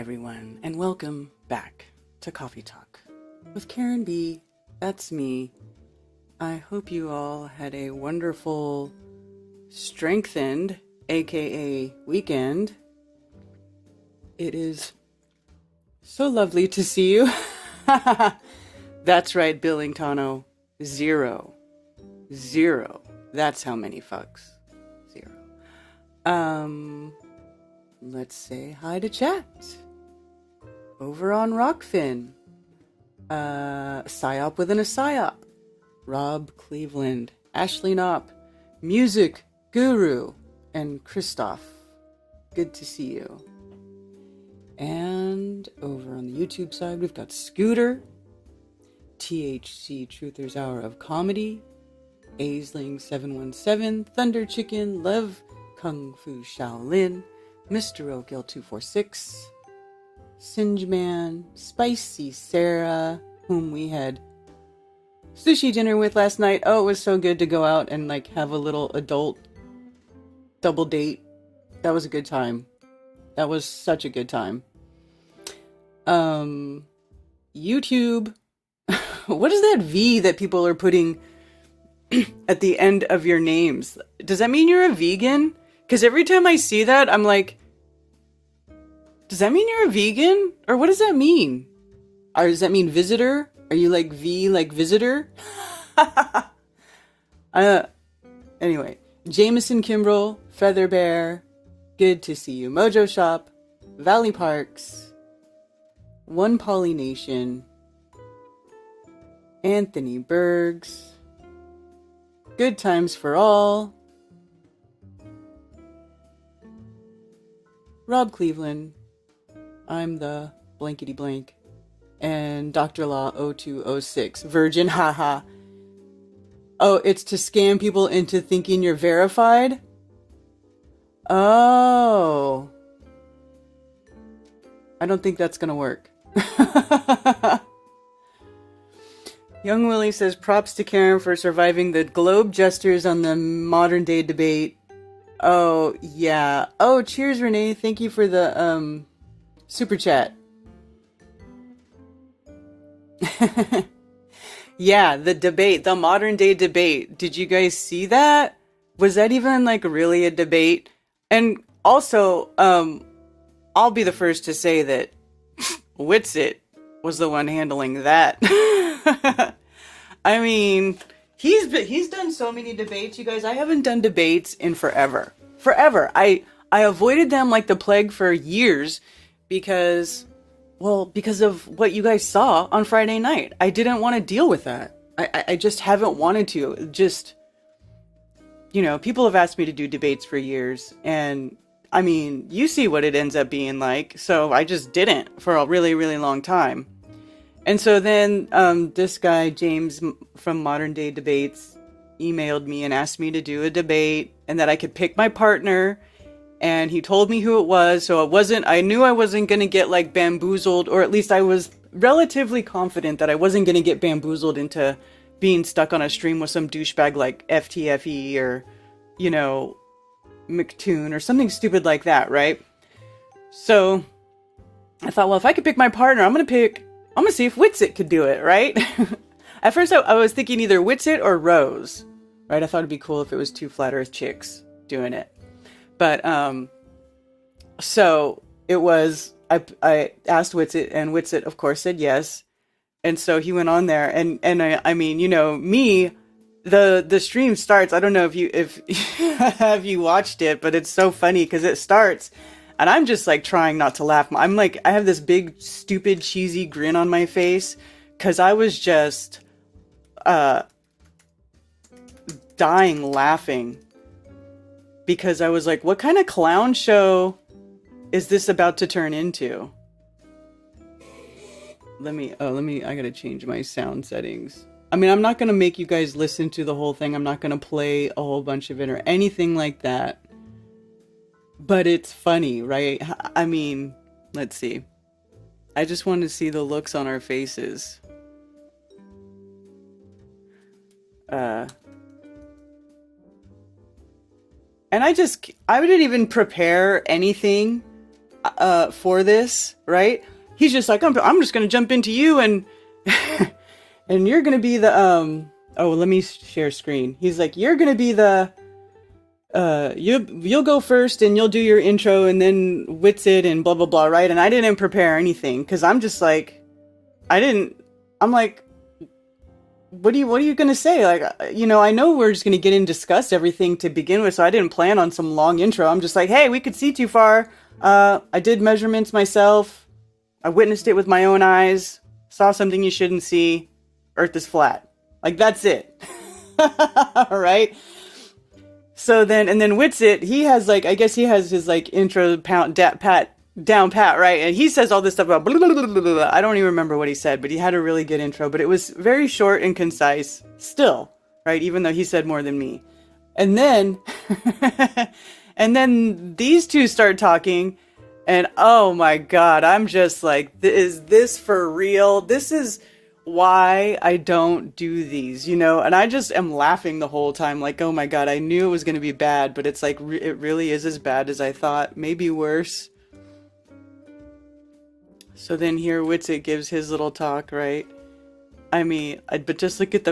everyone, and welcome back to Coffee Talk with Karen B. That's me. I hope you all had a wonderful, strengthened, aka weekend. It is so lovely to see you. That's right, Billingtano. 0. That's how many fucks. 0. Let's say hi to chat. Over on Rockfin. Psyop within a Psyop. Rob Cleveland. Ashley Knopp. Music Guru. And Christoph. Good to see you. And over on the YouTube side, we've got Scooter. THC Truthers Hour of Comedy. Aisling717. Thunder Chicken. Lev Kung Fu Shaolin. Mr. O'Gill 246, Singe Man, Spicy Sarah, whom we had sushi dinner with last night. Oh, it was so good to go out and like have a little adult double date. That was a good time. That was such a good time. YouTube. What is that V that people are putting at the end of your names? Does that mean you're a vegan? Because every time I see that, I'm like, does that mean you're a vegan? Or what does that mean? Or does that mean visitor? Are you like V, like visitor? Anyway, Jameson Kimbrell, Feather Bear, good to see you. Mojo Shop, Valley Parks, One Polynation, Anthony Bergs, Good Times for All, Rob Cleveland, I'm the blankety blank, and Dr. Law 0206, Virgin, haha. Oh, it's to scam people into thinking you're verified? Oh. I don't think that's gonna work. Young Willie says, props to Karen for surviving the globe jesters on the modern day debate. Oh, yeah. Oh, cheers, Renee. Thank you for the, super chat. Yeah, the debate, the modern day debate. Did you guys see that? Was that even, like, really a debate? And also, I'll be the first to say that Witsit was the one handling that. I mean, he's done so many debates, you guys. I haven't done debates in forever. I avoided them like the plague for years because of what you guys saw on Friday night. I didn't want to deal with that. I just haven't wanted to. Just, you know, people have asked me to do debates for years, and I mean, you see what it ends up being like, so I just didn't for a really, really long time. And so then this guy, James from Modern Day Debates, emailed me and asked me to do a debate and that I could pick my partner. And he told me who it was. So I knew I wasn't going to get like bamboozled, or at least I was relatively confident that I wasn't going to get bamboozled into being stuck on a stream with some douchebag like FTFE or, you know, McToon or something stupid like that, right? So I thought, well, if I could pick my partner, I'm going to see if Witsit could do it, right? At first, I was thinking either Witsit or Rose, right? I thought it'd be cool if it was two flat earth chicks doing it. But, so it was, I asked Witsit, and Witsit, of course, said yes. And so he went on there, and I mean, you know, me, the stream starts, I don't know if have you watched it, but it's so funny because it starts, and I'm just like trying not to laugh. I'm like, I have this big, stupid, cheesy grin on my face because I was just dying laughing because I was like, what kind of clown show is this about to turn into? I gotta change my sound settings. I mean, I'm not gonna make you guys listen to the whole thing. I'm not gonna play a whole bunch of it or anything like that. But it's funny, right? I mean, let's see. I just want to see the looks on our faces. And I didn't even prepare anything. for this, right? He's just like, I'm just gonna jump into you, and and you're gonna be the oh, let me share screen. He's like, you're gonna be the you'll go first, and you'll do your intro, and then Witsit and blah blah blah, right? And I didn't prepare anything because I'm just like, I'm like, what are you gonna say? Like, I know we're just gonna get in and discuss everything to begin with, so I didn't plan on some long intro. I'm just like, hey, we could see too far. I did measurements myself. I witnessed it with my own eyes. Saw something you shouldn't see. Earth is flat. Like, that's it. All right. So then Witsit, he has like, I guess he has his like intro down pat, right? And he says all this stuff about blah, blah, blah, blah, blah. I don't even remember what he said, but he had a really good intro, but it was very short and concise still, right? Even though he said more than me. And then, and then these two start talking, and oh my God, I'm just like, is this for real? This is why I don't do these, and I just am laughing the whole time, like, oh my God, I knew it was going to be bad, but it's like, it really is as bad as I thought, maybe worse. So then here Witsit gives his little talk, right? I mean, but just look at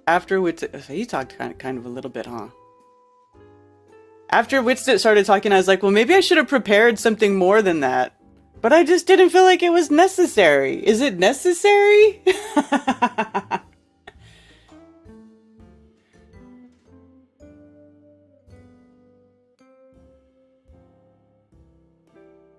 after Witsit, he talked kind of a little bit, huh? After Witsit started talking, I was like, well, maybe I should have prepared something more than that. But I just didn't feel like it was necessary. Is it necessary?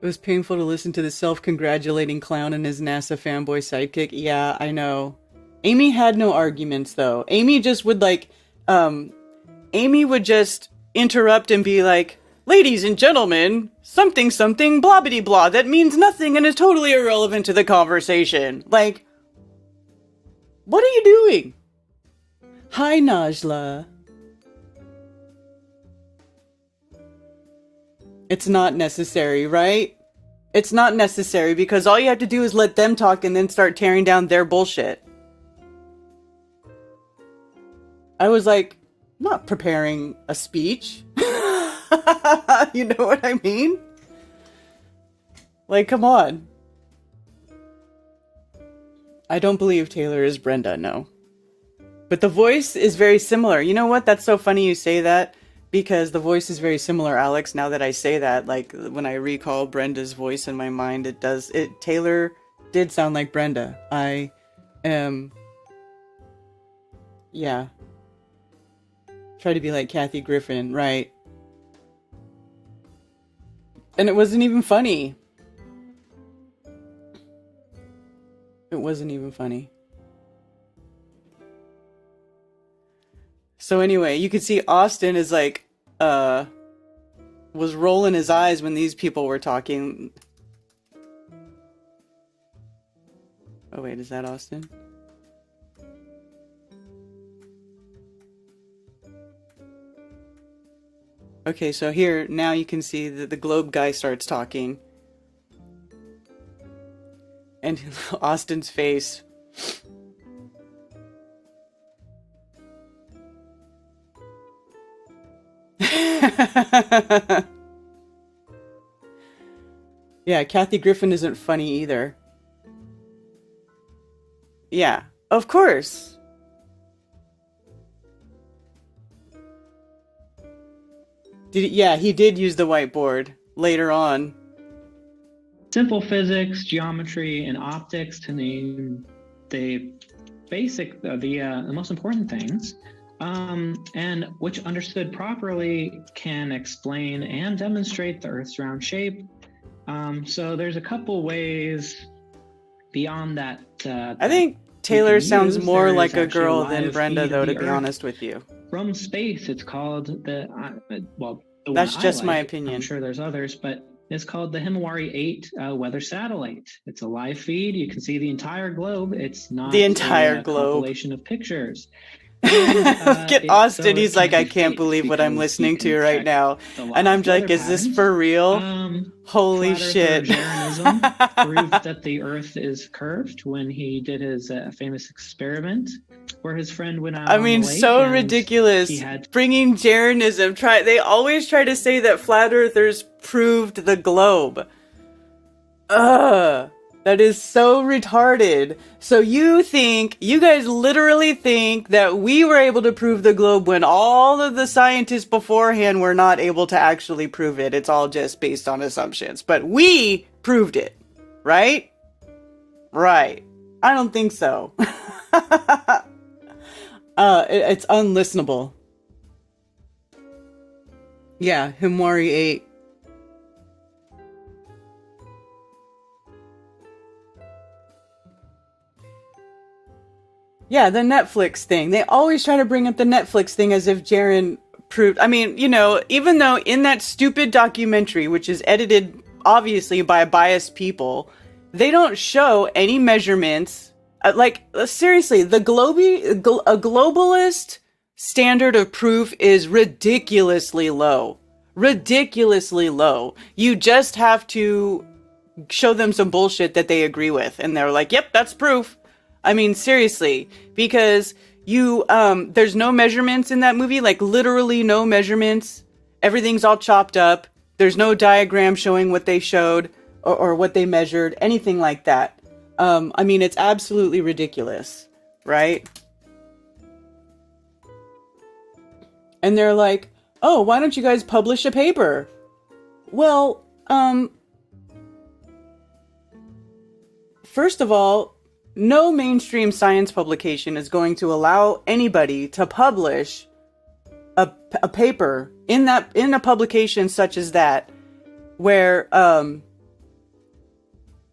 It was painful to listen to the self-congratulating clown and his NASA fanboy sidekick. Yeah, I know. Amy had no arguments, though. Amy just would, Amy would just interrupt and be like, ladies and gentlemen, something something blobbity blah that means nothing and is totally irrelevant to the conversation. Like, what are you doing? Hi, Najla. It's not necessary, right? It's not necessary because all you have to do is let them talk and then start tearing down their bullshit. I was like, not preparing a speech. You know what I mean? Like, come on. I don't believe Taylor is Brenda, no. But the voice is very similar. You know what? That's so funny you say that, because the voice is very similar, Alex. Now that I say that, like, when I recall Brenda's voice in my mind, Taylor did sound like Brenda. Yeah. Try to be like Kathy Griffin, right? And it wasn't even funny. It wasn't even funny. So anyway, you could see Austin is like, was rolling his eyes when these people were talking. Oh wait, is that Austin? Okay, so here, now you can see that the globe guy starts talking. And Austin's face. Yeah, Kathy Griffin isn't funny either. Yeah, of course. Yeah, he did use the whiteboard later on. Simple physics, geometry, and optics, to name the basic, the most important things, and which understood properly can explain and demonstrate the Earth's round shape. So there's a couple ways beyond that. I think Taylor sounds more like a girl than Brenda, though, to be honest with you. From space, it's called the that's just my opinion. I'm sure there's others, but it's called the Himawari 8 weather satellite. It's a live feed. You can see the entire globe. It's not the entire globe compilation of pictures. And, get Austin. He's like, I can't believe what I'm listening to right now. And I'm like, is this for real? Holy shit. Jeranism proved that the Earth is curved when he did his famous experiment where his friend went out on the lake, so ridiculous. Bringing Jeranism. They always try to say that flat earthers proved the globe. Ugh. That is so retarded. So you guys literally think that we were able to prove the globe when all of the scientists beforehand were not able to actually prove it. It's all just based on assumptions. But we proved it, right? Right. I don't think so. It's unlistenable. Yeah, Himwari 8. Yeah, the Netflix thing. They always try to bring up the Netflix thing as if Jaren proved. I mean, even though in that stupid documentary, which is edited obviously by biased people, they don't show any measurements. Seriously, a globalist standard of proof is ridiculously low. Ridiculously low. You just have to show them some bullshit that they agree with, and they're like, yep, that's proof. I mean, seriously, because there's no measurements in that movie, like literally no measurements. Everything's all chopped up. There's no diagram showing what they showed or what they measured, anything like that. I mean, it's absolutely ridiculous, right? And they're like, oh, why don't you guys publish a paper? Well, first of all, no mainstream science publication is going to allow anybody to publish a paper in a publication such as that, where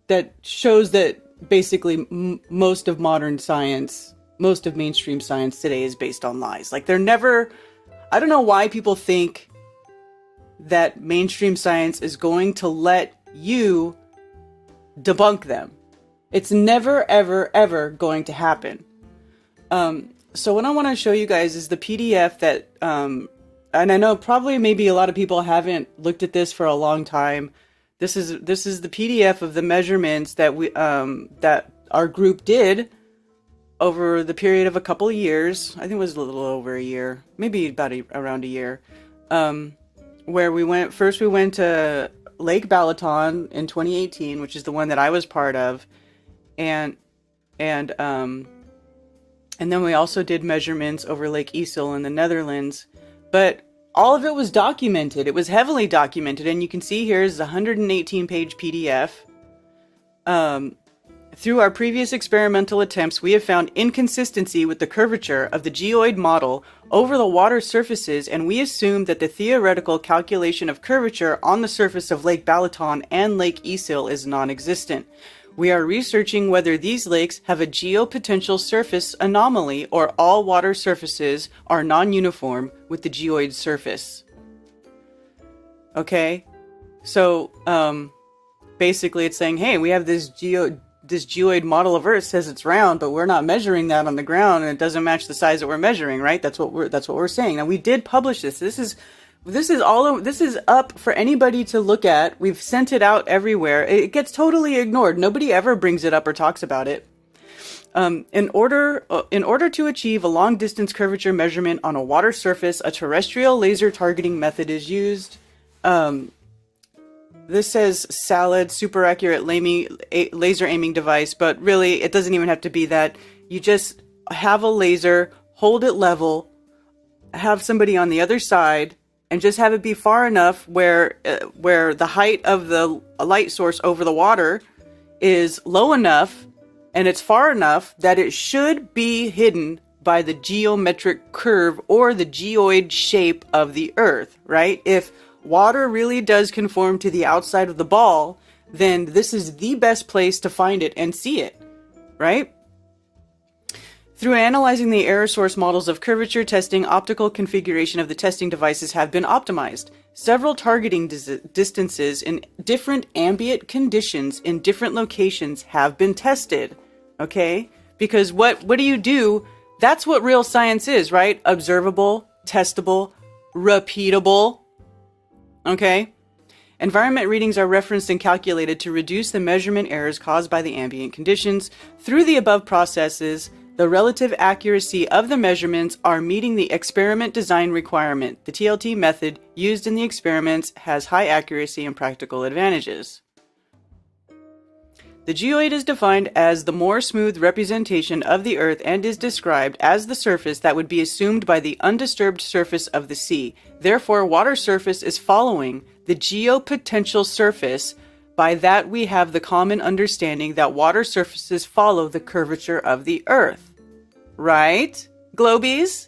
that shows that basically most of modern science, most of mainstream science today is based on lies. Like they're never. I don't know why people think that mainstream science is going to let you debunk them. It's never, ever, ever going to happen. So what I want to show you guys is the PDF that, and I know probably maybe a lot of people haven't looked at this for a long time. This is the PDF of the measurements that that our group did over the period of a couple of years. I think it was a little over a year, maybe around a year. Where we went to Lake Balaton in 2018, which is the one that I was part of. And then we also did measurements over Lake Isil in the Netherlands, but all of it was documented. It was heavily documented, and you can see here is a 118-page PDF. Through our previous experimental attempts, we have found inconsistency with the curvature of the geoid model over the water surfaces, and we assume that the theoretical calculation of curvature on the surface of Lake Balaton and Lake Isil is non-existent. We are researching whether these lakes have a geopotential surface anomaly or all water surfaces are non-uniform with the geoid surface. Okay? So, basically it's saying, hey, we have this geoid model of Earth says it's round, but we're not measuring that on the ground and it doesn't match the size that we're measuring, right? That's what we're saying. Now we did publish this. This is up for anybody to look at. We've sent it out everywhere. It gets totally ignored. Nobody ever brings it up or talks about it. In order to achieve a long distance curvature measurement on a water surface, a terrestrial laser targeting method is used. This says SALAD, super accurate laser aiming device, but really it doesn't even have to be that. You just have a laser, hold it level, have somebody on the other side, and just have it be far enough where the height of the light source over the water is low enough and it's far enough that it should be hidden by the geometric curve or the geoid shape of the Earth, right? If water really does conform to the outside of the ball, then this is the best place to find it and see it, right? Through analyzing the error source models of curvature testing, optical configuration of the testing devices have been optimized. Several targeting distances in different ambient conditions in different locations have been tested. Okay? Because what do you do? That's what real science is, right? Observable, testable, repeatable. Okay? Environment readings are referenced and calculated to reduce the measurement errors caused by the ambient conditions. Through the above processes, the relative accuracy of the measurements are meeting the experiment design requirement. The TLT method used in the experiments has high accuracy and practical advantages. The geoid is defined as the more smooth representation of the Earth and is described as the surface that would be assumed by the undisturbed surface of the sea. Therefore, water surface is following the geopotential surface. By that we have the common understanding that water surfaces follow the curvature of the Earth. Right, Globies?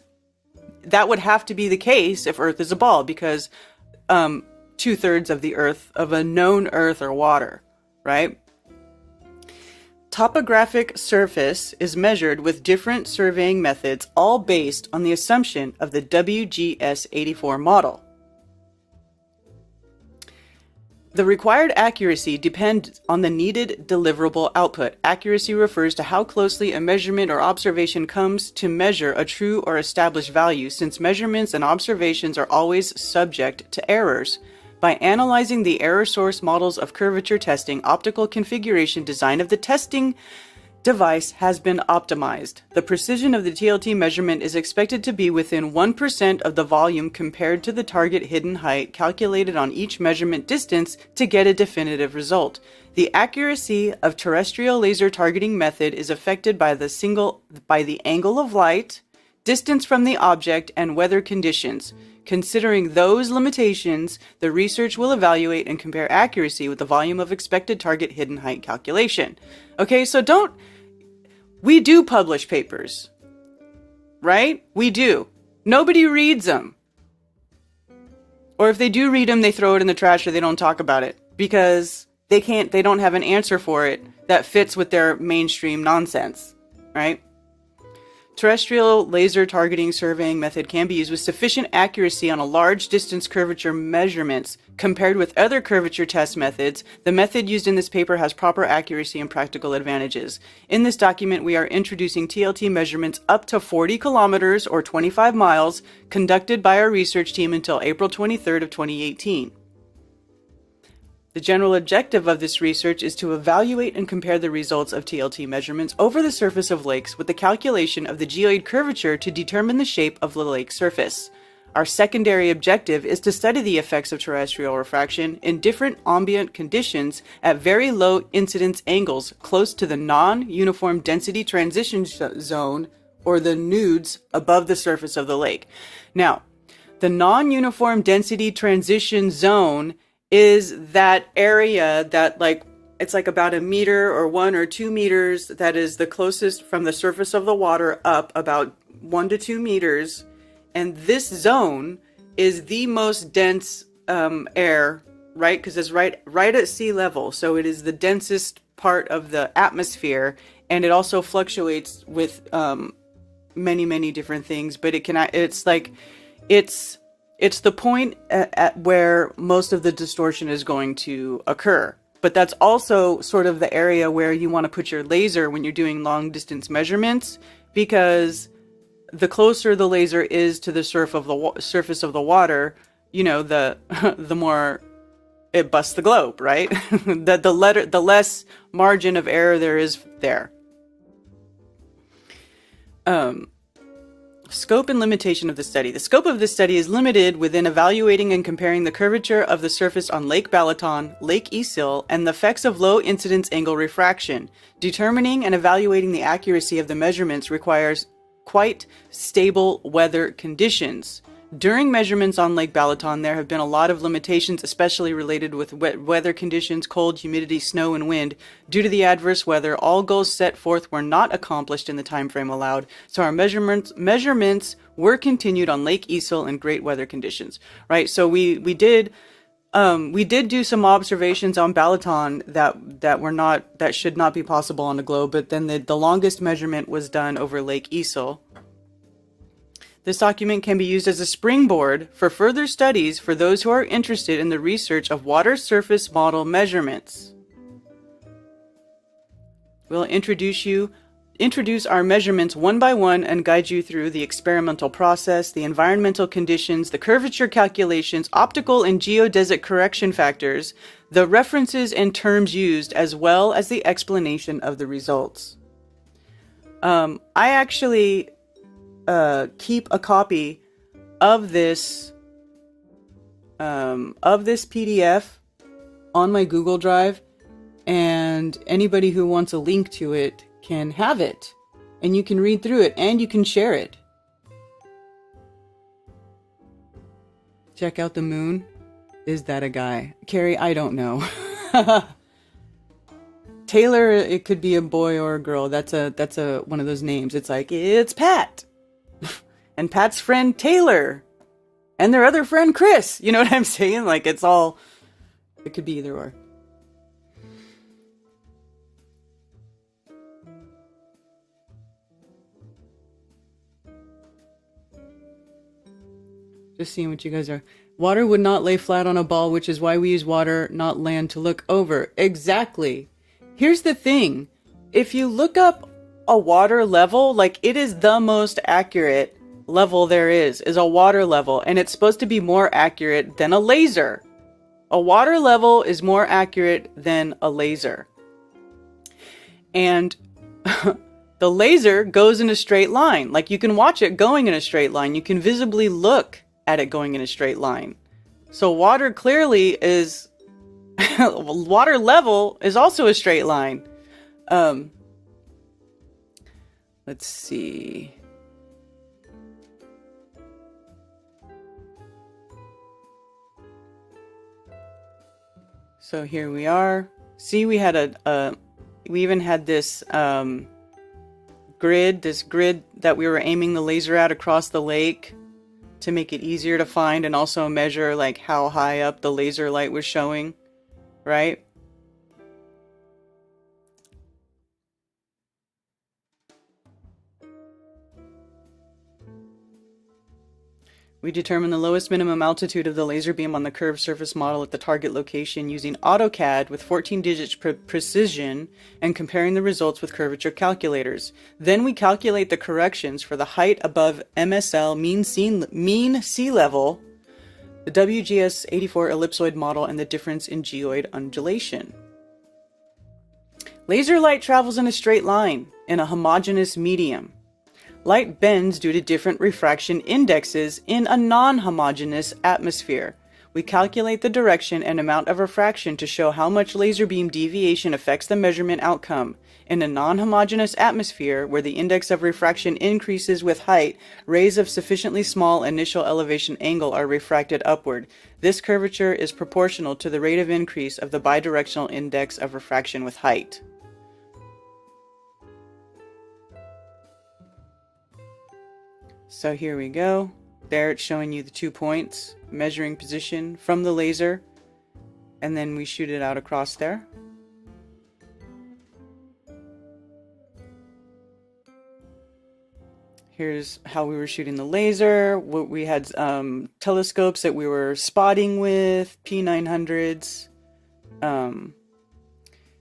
That would have to be the case if Earth is a ball, because 2/3 of the Earth, of a known Earth, are water, right? Topographic surface is measured with different surveying methods, all based on the assumption of the WGS-84 model. The required accuracy depends on the needed deliverable output. Accuracy refers to how closely a measurement or observation comes to measure a true or established value, since measurements and observations are always subject to errors. By analyzing the error source models of curvature testing, optical configuration design of the testing device has been optimized. The precision of the TLT measurement is expected to be within 1% of the volume compared to the target hidden height calculated on each measurement distance to get a definitive result. The accuracy of terrestrial laser targeting method is affected by the angle of light, distance from the object, and weather conditions. Considering those limitations, the research will evaluate and compare accuracy with the volume of expected target hidden height calculation. Okay, so we do publish papers, right? We do. Nobody reads them. Or if they do read them, they throw it in the trash or they don't talk about it because they don't have an answer for it that fits with their mainstream nonsense, right? Terrestrial laser targeting surveying method can be used with sufficient accuracy on a large distance curvature measurements. Compared with other curvature test methods, the method used in this paper has proper accuracy and practical advantages. In this document, we are introducing TLT measurements up to 40 kilometers or 25 miles conducted by our research team until April 23rd of 2018. The general objective of this research is to evaluate and compare the results of TLT measurements over the surface of lakes with the calculation of the geoid curvature to determine the shape of the lake surface. Our secondary objective is to study the effects of terrestrial refraction in different ambient conditions at very low incidence angles close to the non-uniform density transition zone, or the NUDS, above the surface of the lake. Now, the non-uniform density transition zone is that area that it's like about a meter or 1 or 2 meters that is the closest from the surface of the water up about 1 to 2 meters. And this zone is the most dense air, right? Because it's right at sea level. So it is the densest part of the atmosphere. And it also fluctuates with many, many different things. But it's the point at where most of the distortion is going to occur. But that's also sort of the area where you want to put your laser when you're doing long distance measurements, because the closer the laser is to the surface of the water, the more it busts the globe, right? the less margin of error there is there. Scope and limitation of the study. The scope of this study is limited within evaluating and comparing the curvature of the surface on Lake Balaton, Lake Isil, and the effects of low incidence angle refraction. Determining and evaluating the accuracy of the measurements requires quite stable weather conditions. During measurements on Lake Balaton, there have been a lot of limitations, especially related with wet weather conditions, cold, humidity, snow, and wind. Due to the adverse weather, all goals set forth were not accomplished in the time frame allowed, so our measurements were continued on Lake Isil in great weather conditions. Right, so we did do some observations on Balaton that should not be possible on the globe, but then the longest measurement was done over Lake Isil. This document can be used as a springboard for further studies for those who are interested in the research of water surface model measurements. We'll introduce our measurements one by one and guide you through the experimental process, the environmental conditions, the curvature calculations, optical and geodesic correction factors, the references and terms used, as well as the explanation of the results. I actually keep a copy of this PDF on my Google Drive, and anybody who wants a link to it can have it, and you can read through it, and you can share it. Check out the moon. Is that a guy? Carrie, I don't know. Taylor, it could be a boy or a girl. That's a one of those names. It's like, it's Pat. And Pat's friend Taylor. And their other friend Chris. You know what I'm saying? Like, it could be either or. Just seeing what you guys are. Water would not lay flat on a ball, which is why we use water, not land, to look over. Exactly. Here's the thing. If you look up a water level, like, it is the most accurate level there is a water level, and it's supposed to be more accurate than a laser. A water level is more accurate than a laser. And the laser goes in a straight line. Like, you can watch it going in a straight line. You can visibly look at it going in a straight line. So water clearly is water level is also a straight line. Let's see. So here we are. See, we had we even had this grid that we were aiming the laser at across the lake to make it easier to find, and also measure like how high up the laser light was showing, right? We determine the lowest minimum altitude of the laser beam on the curved surface model at the target location using AutoCAD with 14 digits precision and comparing the results with curvature calculators. Then we calculate the corrections for the height above MSL mean sea level, the WGS 84 ellipsoid model, and the difference in geoid undulation. Laser light travels in a straight line in a homogeneous medium. Light bends due to different refraction indexes in a non-homogeneous atmosphere. We calculate the direction and amount of refraction to show how much laser beam deviation affects the measurement outcome. In a non-homogeneous atmosphere, where the index of refraction increases with height, rays of sufficiently small initial elevation angle are refracted upward. This curvature is proportional to the rate of increase of the bidirectional index of refraction with height. So here we go. There it's showing you the 2 points, measuring position from the laser, and then we shoot it out across there. Here's how we were shooting the laser. We had telescopes that we were spotting with, P900s.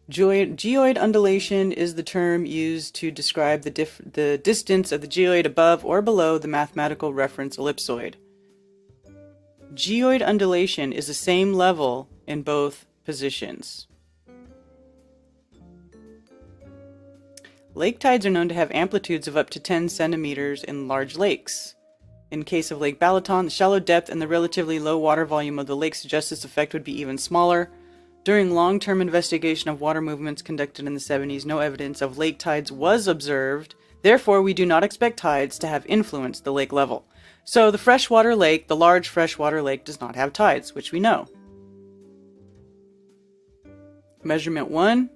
Geoid undulation is the term used to describe the distance of the geoid above or below the mathematical reference ellipsoid. Geoid undulation is the same level in both positions. Lake tides are known to have amplitudes of up to 10 centimeters in large lakes. In case of Lake Balaton, the shallow depth and the relatively low water volume of the lake suggest this effect would be even smaller. During long-term investigation of water movements conducted in the 70s, no evidence of lake tides was observed. Therefore, we do not expect tides to have influenced the lake level. So the freshwater lake, the large freshwater lake, does not have tides, which we know. Measurement 1.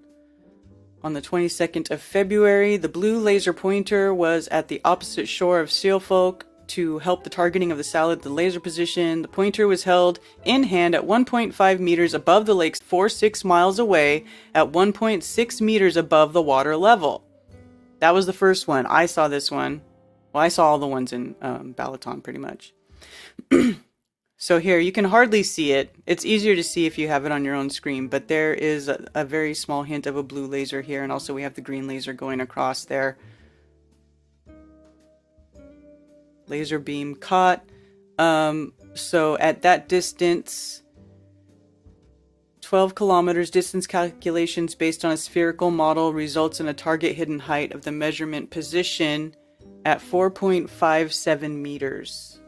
On the 22nd of February, the blue laser pointer was at the opposite shore of Sealfolk. To help the targeting of the laser position, the pointer was held in hand at 1.5 meters above the lake, 6 miles away at 1.6 meters above the water level. That was the first one. I saw this one. Well, I saw all the ones in Balaton pretty much. So here, you can hardly see it. It's easier to see if you have it on your own screen, but there is a very small hint of a blue laser here, and also we have the green laser going across there. Laser beam caught. So at that distance, 12 kilometers, distance calculations based on a spherical model results in a target hidden height of the measurement position at 4.57 meters.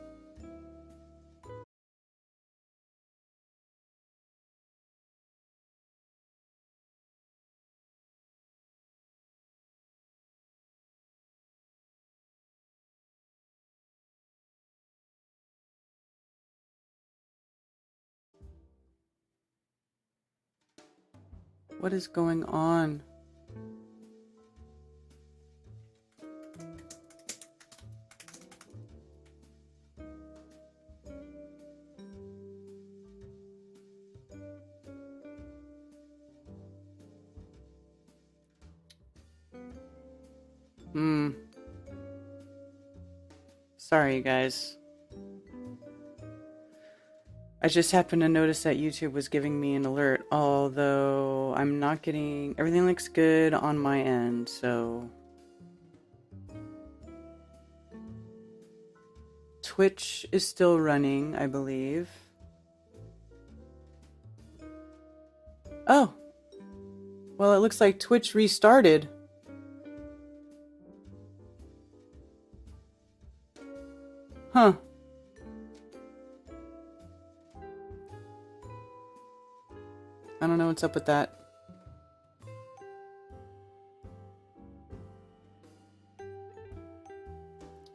What is going on? Sorry, you guys. I just happened to notice that YouTube was giving me an alert, although I'm not getting... Everything looks good on my end, so... Twitch is still running, I believe. Oh! Well, it looks like Twitch restarted. Huh. I don't know what's up with that.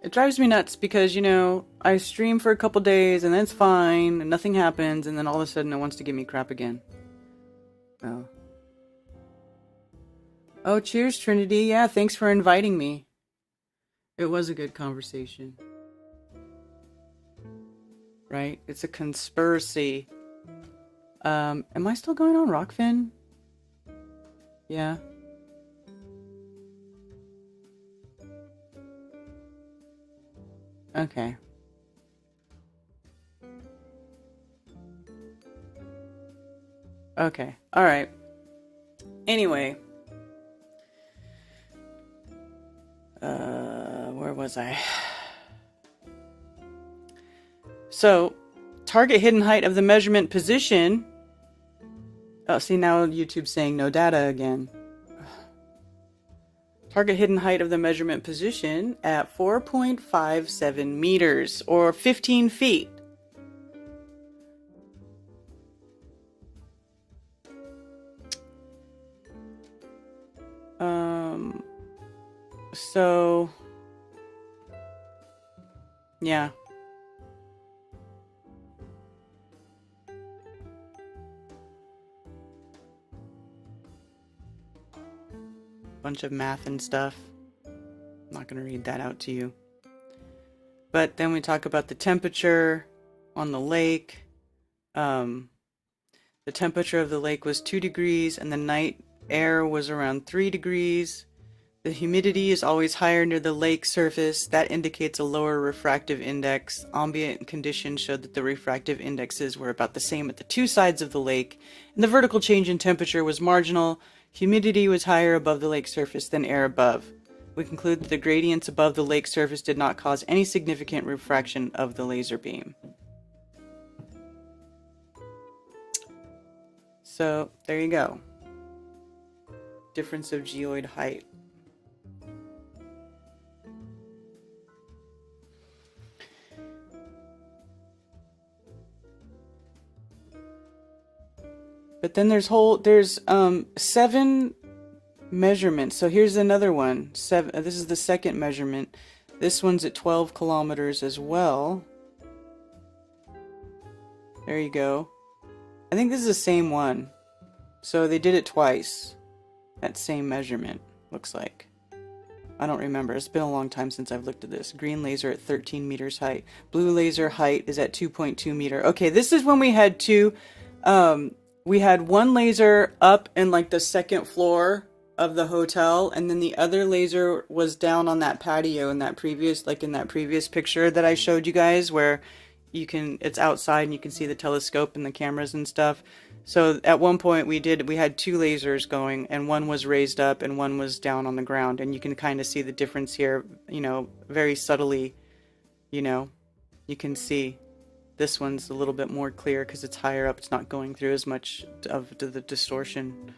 It drives me nuts because, you know, I stream for a couple days and then it's fine and nothing happens and then all of a sudden it wants to give me crap again. Oh. Oh, cheers, Trinity. Yeah, thanks for inviting me. It was a good conversation. Right? It's a conspiracy. Am I still going on Rockfin? Yeah. Okay. Okay. All right. Anyway. Where was I? So, target hidden height of the measurement position. Oh, see, now YouTube's saying no data again. Target hidden height of the measurement position at 4.57 meters, or 15 feet. So... Yeah. Bunch of math and stuff. I'm not going to read that out to you. But then we talk about the temperature on the lake. The temperature of the lake was 2 degrees and the night air was around 3 degrees. The humidity is always higher near the lake surface. That indicates a lower refractive index. Ambient conditions showed that the refractive indexes were about the same at the two sides of the lake, and the vertical change in temperature was marginal. Humidity was higher above the lake surface than air above. We conclude that the gradients above the lake surface did not cause any significant refraction of the laser beam. So, there you go. Difference of geoid height. But then there's 7 measurements. So here's another one. This is the second measurement. This one's at 12 kilometers as well. There you go. I think this is the same one. So they did it twice. That same measurement, looks like. I don't remember. It's been a long time since I've looked at this. Green laser at 13 meters height. Blue laser height is at 2.2 meter. Okay, this is when we had two... we had one laser up in like the second floor of the hotel, and then the other laser was down on that patio in that previous picture that I showed you guys, where it's outside and you can see the telescope and the cameras and stuff. So at one point we had 2 lasers going, and one was raised up and one was down on the ground, and you can kind of see the difference here, you know, very subtly, you know, you can see. This one's a little bit more clear because it's higher up. It's not going through as much of the distortion.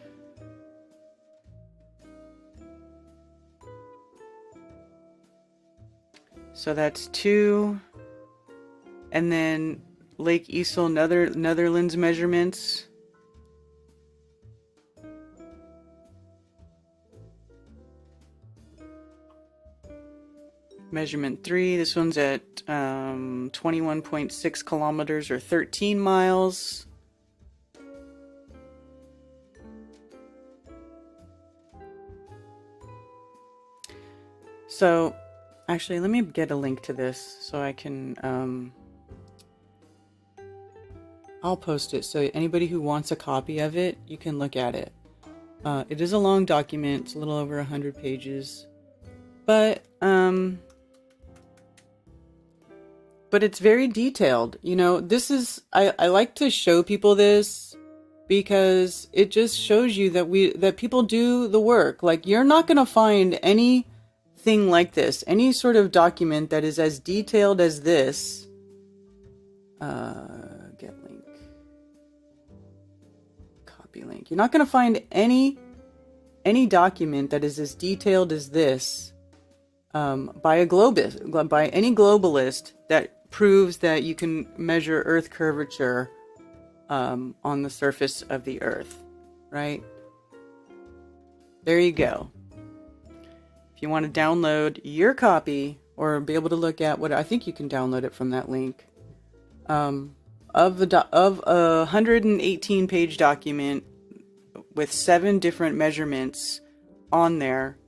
So that's 2. And then Lake Easel, Netherlands measurements. Measurement 3, this one's at 21.6 kilometers or 13 miles. So, actually, let me get a link to this so I can, I'll post it. So anybody who wants a copy of it, you can look at it. It is a long document. It's a little over 100 pages. But it's very detailed. You know, this is, I like to show people this because it just shows you that people do the work. Like, you're not going to find anything like this, any sort of document that is as detailed as this. Get link. Copy link. You're not going to find any document that is as detailed as this by any globalist that proves that you can measure Earth curvature on the surface of the Earth, right? There you go. If you want to download your copy or be able to look at what, I think you can download it from that link, of a 118-page document with 7 different measurements on there,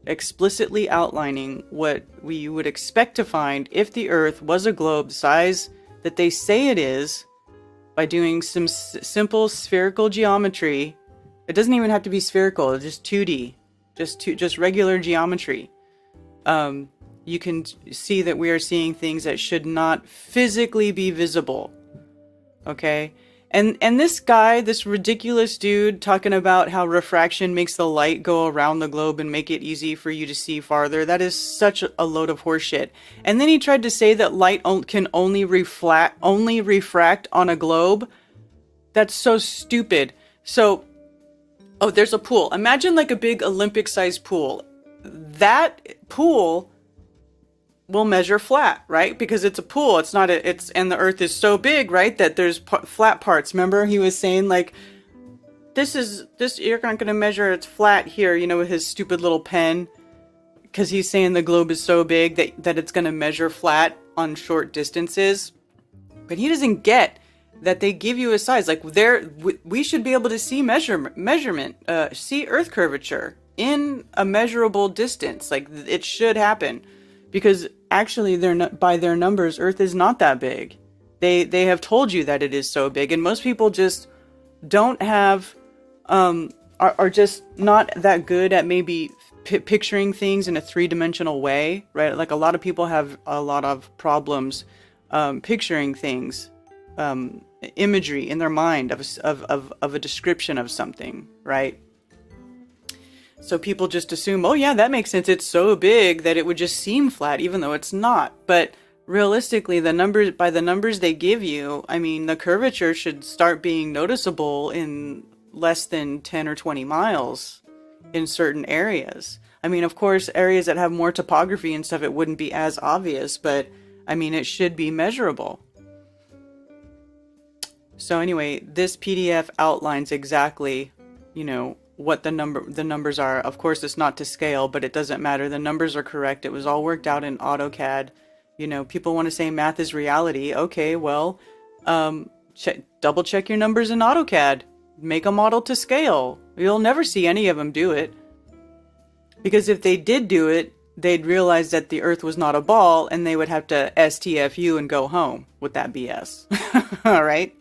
explicitly outlining what we would expect to find if the Earth was a globe the size that they say it is, by doing some simple spherical geometry. It doesn't even have to be spherical, it's just 2D, just regular geometry. You can see that we are seeing things that should not physically be visible. Okay? And this guy, this ridiculous dude, talking about how refraction makes the light go around the globe and make it easy for you to see farther, that is such a load of horseshit. And then he tried to say that light can only refract on a globe. That's so stupid. So, oh, there's a pool. Imagine like a big Olympic-sized pool. That pool will measure flat, right? Because it's a pool. It's not and the Earth is so big, right, that there's flat parts. Remember, he was saying like, this you're not going to measure it's flat here, you know, with his stupid little pen, because he's saying the globe is so big that it's going to measure flat on short distances. But he doesn't get that they give you a size. Like, we should be able to see see Earth curvature in a measurable distance. Like, it should happen. Because actually, by their numbers, Earth is not that big. They have told you that it is so big, and most people just don't have, are just not that good at maybe picturing things in a 3-dimensional way, right? Like, a lot of people have a lot of problems picturing things, imagery in their mind of a description of something, right? So people just assume, oh yeah, that makes sense. It's so big that it would just seem flat, even though it's not. But realistically, by the numbers they give you, I mean, the curvature should start being noticeable in less than 10 or 20 miles in certain areas. I mean, of course, areas that have more topography and stuff, it wouldn't be as obvious, but I mean, it should be measurable. So anyway, this PDF outlines exactly, you know, what the numbers are. Of course, it's not to scale, but it doesn't matter. The numbers are correct. It was all worked out in AutoCAD. You know, people want to say math is reality. Okay, well, double check your numbers in AutoCAD. Make a model to scale. You'll never see any of them do it. Because if they did do it, they'd realize that the Earth was not a ball, and they would have to STFU and go home with that BS. All right?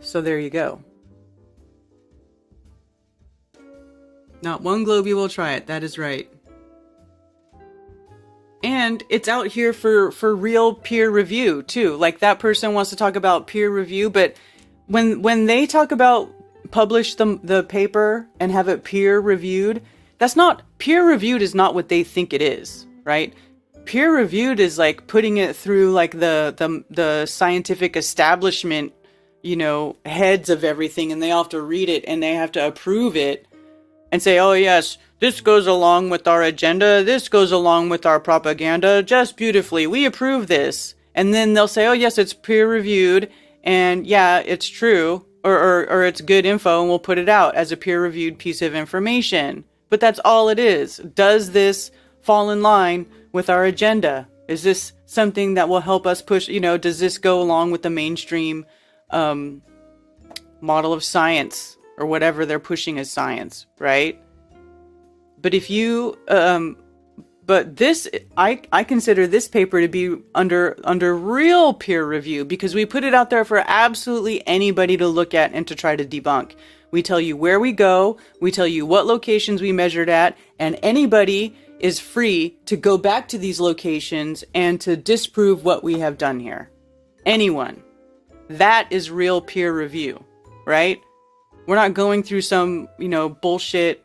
So there you go. Not one globe you will try it. That is right. And it's out here for real peer review too. Like, that person wants to talk about peer review, but when they talk about publish the paper and have it peer reviewed, that's not peer reviewed. Is not what they think it is, right? Peer reviewed is like putting it through like the scientific establishment, you know, heads of everything, and they all have to read it and they have to approve it and say, oh yes, this goes along with our agenda, this goes along with our propaganda just beautifully, we approve this. And then they'll say, oh yes, it's peer reviewed, and yeah, it's true, or it's good info, and we'll put it out as a peer reviewed piece of information. But that's all it is. Does this fall in line with our agenda? Is this something that will help us push, you know, does this go along with the mainstream model of science, or whatever they're pushing as science, right? But if you, but this, I consider this paper to be under real peer review, because we put it out there for absolutely anybody to look at and to try to debunk. We tell you where we go, we tell you what locations we measured at, and anybody is free to go back to these locations and to disprove what we have done here. Anyone. That is real peer review, right? We're not going through some, bullshit,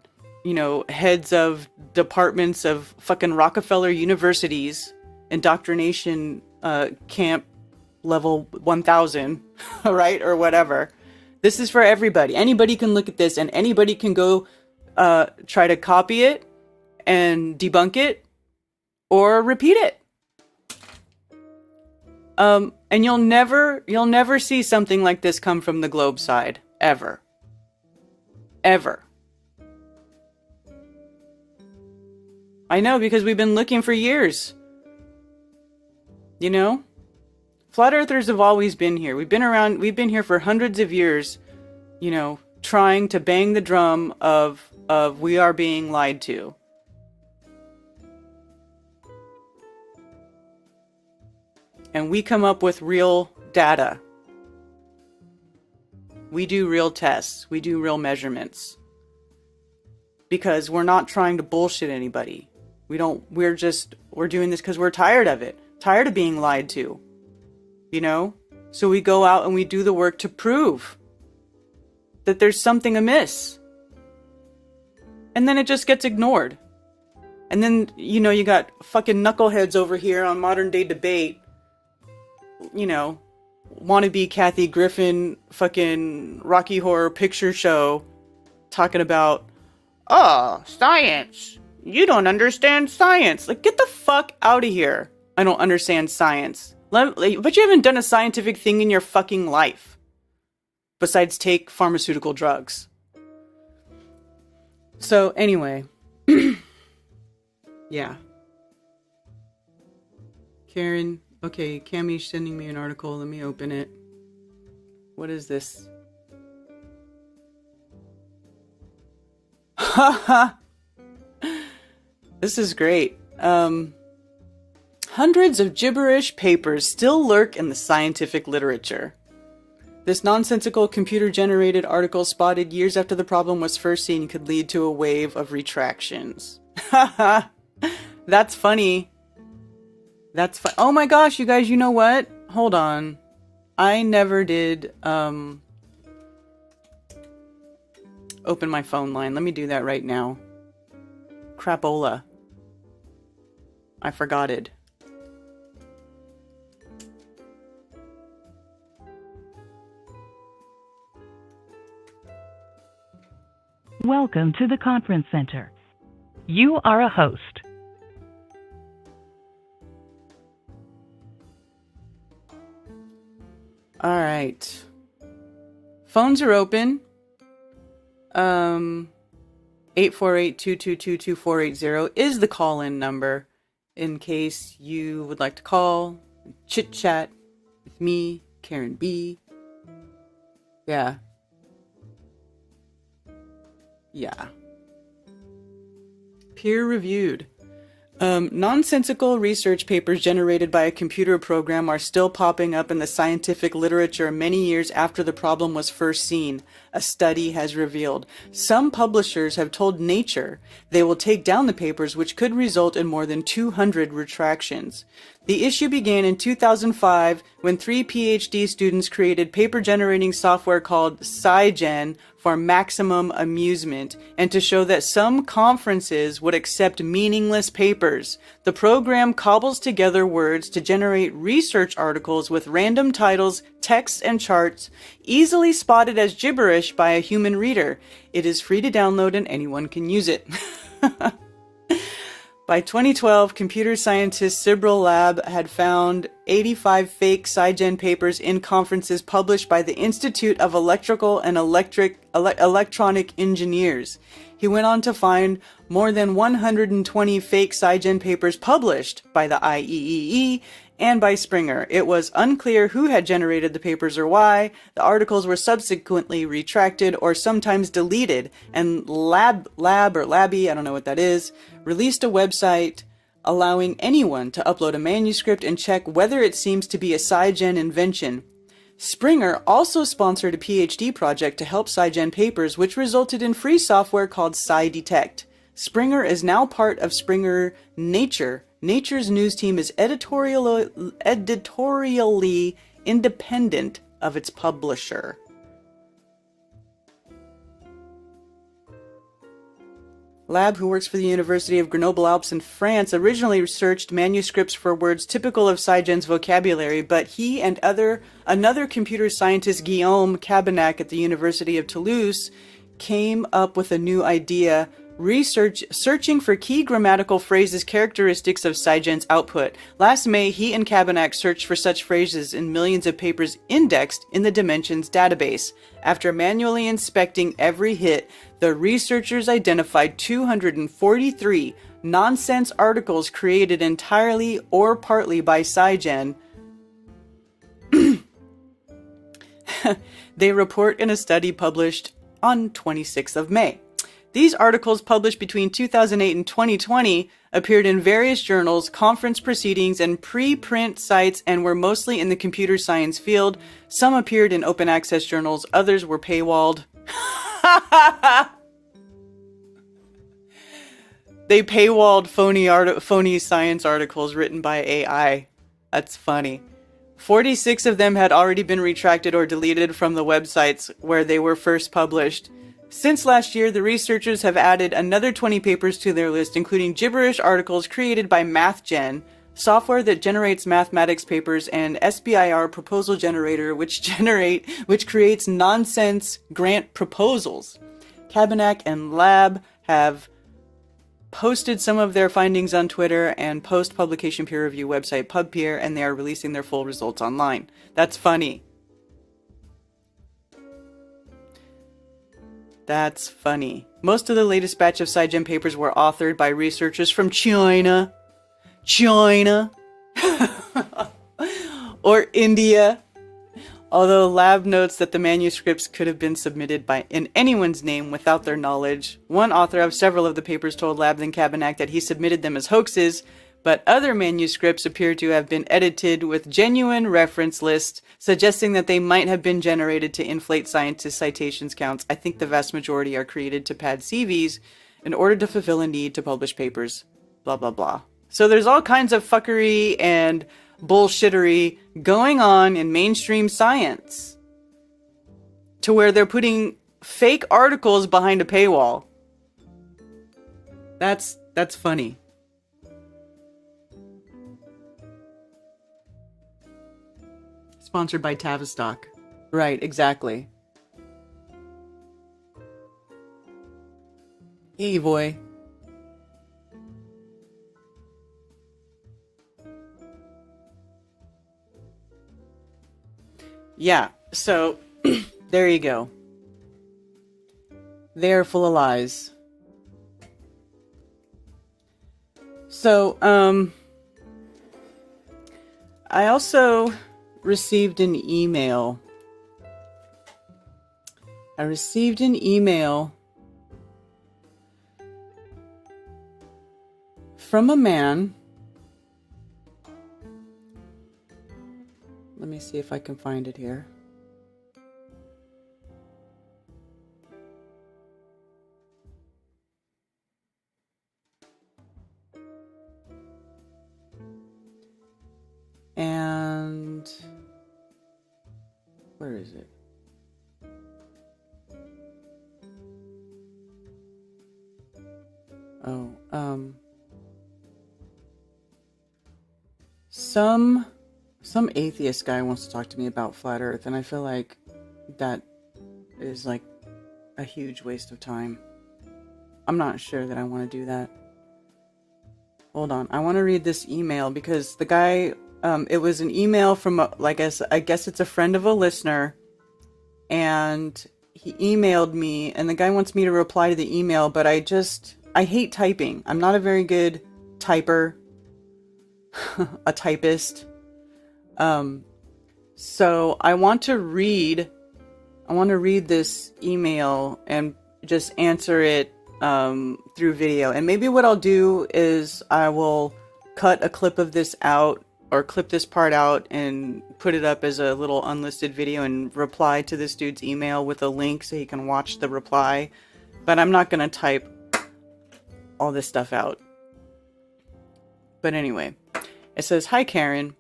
heads of departments of fucking Rockefeller universities, indoctrination camp level 1000, right? Or whatever. This is for everybody. Anybody can look at this, and anybody can go try to copy it and debunk it or repeat it. And you'll never see something like this come from the Globe side. Ever. Ever. I know, because we've been looking for years. Flat earthers have always been here. We've been here for hundreds of years, trying to bang the drum of we are being lied to. And we come up with real data. We do real tests. We do real measurements. Because we're not trying to bullshit anybody. We're doing this because we're tired of it. Tired of being lied to. So we go out and we do the work to prove that there's something amiss. And then it just gets ignored. And then, you got fucking knuckleheads over here on Modern Day Debate. Wannabe Kathy Griffin fucking Rocky Horror Picture Show talking about, science. You don't understand science. Like, get the fuck out of here. I don't understand science. But you haven't done a scientific thing in your fucking life. Besides take pharmaceutical drugs. So, anyway. Yeah. Karen, okay, Cammy's sending me an article. Let me open it. What is this? Haha. This is great. Hundreds of gibberish papers still lurk in the scientific literature. This nonsensical computer-generated article spotted years after the problem was first seen could lead to a wave of retractions. Haha. That's funny. That's fun. Oh my gosh, you guys, you know what? Hold on. I never did open my phone line. Let me do that right now. Crapola. I forgot it. Welcome to the conference center. You are a host. All right. Phones are open. 848-222-2480 is the call-in number in case you would like to call, chit-chat with me, Karen B. Yeah. Yeah. Peer-reviewed. Nonsensical research papers generated by a computer program are still popping up in the scientific literature many years after the problem was first seen, a study has revealed. Some publishers have told Nature they will take down the papers, which could result in more than 200 retractions. The issue began in 2005 when 3 PhD students created paper-generating software called SciGen for maximum amusement and to show that some conferences would accept meaningless papers. The program cobbles together words to generate research articles with random titles, texts, and charts, easily spotted as gibberish by a human reader. It is free to download and anyone can use it. By 2012, computer scientist Sibrel Lab had found 85 fake SciGen papers in conferences published by the Institute of Electrical and Electronic Engineers. He went on to find more than 120 fake SciGen papers published by the IEEE and by Springer. It was unclear who had generated the papers or why. The articles were subsequently retracted or sometimes deleted, and Lab or Labby, I don't know what that is, released a website allowing anyone to upload a manuscript and check whether it seems to be a SciGen invention. Springer also sponsored a PhD project to help SciGen papers, which resulted in free software called SciDetect. Springer is now part of Springer Nature. Nature's news team is editorially independent of its publisher. Lab, who works for the University of Grenoble-Alpes in France, originally researched manuscripts for words typical of SciGen's vocabulary, but he and another computer scientist, Guillaume Cabanac at the University of Toulouse, came up with a new idea, searching for key grammatical phrases characteristics of SciGen's output. Last May, he and Cabanac searched for such phrases in millions of papers indexed in the Dimensions database. After manually inspecting every hit, the researchers identified 243 nonsense articles created entirely or partly by SciGen. They report in a study published on 26th of May. These articles, published between 2008 and 2020, appeared in various journals, conference proceedings, and preprint sites, and were mostly in the computer science field. Some appeared in open access journals, others were paywalled. They paywalled phony science articles written by AI. That's funny. 46 of them had already been retracted or deleted from the websites where they were first published. Since last year, the researchers have added another 20 papers to their list, including gibberish articles created by MathGen, software that generates mathematics papers, and SBIR proposal generator, which creates nonsense grant proposals. Cabanac and Lab have posted some of their findings on Twitter and post-publication peer review website PubPeer, and they are releasing their full results online. That's funny. That's funny. Most of the latest batch of SciGen papers were authored by researchers from China, or India. Although Lab notes that the manuscripts could have been submitted in anyone's name without their knowledge. One author of several of the papers told Lab and Cabanac that he submitted them as hoaxes, but other manuscripts appear to have been edited with genuine reference lists, suggesting that they might have been generated to inflate scientists' citations counts. I think the vast majority are created to pad CVs in order to fulfill a need to publish papers. Blah, blah, blah. So there's all kinds of fuckery and bullshittery going on in mainstream science to where they're putting fake articles behind a paywall. That's funny. Sponsored by Tavistock. Right, exactly. Hey, boy. Yeah, so there you go. They're full of lies. So, I also received an email. From a man. Let me see if I can find it here. And where is it? Oh, some atheist guy wants to talk to me about flat Earth, and I feel like that is like a huge waste of time. I'm not sure that I want to do that. Hold on, I want to read this email because the guy, it was an email from, I guess it's a friend of a listener, and he emailed me, and the guy wants me to reply to the email, but I hate typing. I'm not a very good typer, a typist. So I want to read this email and just answer it through video. And maybe what I'll do is I will cut a clip of this out, or clip this part out and put it up as a little unlisted video and reply to this dude's email with a link so he can watch the reply. But I'm not going to type all this stuff out. But anyway, it says, "Hi Karen.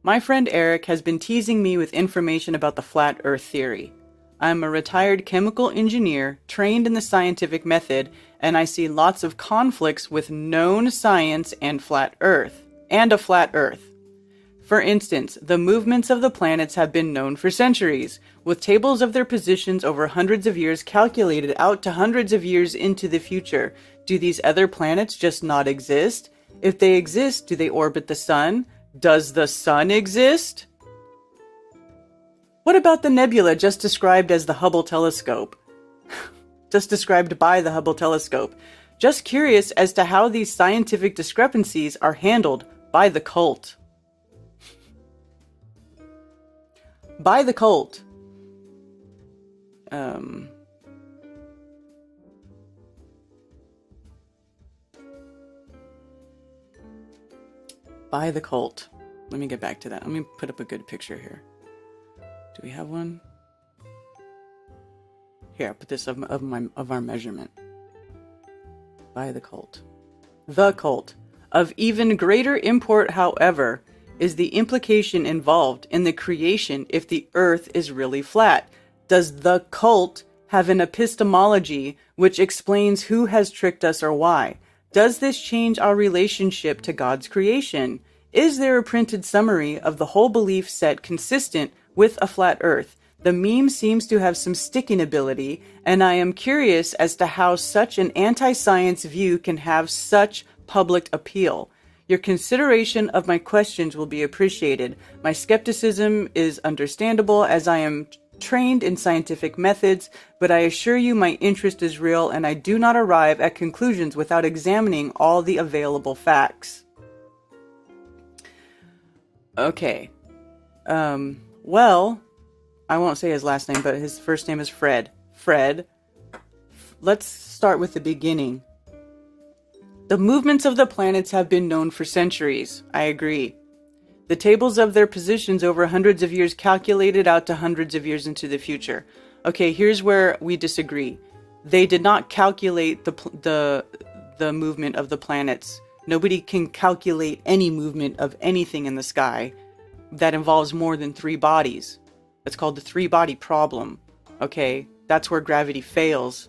My friend Eric has been teasing me with information about the flat earth theory. I'm a retired chemical engineer trained in the scientific method, and I see lots of conflicts with known science and flat earth, and a flat earth. For instance, the movements of the planets have been known for centuries, with tables of their positions over hundreds of years calculated out to hundreds of years into the future. Do these other planets just not exist? If they exist, do they orbit the sun? Does the sun exist? What about the nebula just described as the Hubble telescope? Just described by the Hubble telescope. Just curious as to how these scientific discrepancies are handled by the cult." By the cult. By the cult. Let me get back to that. Let me put up a good picture here. Do we have one? Here, I'll put this of our measurement. By the cult. The cult. Of even greater import, however, is the implication involved in the creation if the earth is really flat. Does the cult have an epistemology which explains who has tricked us or why? Does this change our relationship to God's creation? Is there a printed summary of the whole belief set consistent with a flat earth? The meme seems to have some sticking ability, and I am curious as to how such an anti-science view can have such public appeal. Your consideration of my questions will be appreciated. My skepticism is understandable as I am trained in scientific methods, but I assure you my interest is real and I do not arrive at conclusions without examining all the available facts. Okay. Well, I won't say his last name, but his first name is Fred. Fred, let's start with the beginning. The movements of the planets have been known for centuries. I agree. The tables of their positions over hundreds of years calculated out to hundreds of years into the future. Okay, here's where we disagree. They did not calculate the movement of the planets. Nobody can calculate any movement of anything in the sky that involves more than 3 bodies. It's called the 3-body problem. Okay, that's where gravity fails.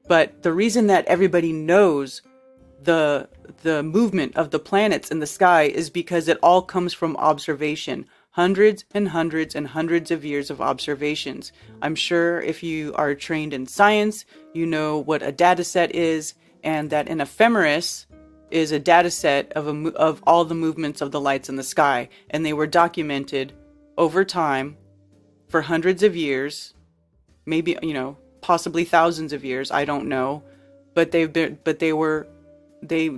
But the reason that everybody knows the movement of the planets in the sky is because it all comes from observation. Hundreds and hundreds and hundreds of years of observations. I'm sure if you are trained in science, you know what a data set is, and that an ephemeris is a data set of all the movements of the lights in the sky. And they were documented over time for hundreds of years, maybe, possibly thousands of years, I don't know. But they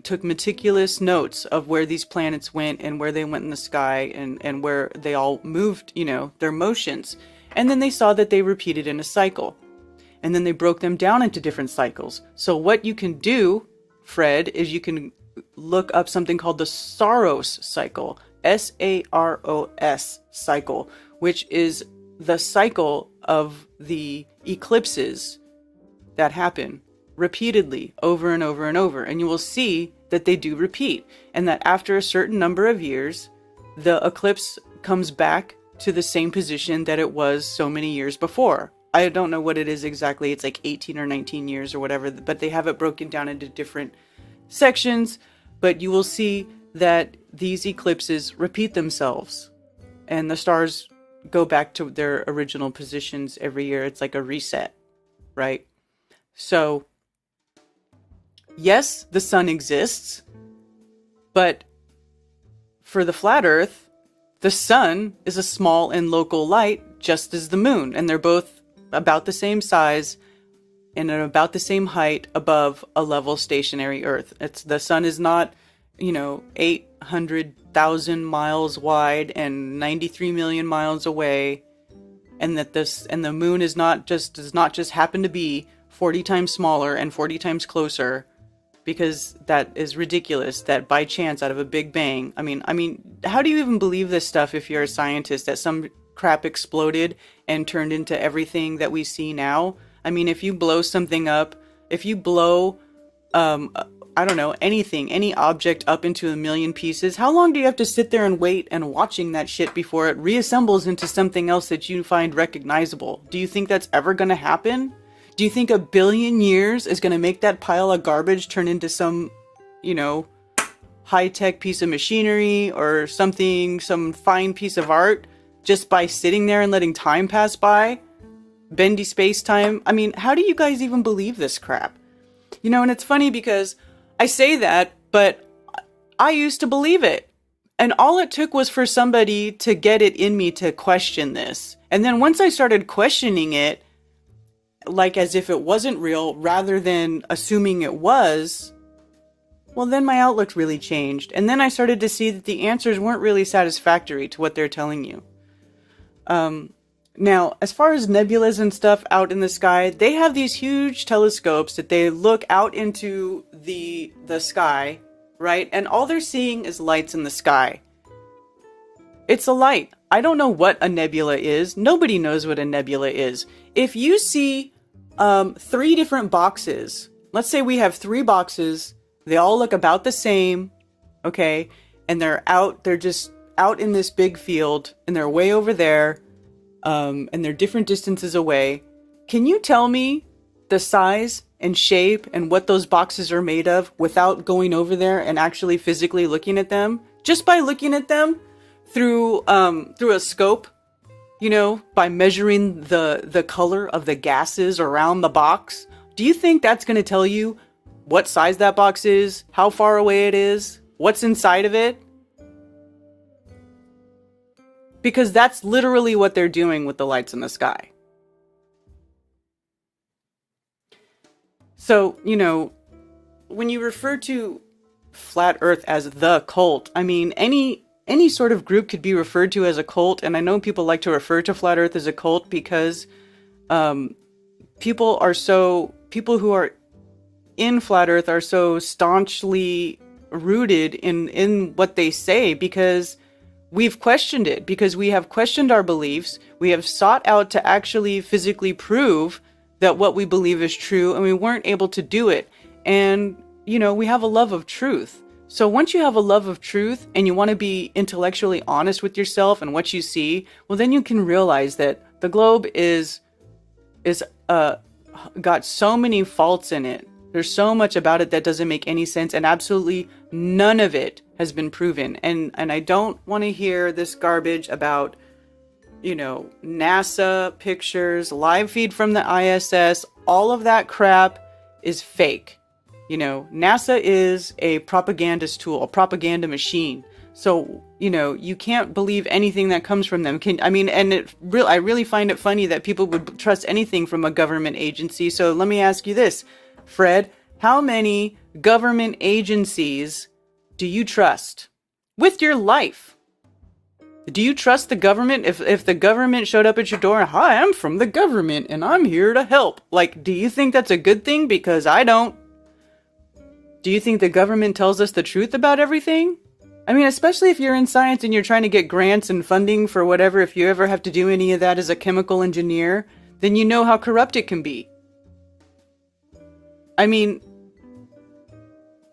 took meticulous notes of where these planets went and where they went in the sky and where they all moved, their motions. And then they saw that they repeated in a cycle. And then they broke them down into different cycles. So what you can do, Fred, is you can look up something called the Saros cycle, Saros cycle, which is the cycle of the eclipses that happen repeatedly over and over and over. And you will see that they do repeat, and that after a certain number of years, the eclipse comes back to the same position that it was so many years before. I don't know what it is exactly. It's like 18 or 19 years or whatever, but they have it broken down into different sections. But you will see that these eclipses repeat themselves and the stars go back to their original positions every year. It's like a reset, right? So yes, the sun exists, but for the flat earth, the sun is a small and local light, just as the moon, and they're both about the same size and at about the same height above a level stationary earth. The sun is not 800,000 miles wide and 93 million miles away, and that the moon does not just happen to be 40 times smaller and 40 times closer, because that is ridiculous, that by chance out of a big bang. I mean, how do you even believe this stuff if you're a scientist, that some crap exploded and turned into everything that we see now? I mean, if you blow something up, if you blow, I don't know, anything, any object up into a million pieces, how long do you have to sit there and wait and watching that shit before it reassembles into something else that you find recognizable? Do you think that's ever going to happen? Do you think 1 billion years is going to make that pile of garbage turn into some, high-tech piece of machinery or something, some fine piece of art, just by sitting there and letting time pass by? Bendy space-time? I mean, how do you guys even believe this crap? And it's funny because I say that, but I used to believe it. And all it took was for somebody to get it in me to question this. And then once I started questioning it, like as if it wasn't real, rather than assuming it was, well, then my outlook really changed. And then I started to see that the answers weren't really satisfactory to what they're telling you. Now, as far as nebulas and stuff out in the sky, they have these huge telescopes that they look out into the sky, right? And all they're seeing is lights in the sky. It's a light. I don't know what a nebula is. Nobody knows what a nebula is. If you see 3 different boxes, let's say we have 3 boxes, they all look about the same, okay? And they're just out in this big field, and they're way over there, and they're different distances away. Can you tell me the size and shape and what those boxes are made of without going over there and actually physically looking at them? Just by looking at them through a scope, by measuring the color of the gases around the box. Do you think that's going to tell you what size that box is, how far away it is, what's inside of it? Because that's literally what they're doing with the lights in the sky. So, when you refer to Flat Earth as the cult, I mean, any sort of group could be referred to as a cult, and I know people like to refer to Flat Earth as a cult because people who are in Flat Earth are so staunchly rooted in what they say, because we've questioned it, because we have questioned our beliefs. We have sought out to actually physically prove that what we believe is true, and we weren't able to do it. And, we have a love of truth. So once you have a love of truth and you want to be intellectually honest with yourself and what you see, well, then you can realize that the globe is got so many faults in it. There's so much about it that doesn't make any sense, and absolutely none of it has been proven. And I don't want to hear this garbage about, NASA pictures, live feed from the ISS. All of that crap is fake. NASA is a propagandist tool, a propaganda machine. So, you can't believe anything that comes from them. I really find it funny that people would trust anything from a government agency. So let me ask you this, Fred, how many government agencies do you trust with your life? Do you trust the government? If the government showed up at your door, hi, I'm from the government and I'm here to help. Do you think that's a good thing? Because I don't. Do you think the government tells us the truth about everything? I mean, especially if you're in science and you're trying to get grants and funding for whatever, if you ever have to do any of that as a chemical engineer, then you know how corrupt it can be. I mean,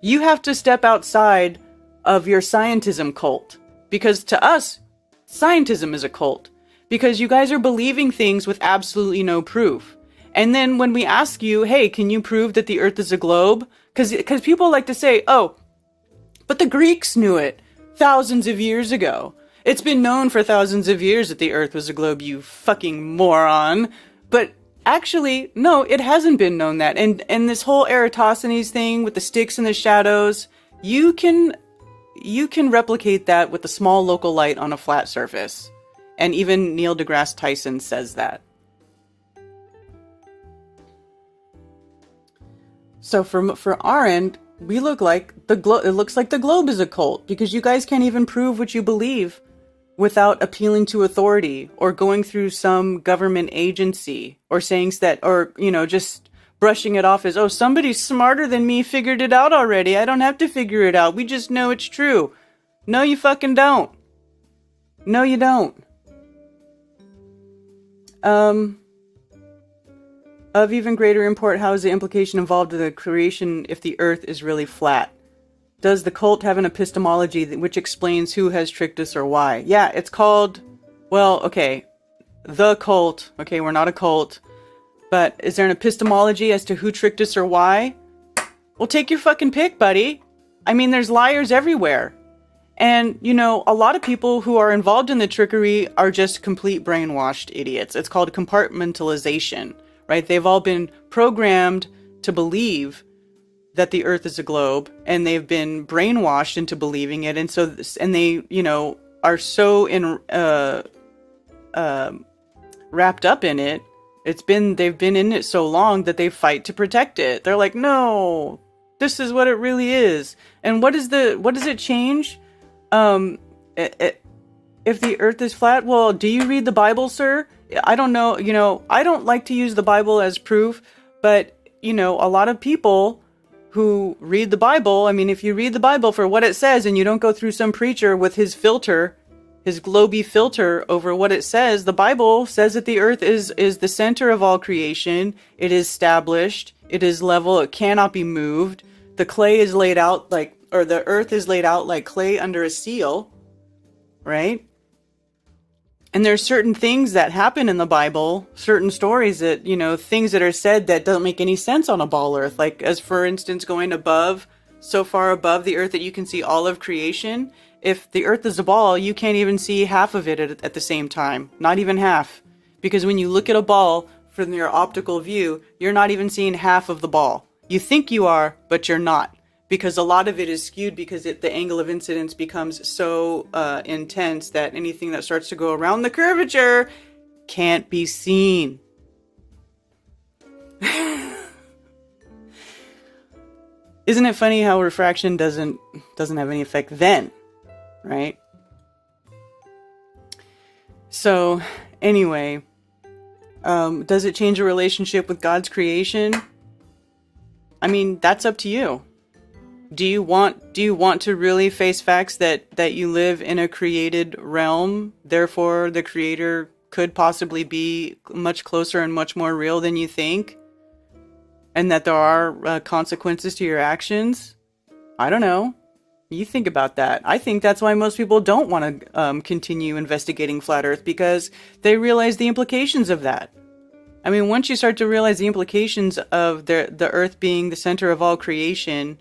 you have to step outside of your scientism cult, because to us, scientism is a cult, because you guys are believing things with absolutely no proof. And then when we ask you, hey, can you prove that the Earth is a globe? Because people like to say, oh, but the Greeks knew it thousands of years ago. It's been known for thousands of years that the Earth was a globe, you fucking moron. But actually, no, it hasn't been known that. And this whole Eratosthenes thing with the sticks and the shadows, you can replicate that with a small local light on a flat surface. And even Neil deGrasse Tyson says that. So for our end, we look like the globe. It looks like the globe is a cult because you guys can't even prove what you believe without appealing to authority or going through some government agency or saying that, or, you know, just brushing it off as, oh, somebody smarter than me figured it out already. I don't have to figure it out. We just know it's true. No, you fucking don't. No, you don't. Of even greater import, how is the implication involved in the creation if the earth is really flat? Does the cult have an epistemology which explains who has tricked us or why? Yeah, it's called, well, okay, the cult. Okay, we're not a cult. But is there an epistemology as to who tricked us or why? Well, take your fucking pick, buddy. I mean, there's liars everywhere. And, you know, a lot of people who are involved in the trickery are just complete brainwashed idiots. It's called compartmentalization, right? They've all been programmed to believe that the earth is a globe, and they've been brainwashed into believing it. And so, and they, you know, are so wrapped up in it. They've been in it so long that they fight to protect it. They're like, no, this is what it really is. And what does it change? If the earth is flat, well, do you read the Bible, sir? I don't know. You know, I don't like to use the Bible as proof, but, you know, a lot of people who read the Bible, I mean, if you read the Bible for what it says and you don't go through some preacher with his filter, his globy filter over what it says, the Bible says that the earth is the center of all creation. It is established. It is level. It cannot be moved. The clay is laid out like, or the earth is laid out like clay under a seal, right? And there's certain things that happen in the Bible, certain stories that, you know, things that are said that don't make any sense on a ball earth. Like, as for instance, going above, so far above the earth that you can see all of creation. If the earth is a ball, you can't even see half of it at the same time. Not even half. Because when you look at a ball from your optical view, you're not even seeing half of the ball. You think you are, but you're not. Because a lot of it is skewed because the angle of incidence becomes so intense that anything that starts to go around the curvature can't be seen. Isn't it funny how refraction doesn't have any effect then, right? So, anyway, does it change your relationship with God's creation? I mean, that's up to you. Do you want to really face facts that you live in a created realm, therefore the creator could possibly be much closer and much more real than you think? And that there are consequences to your actions? I don't know. You think about that. I think that's why most people don't want to continue investigating Flat Earth, because they realize the implications of that. I mean, once you start to realize the implications of the Earth being the center of all creation,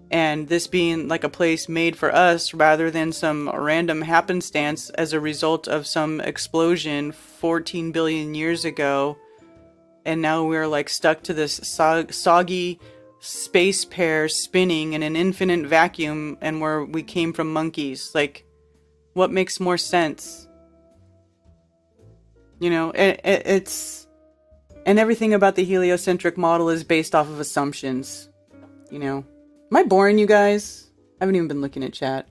and this being like a place made for us rather than some random happenstance as a result of some explosion 14 billion years ago, and now we're like stuck to this soggy space pear spinning in an infinite vacuum, and where we came from monkeys. Like, what makes more sense? You know, it's... And everything about the heliocentric model is based off of assumptions, you know. Am I boring you guys? I haven't even been looking at chat.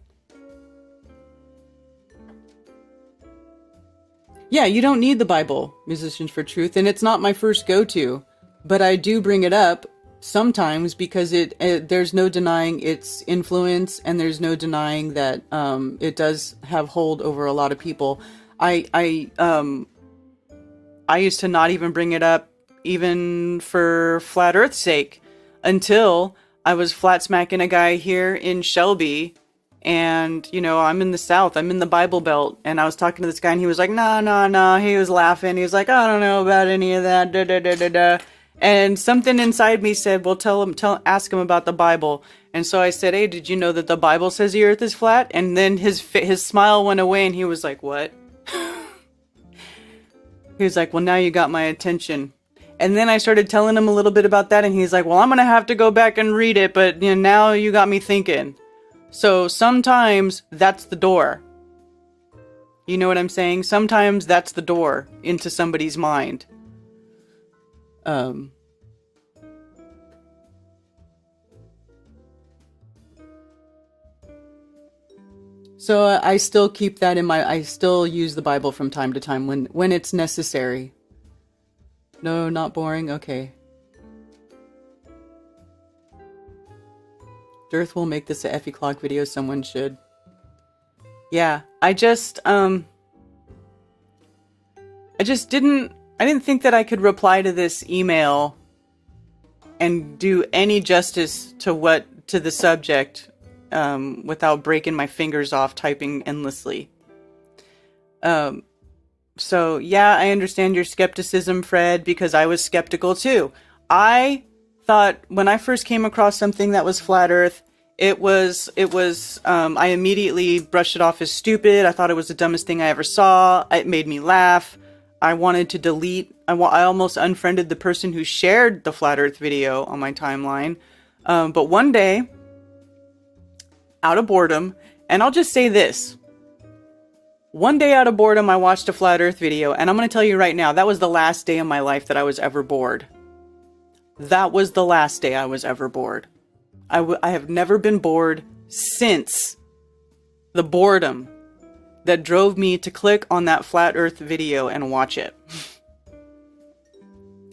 Yeah, you don't need the Bible, Musicians for Truth, and it's not my first go-to, but I do bring it up sometimes because there's no denying its influence, and there's no denying that it does have hold over a lot of people. I used to not even bring it up even for Flat Earth's sake until I was flat smacking a guy here in Shelby, and, you know, I'm in the South, I'm in the Bible Belt, and I was talking to this guy, and he was like, nah, he was laughing, he was like, I don't know about any of that, da da da da da, and something inside me said, well, ask him about the Bible. And so I said, hey, did you know that the Bible says the earth is flat? And then his smile went away, and he was like, what? He was like, well, now you got my attention. And then I started telling him a little bit about that, and he's like, well, I'm going to have to go back and read it, but, you know, now you got me thinking. So sometimes that's the door. You know what I'm saying? Sometimes that's the door into somebody's mind. So I still keep that in I still use the Bible from time to time when it's necessary. No, not boring? Okay. Dearth will make this a Effie Clock video, someone should. Yeah, I didn't think that I could reply to this email and do any justice to the subject without breaking my fingers off typing endlessly. So yeah, I understand your skepticism, Fred, because I was skeptical too. I thought when I first came across something that was flat Earth, I immediately brushed it off as stupid. I thought it was the dumbest thing I ever saw. It made me laugh. I wanted to delete. I almost unfriended the person who shared the flat Earth video on my timeline. But one day, out of boredom, and I'll just say this. One day out of boredom, I watched a flat Earth video, and I'm going to tell you right now, that was the last day of my life that I was ever bored. That was the last day I was ever bored. I have never been bored since the boredom that drove me to click on that flat Earth video and watch it.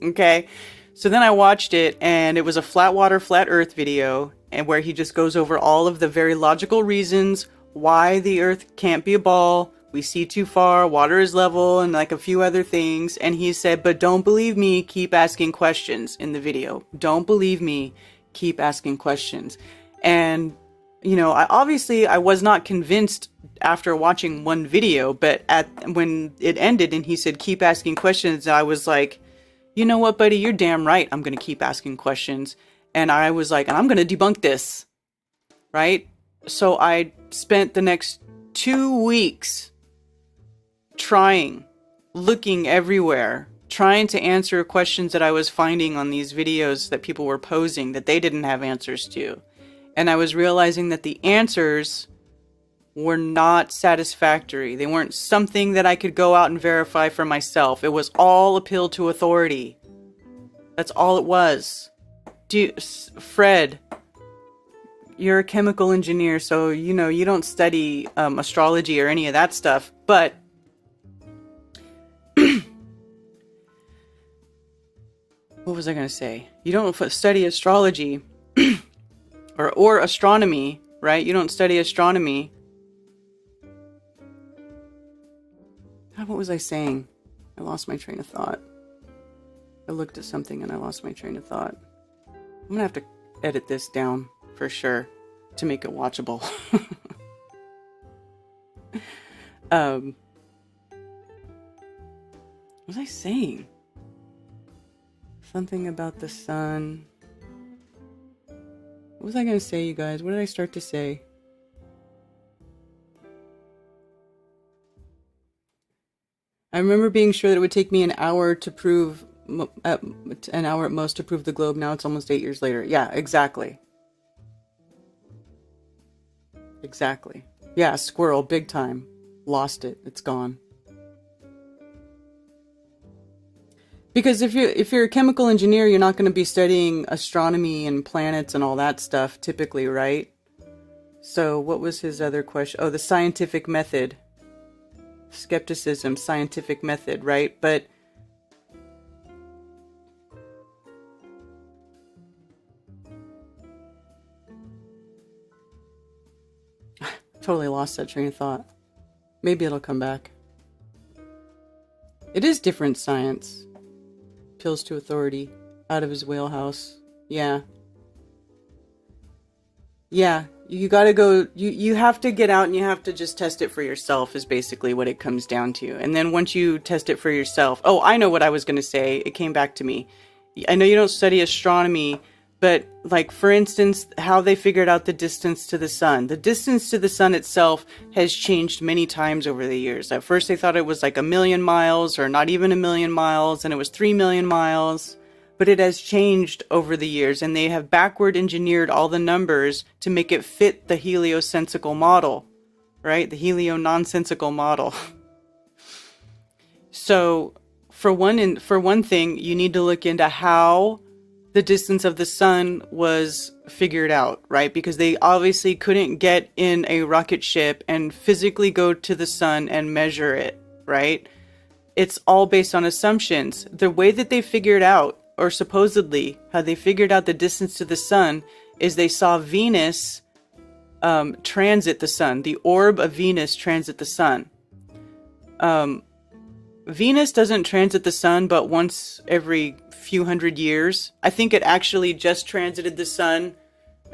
Okay, so then I watched it, and it was a flat water, flat Earth video, and where he just goes over all of the very logical reasons why the Earth can't be a ball. We see too far, water is level, and like a few other things. And he said, but don't believe me, keep asking questions in the video. Don't believe me, keep asking questions. And, you know, I was not convinced after watching one video, but when it ended and he said, keep asking questions, I was like, you know what, buddy, you're damn right. I'm going to keep asking questions. And I was like, and I'm going to debunk this. Right? So I spent the next 2 weeks looking everywhere, trying to answer questions that I was finding on these videos that people were posing that they didn't have answers to. And I was realizing that the answers were not satisfactory. They weren't something that I could go out and verify for myself. It was all appeal to authority. That's all it was. Fred, you're a chemical engineer, so you know you don't study astrology or any of that stuff, but what was I going to say? You don't study astrology or astronomy, right? You don't study astronomy. What was I saying? I lost my train of thought. I looked at something and I lost my train of thought. I'm going to have to edit this down for sure to make it watchable. What was I saying? Something about the sun. What was I going to say, you guys? What did I start to say? I remember being sure that it would take me an hour to prove, an hour at most to prove the globe. Now it's almost 8 years later. Yeah, exactly. Exactly. Yeah, squirrel, big time. Lost it. It's gone. Because if you're a chemical engineer, you're not going to be studying astronomy and planets and all that stuff typically, right? So what was his other question? Oh, the scientific method. Skepticism, scientific method, right? But totally lost that train of thought. Maybe it'll come back. It is different science. Appeals to authority. Out of his wheelhouse. Yeah. Yeah. You gotta go, you have to get out and you have to just test it for yourself is basically what it comes down to. And then once you test it for yourself, oh, I know what I was gonna say. It came back to me. I know you don't study astronomy, but like, for instance, how they figured out the distance to the sun. The distance to the sun itself has changed many times over the years. At first they thought it was like 1 million miles or not even 1 million miles, and it was 3 million miles. But it has changed over the years, and they have backward engineered all the numbers to make it fit the heliosensical model, right? The helio-nonsensical model. So for one thing, you need to look into how the distance of the sun was figured out, right? Because they obviously couldn't get in a rocket ship and physically go to the sun and measure it, right? It's all based on assumptions. The way that they figured out, or supposedly how they figured out the distance to the sun, is they saw Venus transit the sun. The orb of Venus transit the sun. Venus doesn't transit the sun but once every few hundred years. I think it actually just transited the sun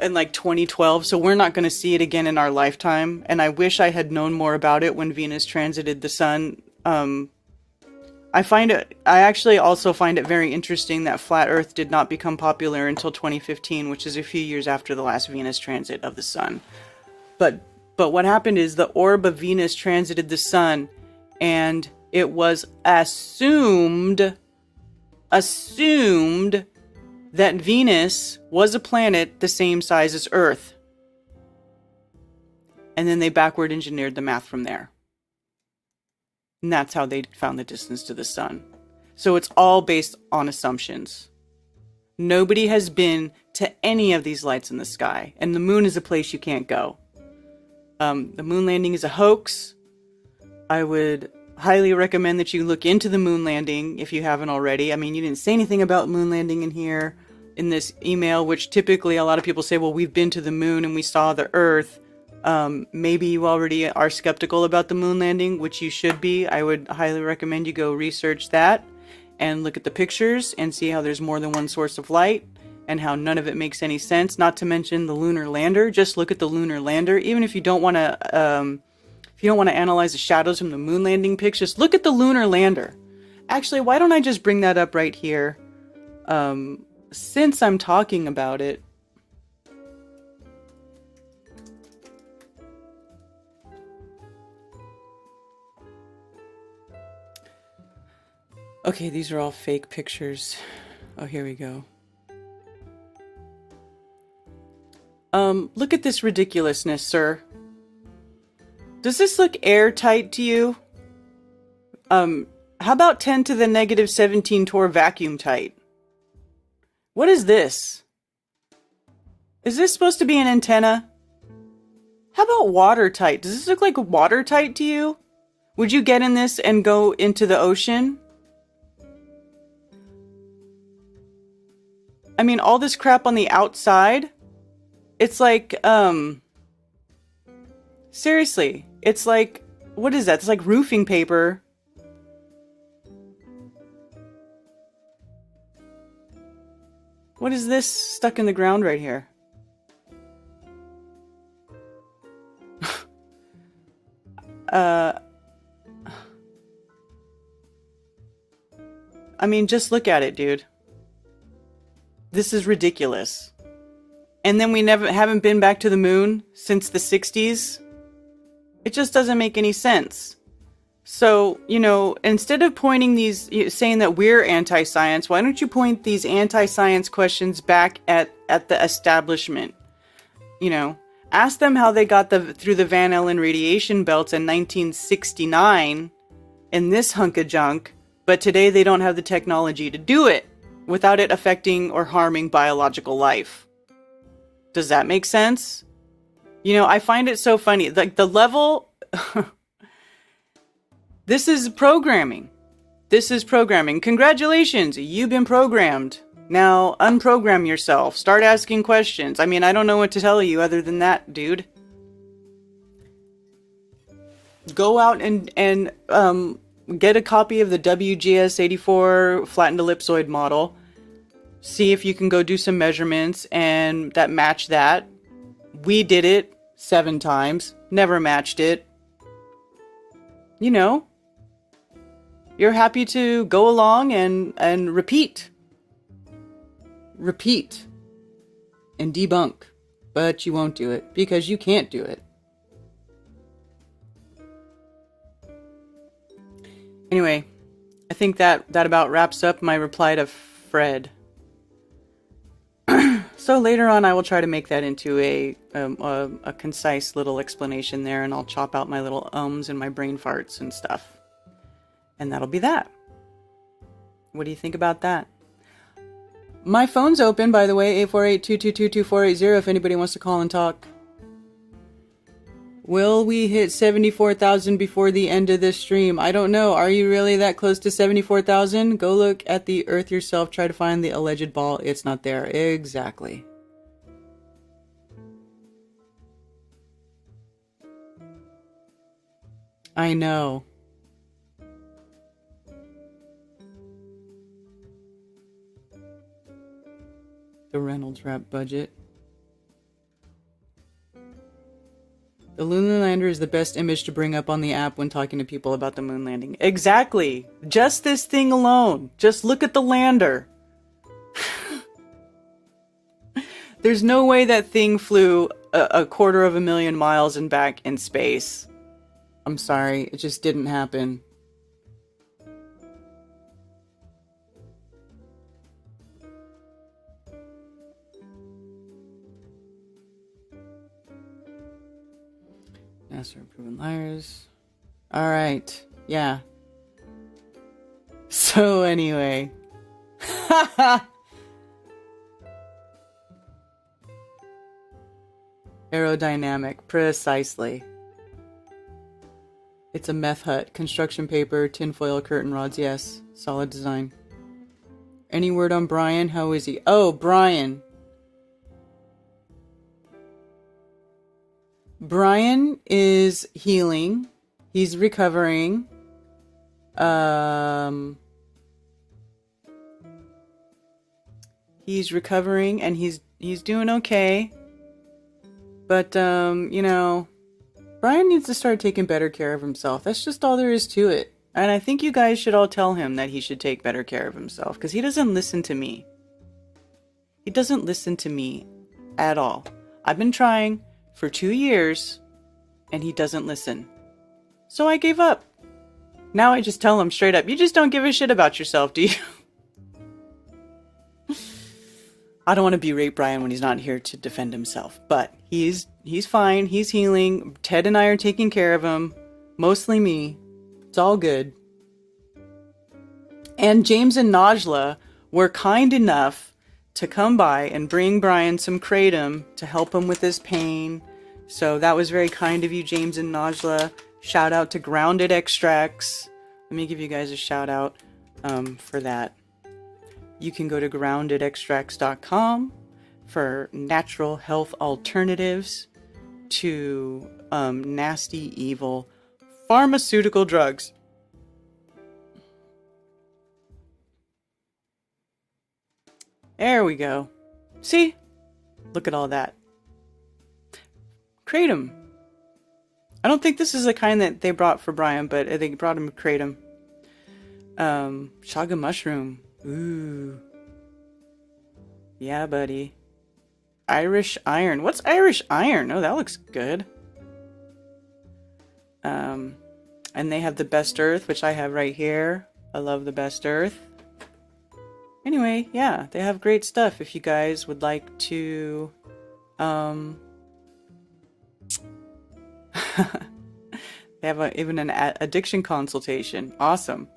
in like 2012, so we're not going to see it again in our lifetime. And I wish I had known more about it when Venus transited the sun. I actually also find it very interesting that flat Earth did not become popular until 2015, which is a few years after the last Venus transit of the sun. But what happened is the orb of Venus transited the sun, and it was assumed that Venus was a planet the same size as Earth. And then they backward engineered the math from there. And that's how they found the distance to the sun. So it's all based on assumptions. Nobody has been to any of these lights in the sky. And the moon is a place you can't go. The moon landing is a hoax. I would highly recommend that you look into the moon landing if you haven't already. I mean, you didn't say anything about moon landing in here, in this email, which typically a lot of people say, well, we've been to the moon and we saw the Earth. Maybe you already are skeptical about the moon landing, which you should be. I would highly recommend you go research that and look at the pictures and see how there's more than one source of light and how none of it makes any sense. Not to mention the lunar lander. Just look at the lunar lander. Even if you don't want to, analyze the shadows from the moon landing pics, just look at the lunar lander. Actually, why don't I just bring that up right here? Since I'm talking about it. Okay, these are all fake pictures. Oh, here we go. Look at this ridiculousness, sir. Does this look airtight to you? How about 10 to the negative 17 torr vacuum tight? What is this? Is this supposed to be an antenna? How about watertight? Does this look like watertight to you? Would you get in this and go into the ocean? I mean, all this crap on the outside, it's like, seriously, it's like, what is that? It's like roofing paper. What is this stuck in the ground right here? I mean, just look at it, dude. This is ridiculous. And then we haven't been back to the moon since the 60s. It just doesn't make any sense. So, instead of pointing these, saying that we're anti-science, why don't you point these anti-science questions back at the establishment? Ask them how they got through the Van Allen radiation belts in 1969 in this hunk of junk, but today they don't have the technology to do it without it affecting or harming biological life. Does that make sense? I find it so funny. Like the level... This is programming. This is programming. Congratulations, you've been programmed. Now unprogram yourself. Start asking questions. I mean, I don't know what to tell you other than that, dude. Go out and get a copy of the WGS84 flattened ellipsoid model. See if you can go do some measurements and that match that. We did it 7 times. Never matched it. You're happy to go along and repeat. Repeat. And debunk. But you won't do it because you can't do it. Anyway, I think that about wraps up my reply to Fred. So later on, I will try to make that into a concise little explanation there, and I'll chop out my little ums and my brain farts and stuff. And that'll be that. What do you think about that? My phone's open, by the way, 848-222-2480 if anybody wants to call and talk. Will we hit 74,000 before the end of this stream? I don't know. Are you really that close to 74,000? Go look at the earth yourself. Try to find the alleged ball. It's not there. Exactly. I know. The Reynolds Wrap budget. The lunar lander is the best image to bring up on the app when talking to people about the moon landing. Exactly. Just this thing alone. Just look at the lander. There's no way that thing flew a 250,000 miles and back in space. I'm sorry. It just didn't happen. NASA are proven liars. Alright. Yeah. So anyway. Aerodynamic. Precisely. It's a meth hut. Construction paper, tinfoil, curtain rods. Yes. Solid design. Any word on Brian? How is he? Oh, Brian. Brian is healing. He's recovering. He's recovering and he's doing okay. But you know, Brian needs to start taking better care of himself. That's just all there is to it. And I think you guys should all tell him that he should take better care of himself because he doesn't listen to me. He doesn't listen to me at all. I've been trying for 2 years, and he doesn't listen. So I gave up. Now I just tell him straight up, you just don't give a shit about yourself, do you? I don't want to berate Brian when he's not here to defend himself, but he's fine, he's healing. Ted and I are taking care of him. Mostly me. It's all good. And James and Najla were kind enough to come by and bring Brian some kratom to help him with his pain. So that was very kind of you, James and Najla. Shout out to Grounded Extracts. Let me give you guys a shout out for that. You can go to groundedextracts.com for natural health alternatives to nasty, evil pharmaceutical drugs. There we go. See? Look at all that. Kratom. I don't think this is the kind that they brought for Brian, but they brought him kratom. Chaga mushroom. Ooh. Yeah, buddy. Irish iron. What's Irish iron? Oh, that looks good. And they have the best earth, which I have right here. I love the best earth. Anyway, yeah, they have great stuff if you guys would like to they have even an addiction consultation. Awesome.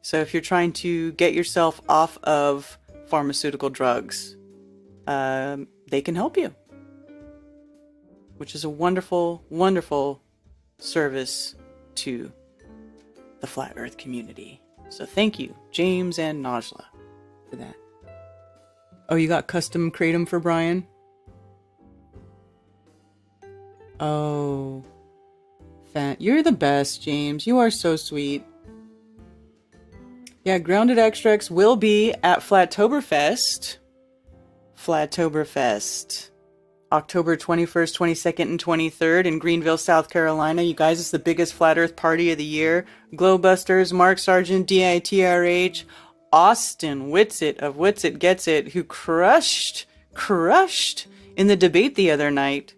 So if you're trying to get yourself off of pharmaceutical drugs, they can help you. Which is a wonderful, wonderful service to the Flat Earth community. So thank you, James and Najla, for that. Oh, you got custom kratom for Brian? Oh, you're the best, James. You are so sweet. Yeah, Grounded Extracts will be at Flattoberfest. October 21st, 22nd, and 23rd in Greenville, South Carolina. You guys, it's the biggest Flat Earth party of the year. Glowbusters, Mark Sargent, DITRH, Austin Whitsitt of Whitsitt Gets It, who crushed in the debate the other night.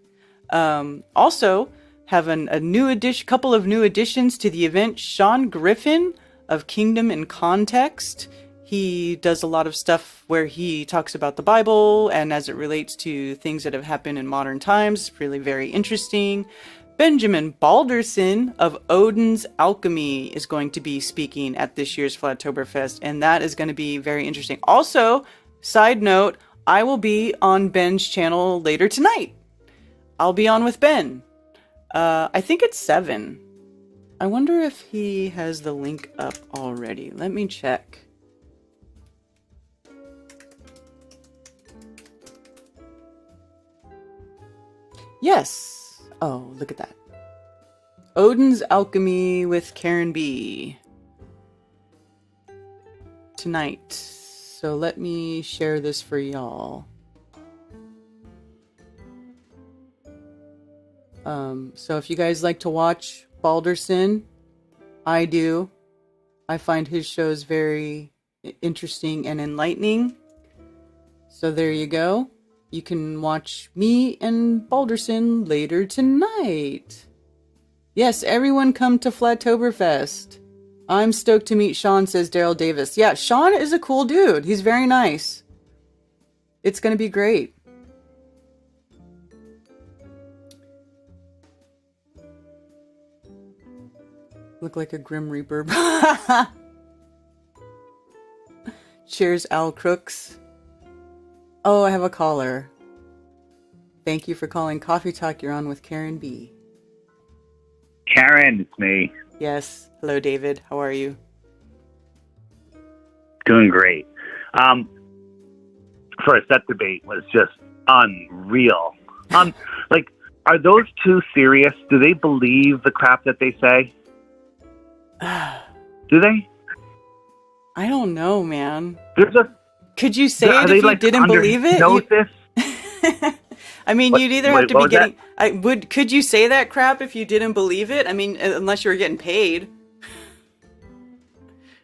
Also have a new couple of new additions to the event. Sean Griffin of Kingdom in Context. He does a lot of stuff where he talks about the Bible and as it relates to things that have happened in modern times. It's really very interesting. Benjamin Balderson of Odin's Alchemy is going to be speaking at this year's Flattoberfest, and that is going to be very interesting. Also, side note, I will be on Ben's channel later tonight. I'll be on with Ben. I think it's 7. I wonder if he has the link up already. Let me check. Yes. Oh, look at that. Odin's Alchemy with Karen B. Tonight. So let me share this for y'all. So if you guys like to watch Balderson, I do. I find his shows very interesting and enlightening. So there you go. You can watch me and Balderson later tonight. Yes, everyone come to Flattoberfest. I'm stoked to meet Sean, says Daryl Davis. Yeah, Sean is a cool dude. He's very nice. It's going to be great. Look like a Grim Reaper. Cheers, Al Crooks. Oh, I have a caller. Thank you for calling Coffee Talk. You're on with Karen B. Karen, it's me. Yes. Hello, David. How are you? Doing great. First, that debate was just unreal. Like, are those two serious? Do they believe the crap that they say? Do they? I don't know, man. They're just, could you say it if you didn't believe it? I mean, you'd either have to be getting. Could you say that crap if you didn't believe it? I mean, unless you were getting paid.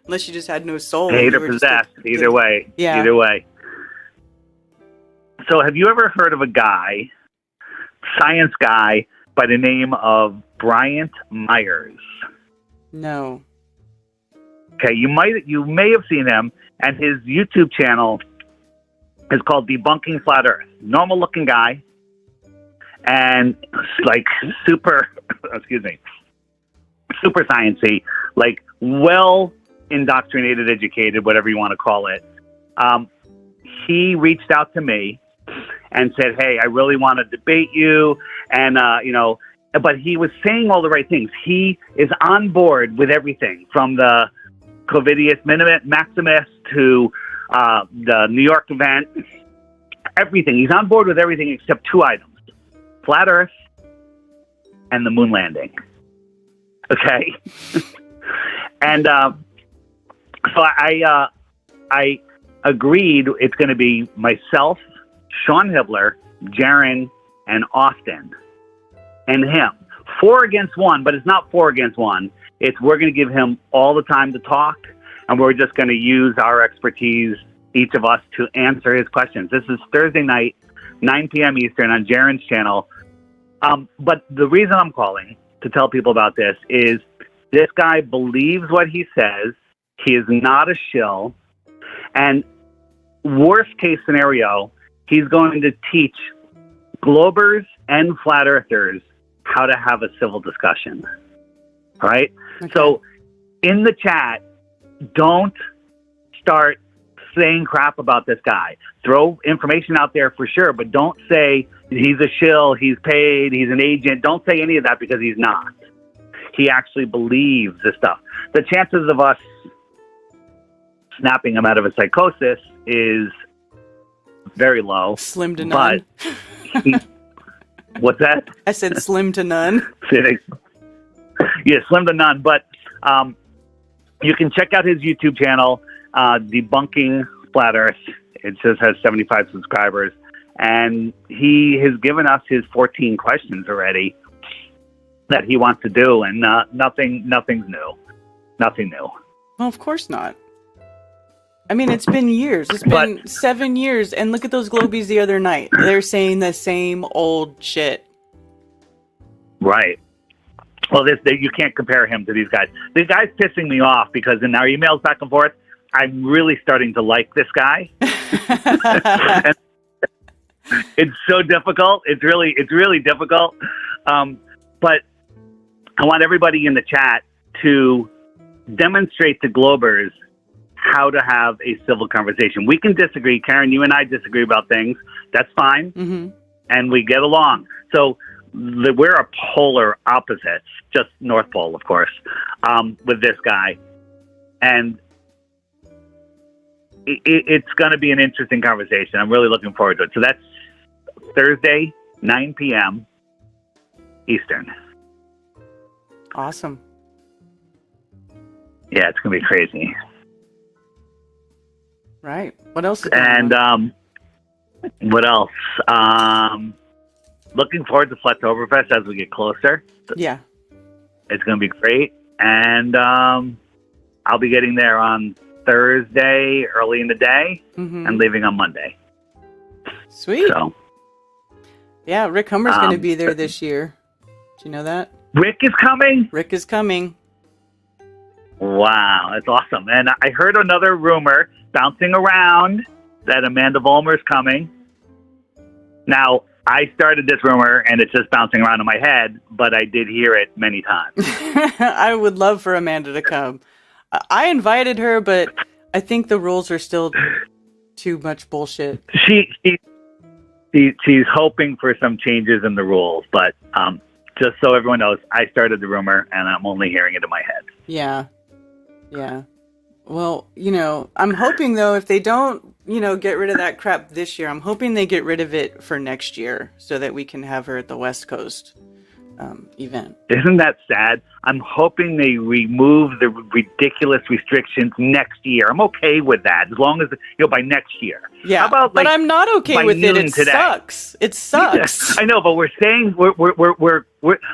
Unless you just had no soul. Paid or possessed. Either way. Yeah. Either way. So, have you ever heard of a guy, science guy, by the name of Bryant Myers? No. Okay, you may have seen him, and his YouTube channel is called Debunking Flat Earth. Normal looking guy, and like super sciencey, like well indoctrinated, educated, whatever you want to call it. He reached out to me and said, "Hey, I really want to debate you," and but he was saying all the right things. He is on board with everything from the Covidius Maximus to the New York event. Everything. He's on board with everything except 2 items: flat Earth and the moon landing. Okay, and so I agreed it's going to be myself, Sean Hibbler, Jaron, and Austin. And him. 4 against 1, but it's not 4 against 1. It's we're going to give him all the time to talk, and we're just going to use our expertise, each of us, to answer his questions. This is Thursday night, 9 p.m. Eastern on Jaron's channel. But the reason I'm calling to tell people about this is this guy believes what he says. He is not a shill. And worst case scenario, he's going to teach Globers and Flat Earthers how to have a civil discussion. All right? Okay. So in the chat, don't start saying crap about this guy. Throw information out there for sure, but don't say he's a shill, he's paid, he's an agent. Don't say any of that because he's not. He actually believes this stuff. The chances of us snapping him out of a psychosis is very low. Slim to none. But what's that? I said slim to none. Yeah, slim to none. But you can check out his YouTube channel, Debunking Flat Earth. It just has 75 subscribers. And he has given us his 14 questions already that he wants to do. And nothing's new. Nothing new. Well, of course not. I mean, it's been years. It's been 7 years. And look at those Globies the other night. They're saying the same old shit. Right. Well, you can't compare him to these guys. This guy's pissing me off because in our emails back and forth, I'm really starting to like this guy. It's so difficult. It's really difficult. But I want everybody in the chat to demonstrate to Globers how to have a civil conversation. We can disagree. Karen, you and I disagree about things. That's fine. Mm-hmm. And we get along. So we're a polar opposites, just North Pole, of course, with this guy. And it's going to be an interesting conversation. I'm really looking forward to it. So that's Thursday, 9 p.m. Eastern. Awesome. Yeah, it's going to be crazy. Right. What else is going And on? what else? Looking forward to Flexoverfest as we get closer. Yeah. It's going to be great. And I'll be getting there on Thursday early in the day and leaving on Monday. Sweet. So, yeah, Rick Hummer's going to be there this year. Do you know that? Rick is coming? Rick is coming. Wow, that's awesome. And I heard another rumor bouncing around that Amanda Vollmer's coming. Now, I started this rumor, and it's just bouncing around in my head, but I did hear it many times. I would love for Amanda to come. I invited her, but I think the rules are still too much bullshit. She's hoping for some changes in the rules, but just so everyone knows, I started the rumor, and I'm only hearing it in my head. Yeah. Yeah. Well, I'm hoping, though, if they don't, get rid of that crap this year, I'm hoping they get rid of it for next year so that we can have her at the West Coast event. Isn't that sad? I'm hoping they remove the ridiculous restrictions next year. I'm okay with that as long as, by next year. Yeah, how about, but I'm not okay with it. It today? Sucks. It sucks. I know, but we're saying we're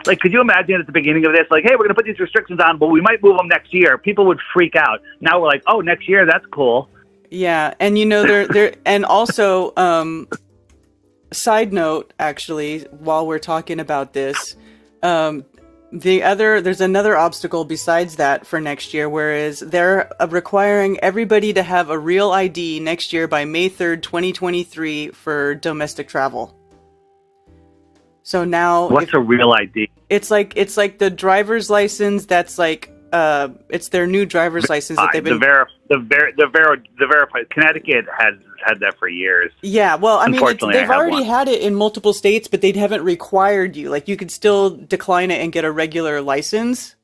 like, could you imagine at the beginning of this, like, hey, we're going to put these restrictions on, but we might move them next year. People would freak out. Now we're like, oh, next year, that's cool. Yeah, and they're and also, side note, actually, while we're talking about this, there's another obstacle besides that for next year, whereas they're requiring everybody to have a real ID next year by May 3rd, 2023 for domestic travel. So now, what's a real ID? It's like the driver's license that's like it's their new driver's license that they've been the verified. Connecticut has had that for years. Yeah, well, I mean, they've already had it in multiple states, but they haven't required you. Like, you could still decline it and get a regular license.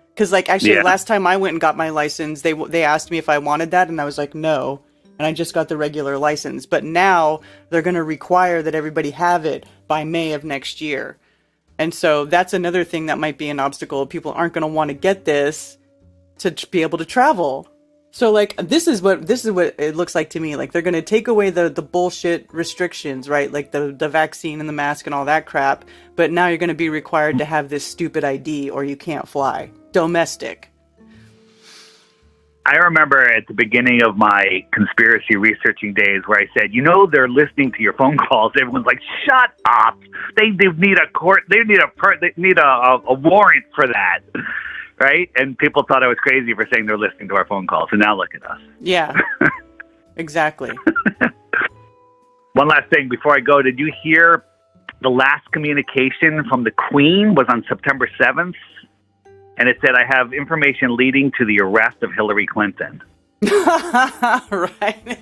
Because, last time I went and got my license, they asked me if I wanted that, and I was like, no. And I just got the regular license. But now they're going to require that everybody have it by May of next year. And so that's another thing that might be an obstacle. People aren't going to want to get this to be able to travel. So, this is what it looks like to me. Like, they're going to take away the bullshit restrictions, right? Like the vaccine and the mask and all that crap. But now you're going to be required to have this stupid ID or you can't fly. Domestic. I remember at the beginning of my conspiracy researching days where I said, they're listening to your phone calls. Everyone's like, shut up. They need a court. They need a warrant for that. Right? And people thought I was crazy for saying they're listening to our phone calls. And now look at us. Yeah, exactly. One last thing before I go. Did you hear the last communication from the Queen was on September 7th? And it said, I have information leading to the arrest of Hillary Clinton. Right.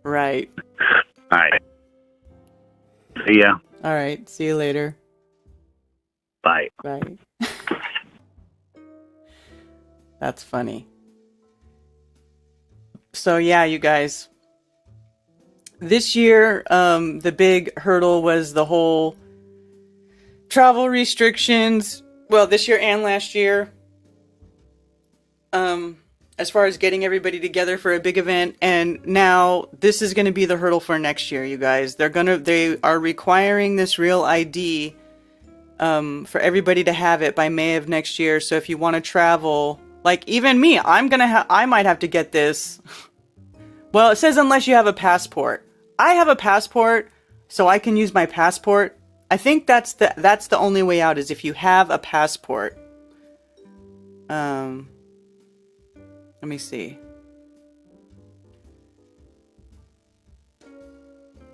Right. All right. See ya. All right. See you later. Bye. Bye. That's funny. So yeah, you guys. This year, the big hurdle was the whole travel restrictions. Well, this year and last year. As far as getting everybody together for a big event, and now this is going to be the hurdle for next year, you guys. They are requiring this real ID for everybody to have it by May of next year. So if you want to travel, like even me, I might have to get this. Well, it says unless you have a passport. I have a passport, so I can use my passport. I think that's the only way out is if you have a passport. Let me see.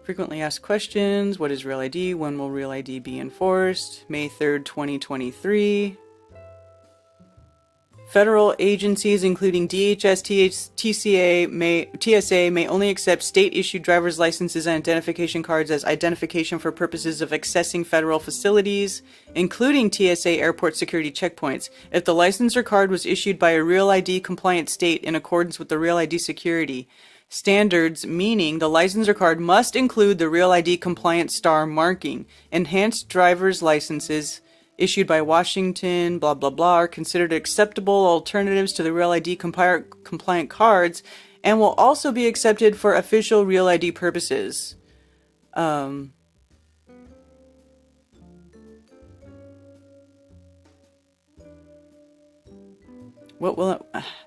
Frequently asked questions. What is Real ID? When will Real ID be enforced? May 3rd, 2023. Federal agencies, including DHS, TSA, may only accept state-issued driver's licenses and identification cards as identification for purposes of accessing federal facilities, including TSA airport security checkpoints, if the license or card was issued by a Real ID-compliant state in accordance with the Real ID security standards, meaning the license or card must include the Real ID compliant star marking. Enhanced driver's licenses issued by Washington, blah, blah, blah, are considered acceptable alternatives to the Real ID compliant cards and will also be accepted for official Real ID purposes. When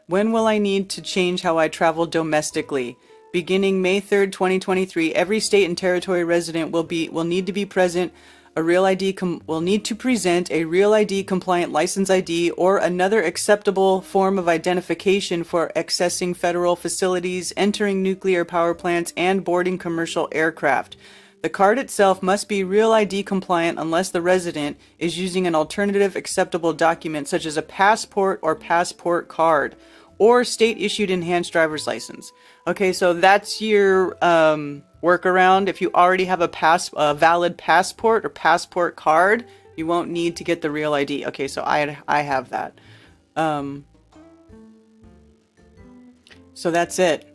will I need to change how I travel domestically? Beginning May 3rd, 2023, every state and territory resident will need to be present. Will need to present a Real ID compliant license ID or another acceptable form of identification for accessing federal facilities, entering nuclear power plants, and boarding commercial aircraft. The card itself must be Real ID compliant unless the resident is using an alternative acceptable document such as a passport or passport card or state-issued enhanced driver's license. Okay, so that's your workaround. If you already have a valid passport or passport card, you won't need to get the Real ID. Okay, so I have that. So that's it.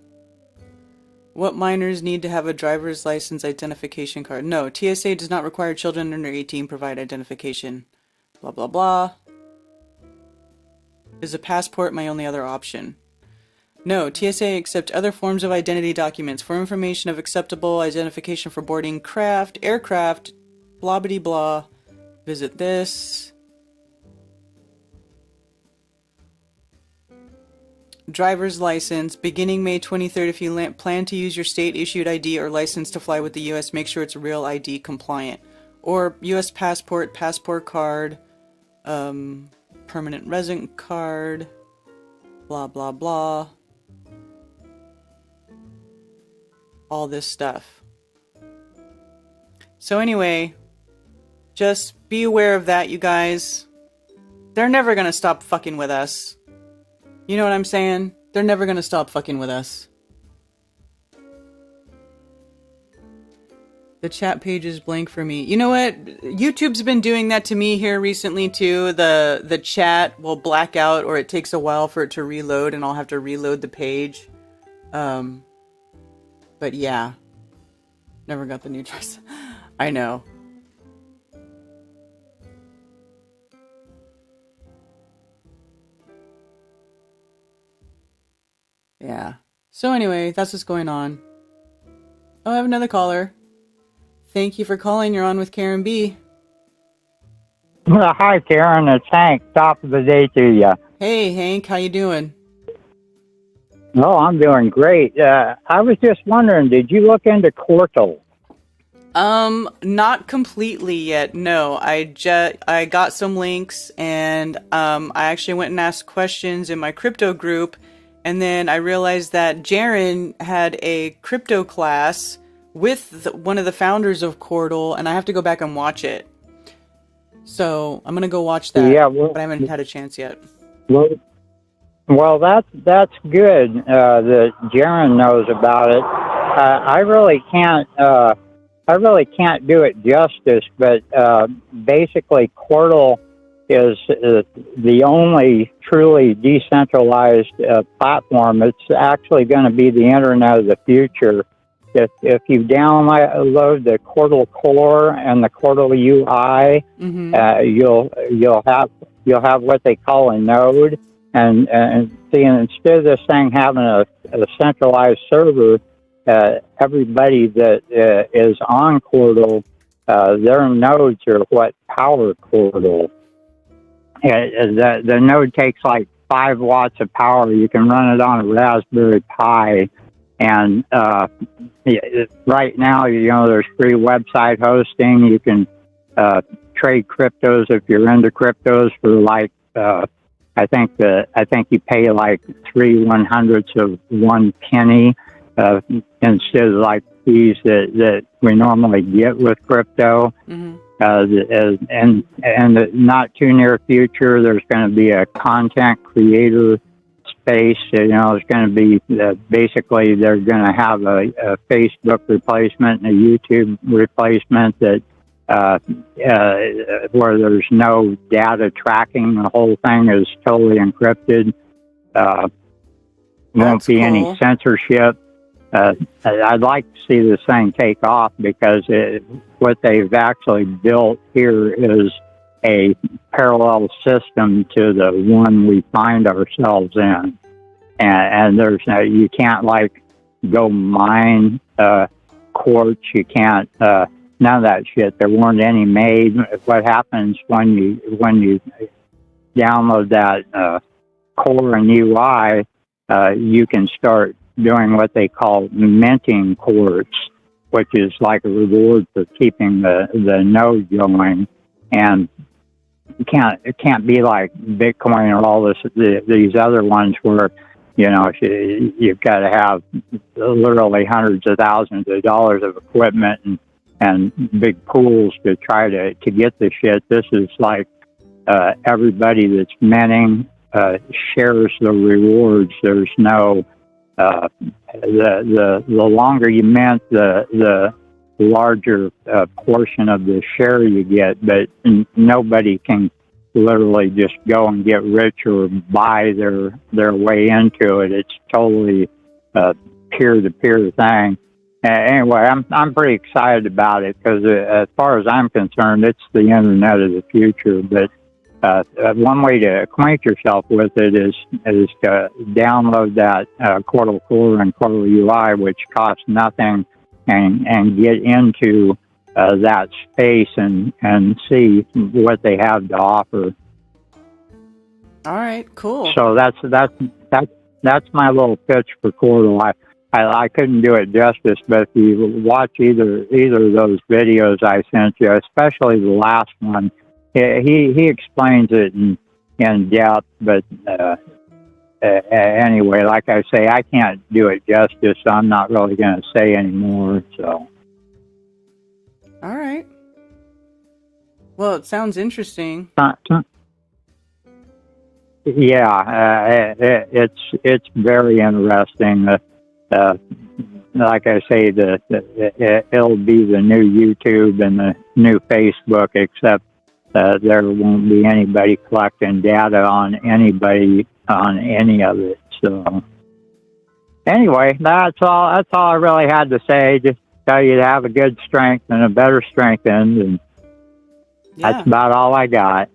What minors need to have a driver's license identification card? No, TSA does not require children under 18 provide identification. Blah, blah, blah. Is a passport my only other option? No, TSA accept other forms of identity documents for information of acceptable identification for boarding aircraft, blah, blah, blah. Visit this. Driver's license, beginning May 23rd. If you plan to use your state-issued ID or license to fly with the U.S., make sure it's Real ID compliant. Or U.S. passport, passport card, permanent resident card, blah, blah, blah. All this stuff. So anyway, just be aware of that, you guys. They're never gonna stop fucking with us. You know what I'm saying? They're never gonna stop fucking with us. The chat page is blank for me. You know what? YouTube's been doing that to me here recently too. The chat will black out or it takes a while for it to reload and I'll have to reload the page. But yeah. Never got the new dress. I know. Yeah. So anyway, that's what's going on. Oh, I have another caller. Thank you for calling. You're on with Karen B. Hi, Karen. It's Hank. Top of the day to you. Hey, Hank. How you doing? Oh, I'm doing great. I was just wondering, did you look into Quartal? Not completely yet. No, I got some links and I actually went and asked questions in my crypto group. And then I realized that Jaren had a crypto class with one of the founders of Quartal, and I have to go back and watch it. So I'm gonna go watch that, yeah, well, but I haven't had a chance yet. Well, that's good that Jaren knows about it. I really can't do it justice, but basically Quartal is the only truly decentralized platform. It's actually going to be the internet of the future. If you download the Quartal Core and the Quartal UI, you'll have what they call a node, and see, instead of this thing having a centralized server, everybody that is on Quartal, their nodes are what power Quartal. The node takes like 5 watts of power. You can run it on a Raspberry Pi. And right now, there's free website hosting. You can trade cryptos if you're into cryptos for like, I think you pay like 3/100ths of 1 penny instead of like fees that we normally get with crypto. and the not too near future, there's going to be a content creator space. It's going to be basically they're going to have a Facebook replacement and a YouTube replacement that where there's no data tracking. The whole thing is totally encrypted. Won't be any censorship. I'd like to see this thing take off because what they've actually built here is a parallel system to the one we find ourselves in. And there's you can't like go mine quartz. You can't none of that shit. There weren't any made. What happens when you download that core and UI, you can start doing what they call minting quartz, which is like a reward for keeping the node going. And it can't be like Bitcoin or all these other ones where you've got to have literally hundreds of thousands of dollars of equipment and big pools to try to get the shit. This is like everybody that's minting shares the rewards. There's no the longer you mint, the larger portion of the share you get, but nobody can literally just go and get rich or buy their way into it. It's totally a peer-to-peer thing. Anyway, I'm pretty excited about it because as far as I'm concerned, it's the internet of the future. But one way to acquaint yourself with it is to download that Quartal Core and Quartal UI, which costs nothing, and get into that space and see what they have to offer. All right, cool. So that's my little pitch for Quartal. I couldn't do it justice, but if you watch either of those videos I sent you, especially the last one, he explains it in depth. But anyway, like I say, I can't do it justice, so I'm not really going to say anymore. So. All right. Well, it sounds interesting. Yeah, it's very interesting. Like I say, it'll be the new YouTube and the new Facebook, except there won't be anybody collecting data on anybody on any of it. So anyway, that's all I really had to say. Just tell you to have a good strength and a better strength end, and that's about all I got.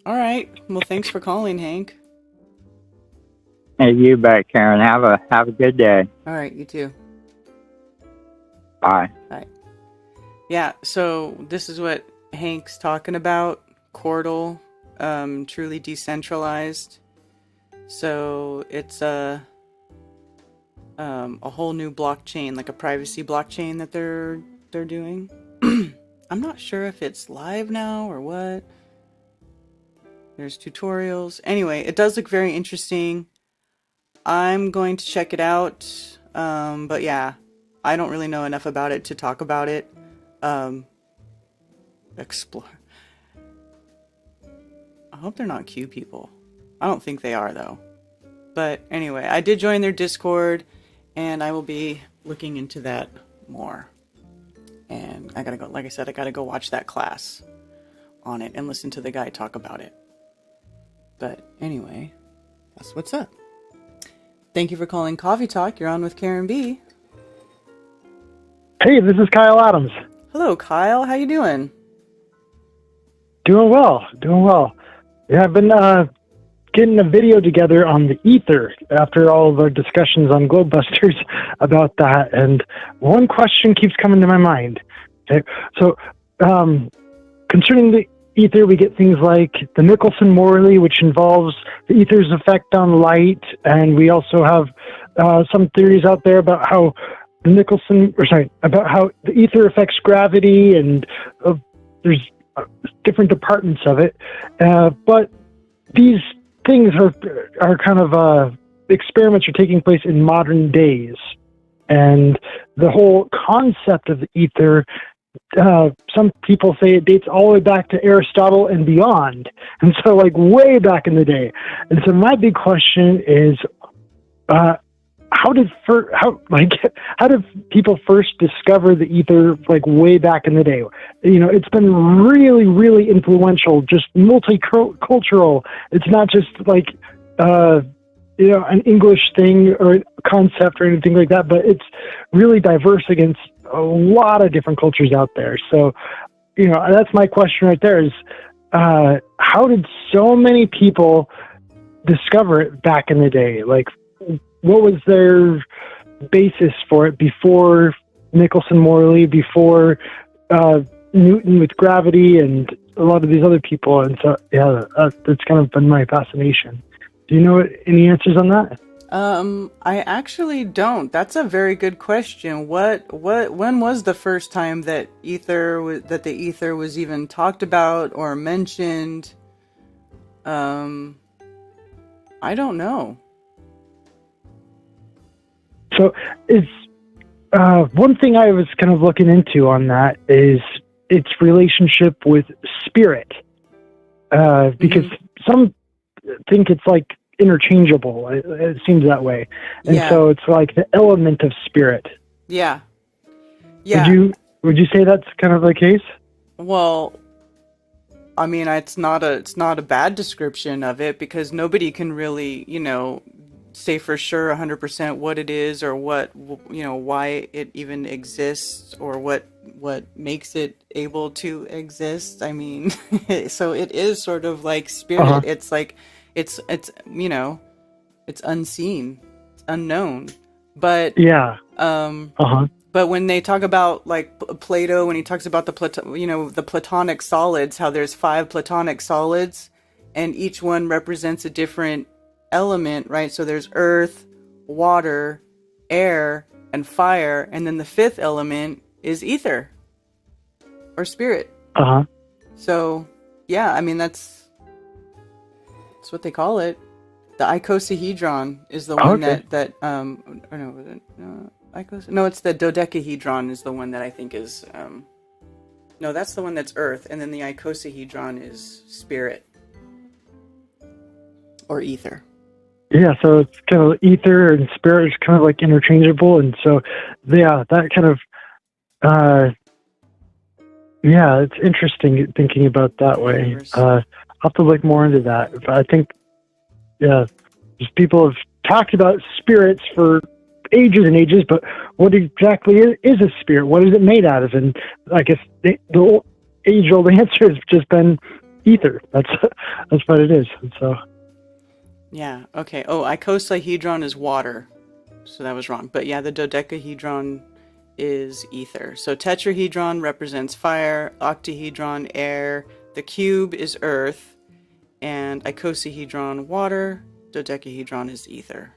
All right. Well, thanks for calling, Hank. Hey, you bet, Karen. Have a good day. All right, you too. Bye. Bye. Yeah, so this is what Hank's talking about. Quartal, truly decentralized. So it's a whole new blockchain, like a privacy blockchain that they're doing. I'm not sure if it's live now or what. There's tutorials. Anyway, it does look very interesting. I'm going to check it out. But yeah, I don't really know enough about it to talk about it. Explore. I hope they're not Q people. I don't think they are though. But anyway, I did join their Discord and I will be looking into that more. And I gotta go, like I said, I gotta go watch that class on it and listen to the guy talk about it. But anyway, that's what's up. Thank you for calling Coffee Talk. You're on with Karen B. Hey, this is Kyle Adams. Hello, Kyle. How you doing? Doing well. Yeah, I've been getting a video together on the ether after all of our discussions on Globebusters about that, and one question keeps coming to my mind. Okay, so concerning the ether, we get things like the Michelson-Morley, which involves the ether's effect on light, and we also have some theories out there about how about how the ether affects gravity, and there's different departments of it. But these things are kind of experiments are taking place in modern days, and the whole concept of the ether some people say it dates all the way back to Aristotle and beyond, and so like way back in the day. And so my big question is, how did people first discover the ether like way back in the day? You know, it's been really, really influential, just multicultural. It's not just like an English thing or concept or anything like that, but it's really diverse against a lot of different cultures out there. So, that's my question right there is, how did so many people discover it back in the day? Like, what was their basis for it before Nicholson-Morley, before Newton with gravity, and a lot of these other people? And so, that's kind of been my fascination. Do you know any answers on that? I actually don't. That's a very good question. When was the first time that the ether was even talked about or mentioned? I don't know. So it's one thing I was kind of looking into on that is its relationship with spirit, because some think it's like interchangeable. It seems that way, and so it's like the element of spirit. Yeah. Would you say that's kind of the case? Well, I mean, it's not a bad description of it, because nobody can really, say for sure 100% what it is, or what, why it even exists, or what makes it able to exist. I mean, so it is sort of like spirit. Uh-huh. It's like it's it's unseen, it's unknown, but but when they talk about like Plato, when he talks about the Platonic solids, how there's 5 Platonic solids, and each one represents a different element, right? So there's earth, water, air, and fire, and then the 5th element is ether or spirit. So yeah, I mean that's what they call it. The icosahedron is the one it's the dodecahedron is the one that I think is no, that's the one that's earth, and then the icosahedron is spirit or ether. Yeah, so it's kind of ether and spirit is kind of like interchangeable, and so that kind of it's interesting thinking about that way. I'll have to look more into that. But I think just people have talked about spirits for ages and ages, but what exactly is a spirit? What is it made out of? And I guess the age-old answer has just been ether. That's what it is. And so. Yeah, okay. Oh, icosahedron is water. So that was wrong. But yeah, the dodecahedron is ether. So tetrahedron represents fire, octahedron air, the cube is earth, and icosahedron water, dodecahedron is ether.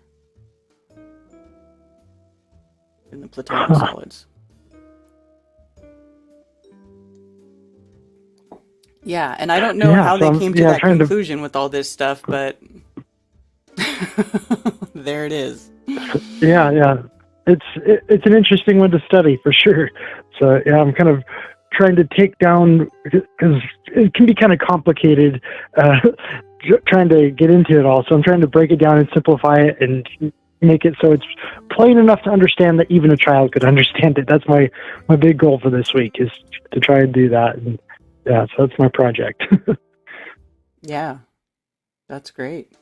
In the Platonic solids. Yeah, and I don't know how they came to that conclusion with all this stuff, but there it is. Yeah. It's an interesting one to study for sure. So yeah, I'm kind of trying to take down, because it can be kind of complicated trying to get into it all. So I'm trying to break it down and simplify it and make it so it's plain enough to understand that even a child could understand it. That's my big goal for this week, is to try and do that. And so that's my project. Yeah, that's great.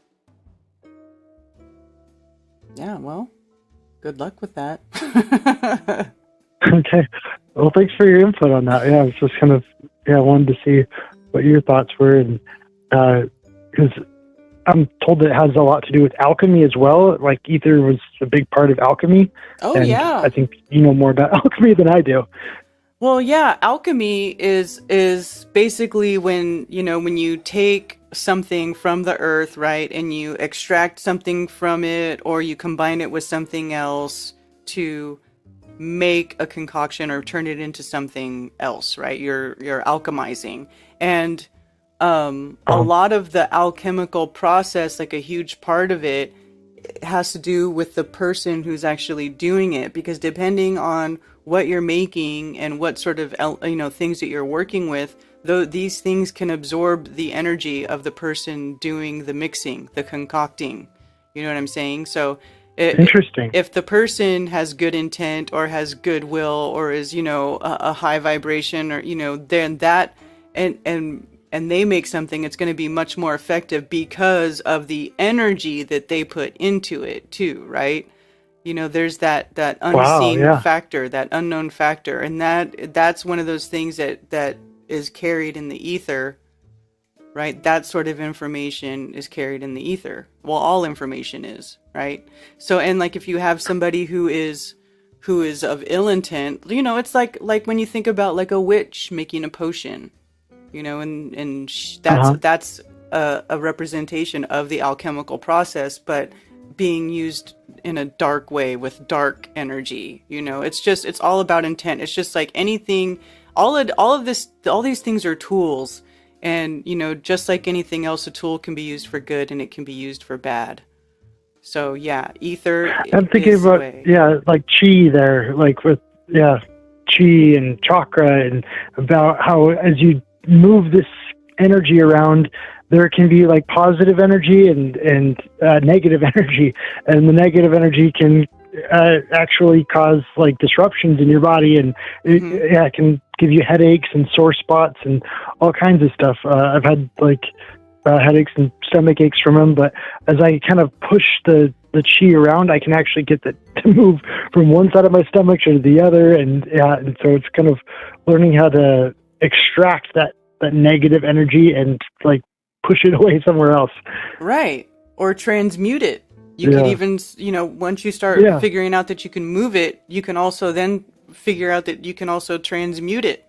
Yeah, well, good luck with that. Okay. Well, thanks for your input on that. Yeah, I was just kind of, wanted to see what your thoughts were. And because I'm told that it has a lot to do with alchemy as well. Like ether was a big part of alchemy. Oh, and yeah. I think you know more about alchemy than I do. Well, yeah, alchemy is basically when you take something from the earth, right, and you extract something from it, or you combine it with something else to make a concoction or turn it into something else, right? You're alchemizing. And a lot of the alchemical process, like a huge part of it, has to do with the person who's actually doing it, because depending on what you're making and what sort of things that you're working with, though these things can absorb the energy of the person doing the mixing, the concocting. You know what I'm saying? So Interesting. if the person has good intent or has goodwill or is, a high vibration, or, then that, and they make something, it's going to be much more effective because of the energy that they put into it too, right? There's that unseen factor, that unknown factor, and that's one of those things that is carried in the ether, right? That sort of information is carried in the ether. Well, all information is, right? So, and like if you have somebody who is of ill intent, it's like when you think about like a witch making a potion, that's a representation of the alchemical process, but being used in a dark way with dark energy. It's all about intent. It's just like anything, all these things are tools, and just like anything else, a tool can be used for good and it can be used for bad. So yeah, ether. I'm thinking about like chi there, like with chi and chakra, and about how as you move this energy around, there can be like positive energy and negative energy, and the negative energy can actually cause like disruptions in your body, and it can give you headaches and sore spots and all kinds of stuff. I've had like headaches and stomach aches from them, but as I kind of push the chi around, I can actually get it to move from one side of my stomach to the other, and so it's kind of learning how to extract that negative energy and like push it away somewhere else. Right. Or transmute it. You could even, once you start figuring out that you can move it, you can also then figure out that you can also transmute it.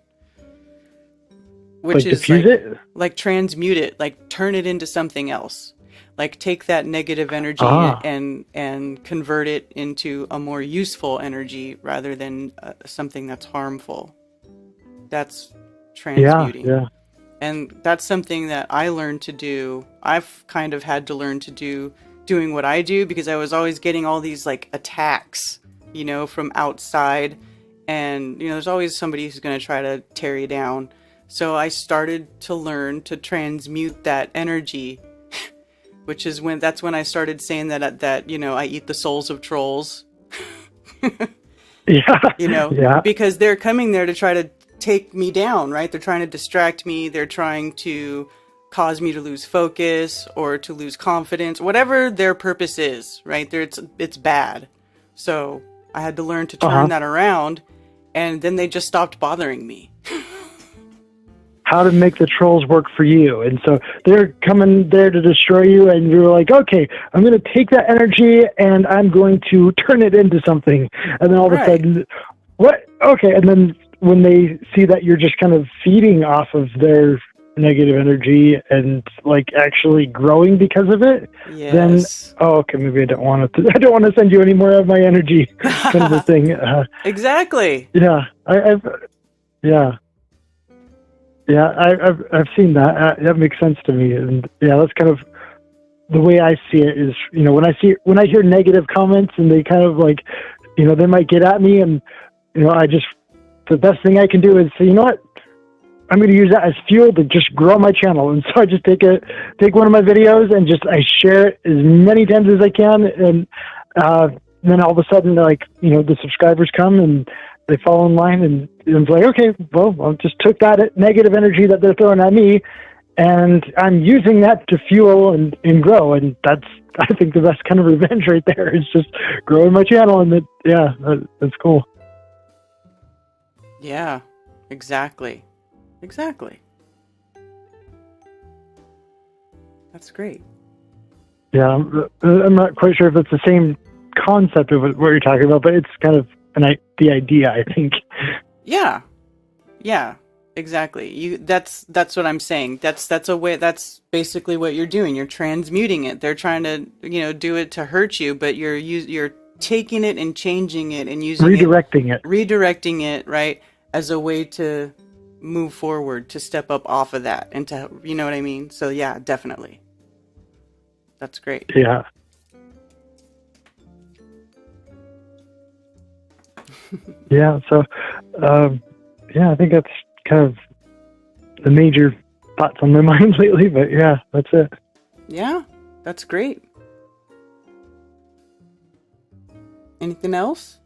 Which like is like transmute it, like turn it into something else. Like take that negative energy and convert it into a more useful energy rather than something that's harmful. That's transmuting. Yeah. And that's something that I learned to do. I've kind of had to learn to do doing what I do, because I was always getting all these like attacks, from outside. And, there's always somebody who's going to try to tear you down. So I started to learn to transmute that energy, which is that's when I started saying that I eat the souls of trolls. Because they're coming there to try to take me down, right? They're trying to distract me. They're trying to cause me to lose focus or to lose confidence, whatever their purpose is, right? It's bad. So I had to learn to turn that around, and then they just stopped bothering me. How to make the trolls work for you. And so they're coming there to destroy you, and you're like, okay, I'm going to take that energy and I'm going to turn it into something. And then all of a sudden, what? Okay. And then when they see that you're just kind of feeding off of their negative energy and like actually growing because of it, then okay, maybe I don't want to send you any more of my energy, kind of a thing. Exactly. I've seen that. That makes sense to me, and that's kind of the way I see it. Is when I hear negative comments and they kind of like, they might get at me, and the best thing I can do is say, you know what, I'm going to use that as fuel to just grow my channel. And so I just take one of my videos and I share it as many times as I can. And then all of a sudden, like, the subscribers come and they fall in line, and it's like, okay, well, I just took that negative energy that they're throwing at me, and I'm using that to fuel and grow. And that's, I think, the best kind of revenge right there, is just growing my channel. And that's cool. Yeah, exactly. That's great. Yeah, I'm not quite sure if it's the same concept of what you're talking about, but it's kind of the idea, I think. Yeah, exactly. That's what I'm saying. That's a way. That's basically what you're doing. You're transmuting it. They're trying to do it to hurt you, but you're taking it and changing it and using redirecting it, right, as a way to move forward, to step up off of that, and to, what I mean? So yeah, definitely. That's great. Yeah. Yeah. So, I think that's kind of the major thoughts on my mind lately. But yeah, that's it. Yeah, that's great. Anything else?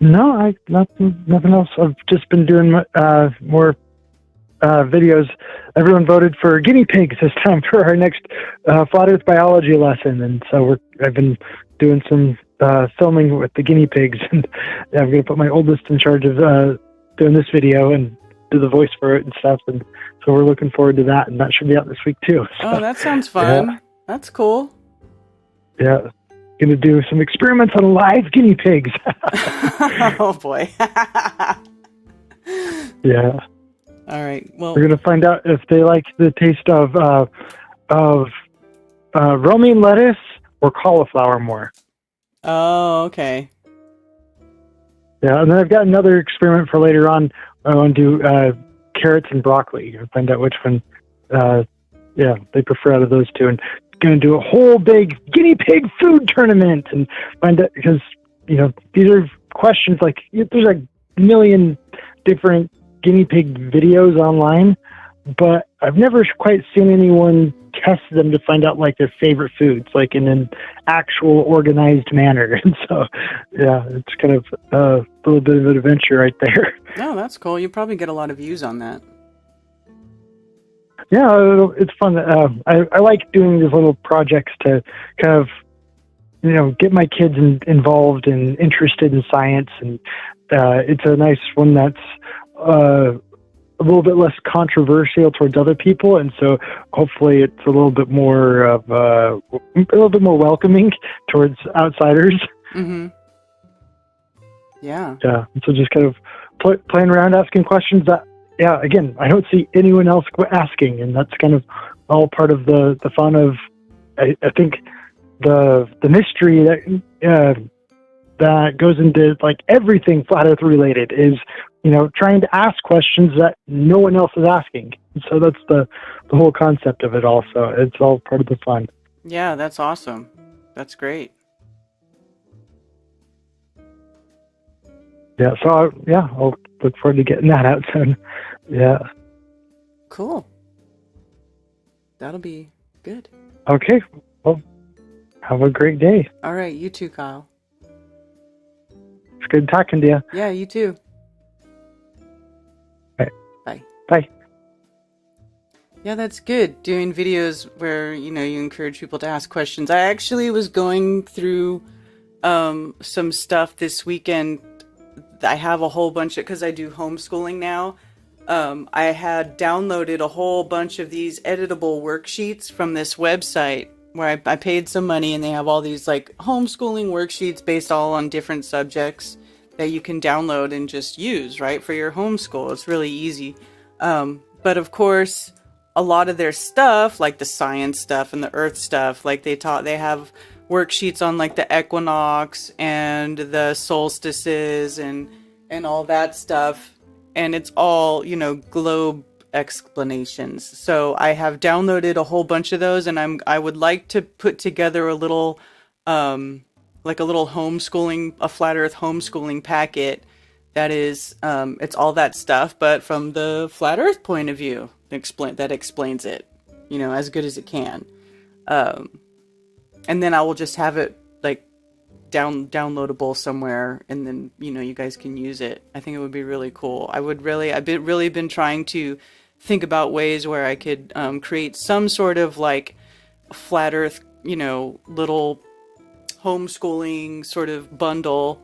No, nothing else. I've just been doing more videos. Everyone voted for guinea pigs this time for our next flat Earth biology lesson, and so I've been doing some filming with the guinea pigs, and I'm going to put my oldest in charge of doing this video and do the voice for it and stuff. And so we're looking forward to that, and that should be out this week too. So, Oh, that sounds fun. Yeah. That's cool. Yeah. Going to do some experiments on live guinea pigs. Oh boy. Yeah. All right. Well, We're going to find out if they like the taste of romaine lettuce or cauliflower more. oh, okay. Yeah, and then I've got another experiment for later on. I want to do carrots and broccoli and find out which one they prefer out of those two. And going to do a whole big guinea pig food tournament and find out, because these are questions like there's a million different guinea pig videos online, but I've never quite seen anyone test them to find out like their favorite foods, like in an actual organized manner. And so yeah, it's kind of a little bit of an adventure right there. Oh, that's cool. You probably get a lot of views on that. Yeah, it's fun. I like doing these little projects to kind of, get my kids involved and interested in science. And it's a nice one that's a little bit less controversial towards other people. And so hopefully it's a little bit more of a little bit more welcoming towards outsiders. Mm-hmm. Yeah. Yeah. So just kind of playing around, asking questions that, again, I don't see anyone else asking, and that's kind of all part of the fun of, I think, the mystery that goes into like everything flat Earth related is, trying to ask questions that no one else is asking. And so that's the whole concept of it all. So it's all part of the fun. Yeah, that's awesome. That's great. Yeah. So I'll look forward to getting that out soon. Yeah. Cool. That'll be good. Okay. Well, have a great day. All right, you too, Kyle. It's good talking to you. Yeah, you too. Right. Bye. Bye. Yeah, that's good. Doing videos where, you encourage people to ask questions. I actually was going through some stuff this weekend. I have a whole bunch of, because I do homeschooling now. I had downloaded a whole bunch of these editable worksheets from this website where I paid some money, and they have all these like homeschooling worksheets based all on different subjects that you can download and just use, right, for your homeschool. It's really easy. But of course, a lot of their stuff, like the science stuff and the earth stuff, like they have worksheets on like the equinox and the solstices and all that stuff. And it's all, globe explanations. So I have downloaded a whole bunch of those, and I would like to put together a little, like a little homeschooling, a flat earth homeschooling packet that is, it's all that stuff, but from the flat earth point of view, that explains it, as good as it can. And then I will just have it like downloadable somewhere, and then you guys can use it. I think it would be really cool. I've really been trying to think about ways where I could create some sort of like flat earth, little homeschooling sort of bundle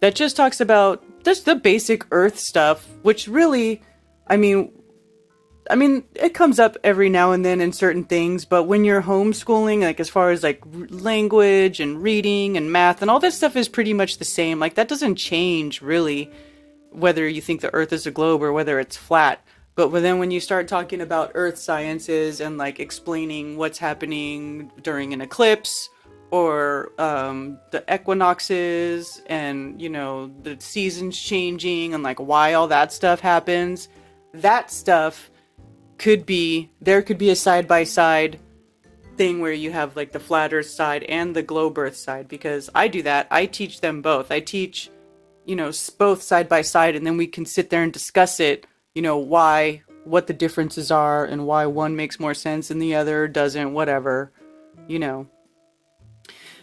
that just talks about just the basic earth stuff, which really, I mean, it comes up every now and then in certain things, but when you're homeschooling, like as far as like language and reading and math and all this stuff is pretty much the same. Like that doesn't change really, whether you think the earth is a globe or whether it's flat. But then when you start talking about earth sciences and like explaining what's happening during an eclipse or the equinoxes and, the seasons changing and like why all that stuff happens, that stuff there could be a side-by-side thing where you have like the flat earth side and the globe earth side, because I do that. I teach them both. I teach, both side by side, and then we can sit there and discuss it, what the differences are and why one makes more sense and the other doesn't, whatever,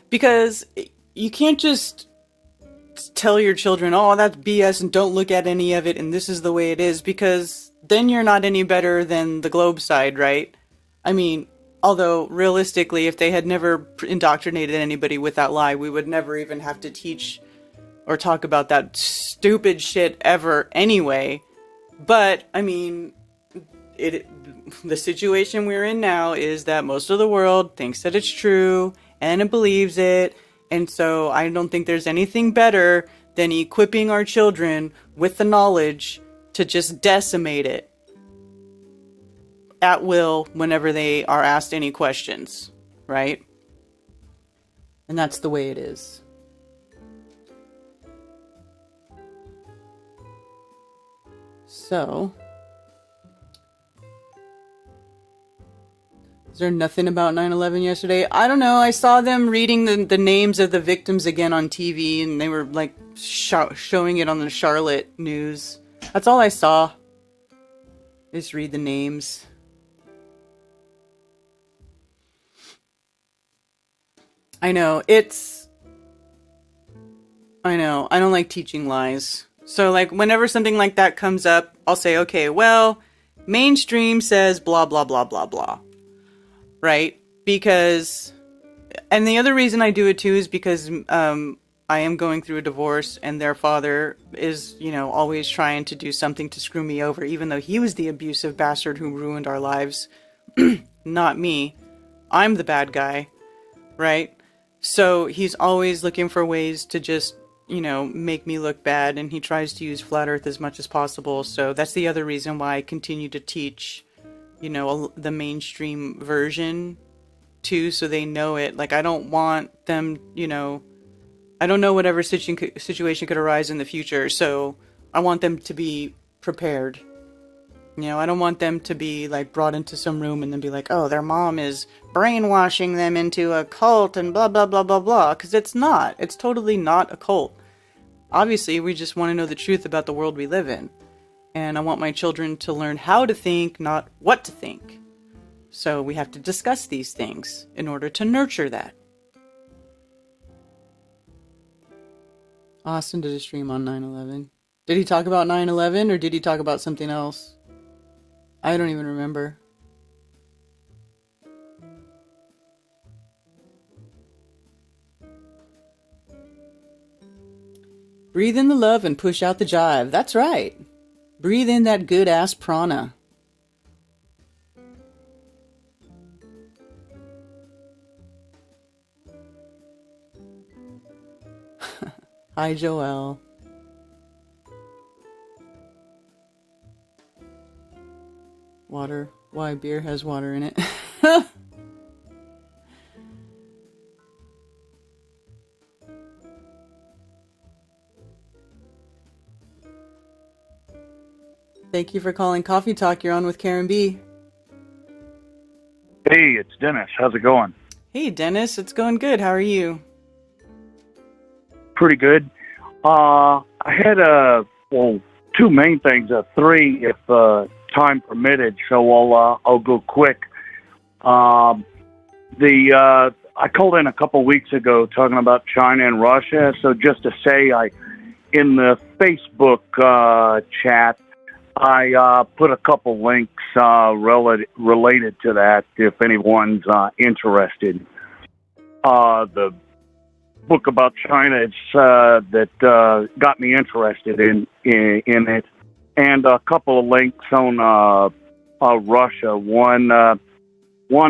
because you can't just tell your children, oh, that's BS and don't look at any of it and this is the way it is, because then you're not any better than the globe side, right? I mean, although realistically, if they had never indoctrinated anybody with that lie, we would never even have to teach or talk about that stupid shit ever anyway. But I mean, the situation we're in now is that most of the world thinks that it's true and it believes it. And so I don't think there's anything better than equipping our children with the knowledge to just decimate it at will whenever they are asked any questions, right? And that's the way it is. So, is there nothing about 9/11 yesterday? I don't know. I saw them reading the names of the victims again on TV, and they were like showing it on the Charlotte news. That's all I saw. Just read the names. I know. I don't like teaching lies. So, like, whenever something like that comes up, I'll say, okay, well, mainstream says blah, blah, blah, blah, blah. Right? Because, and the other reason I do it too is because I am going through a divorce, and their father is, always trying to do something to screw me over, even though he was the abusive bastard who ruined our lives. Not me. I'm the bad guy. Right? So he's always looking for ways to just, make me look bad, and he tries to use flat earth as much as possible. So that's the other reason why I continue to teach, the mainstream version too, so they know it. Like, I don't want them, I don't know whatever situation could arise in the future, so I want them to be prepared. I don't want them to be, like, brought into some room and then be like, oh, their mom is brainwashing them into a cult and blah, blah, blah, blah, blah. Because it's not. It's totally not a cult. Obviously, we just want to know the truth about the world we live in. And I want my children to learn how to think, not what to think. So we have to discuss these things in order to nurture that. Austin did a stream on 9/11. Did he talk about 9/11 or did he talk about something else? I don't even remember. Breathe in the love and push out the jive. That's right. Breathe in that good ass prana. Hi, Joelle. Water. Why beer has water in it? Thank you for calling Coffee Talk. You're on with Karen B. Hey, it's Dennis. How's it going? Hey, Dennis. It's going good. How are you? Pretty good. I had two main things, three if time permitted. So I'll go quick. I called in a couple weeks ago talking about China and Russia. So just to say, in the Facebook chat, I put a couple links related to that if anyone's interested. The book about China that got me interested in it, and a couple of links on Russia. One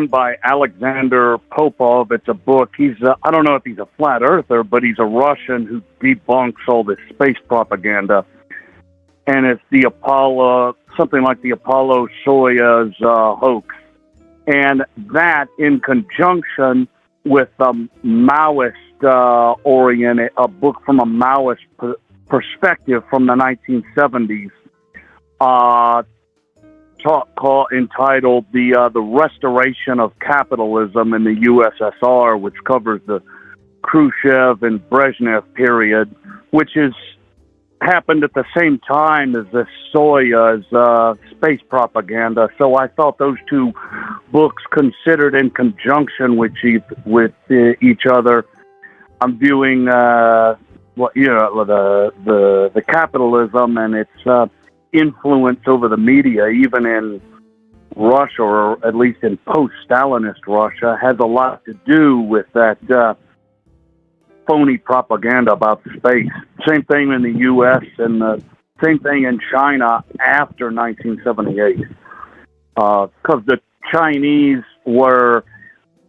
by Alexander Popov. It's a book. He's I don't know if he's a flat earther, but he's a Russian who debunks all this space propaganda. And it's the Apollo, something like the Apollo-Soyuz hoax. And that, in conjunction with a Maoist-oriented, a book from a Maoist perspective from the 1970s, talk entitled "The Restoration of Capitalism in the USSR," which covers the Khrushchev and Brezhnev period, which is happened at the same time as the Soyuz space propaganda. So I thought those two books, considered in conjunction with each other, I'm viewing the capitalism and its influence over the media, even in Russia, or at least in post-Stalinist Russia, has a lot to do with that phony propaganda about space. Same thing in the U.S. and the same thing in China after 1978. Because the Chinese were,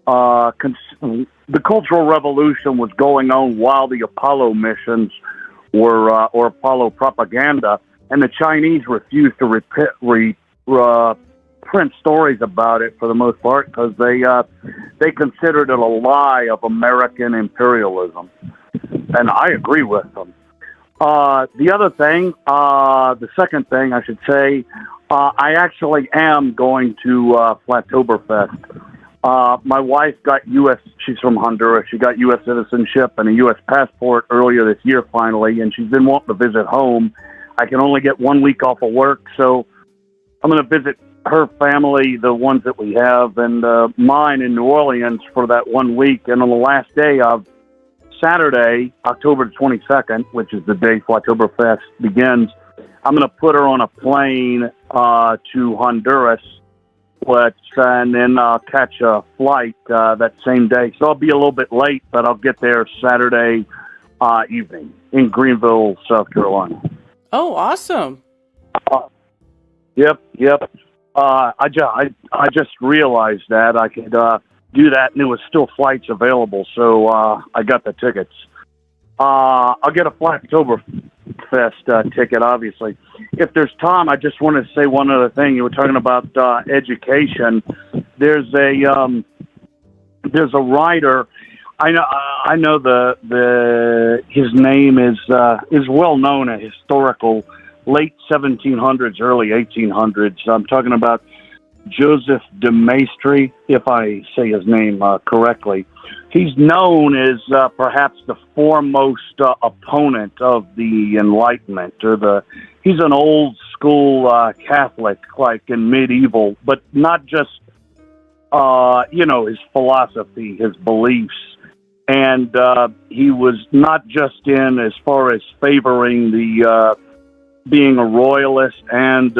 the Cultural Revolution was going on while the Apollo missions were, or Apollo propaganda, and the Chinese refused to print stories about it for the most part because they considered it a lie of American imperialism, and I agree with them. The other thing, the second thing I should say, I actually am going to Flattoberfest. My wife got she's from Honduras. She got U.S. citizenship and a U.S. passport earlier this year finally, and she's been wanting to visit home. I can only get 1 week off of work, so I'm going to visit her family, the ones that we have, and mine in New Orleans for that 1 week. And on the last day of Saturday, October 22nd, which is the day Flattoberfest begins, I'm going to put her on a plane to Honduras, and then catch a flight that same day. So I'll be a little bit late, but I'll get there Saturday evening in Greenville, South Carolina. Oh, awesome. Yep. I just realized that I could do that, and there was still flights available, so I got the tickets. I'll get a Flattoberfest ticket, obviously. If there's time, I just wanted to say one other thing. You were talking about education. There's a writer. I know his name is well known at historical late 1700s, early 1800s. I'm talking about Joseph de Maistre, if I say his name correctly. He's known as perhaps the foremost opponent of the Enlightenment, he's an old school Catholic, like in medieval, but not just his philosophy, his beliefs. And he was not just in as far as favoring the being a royalist and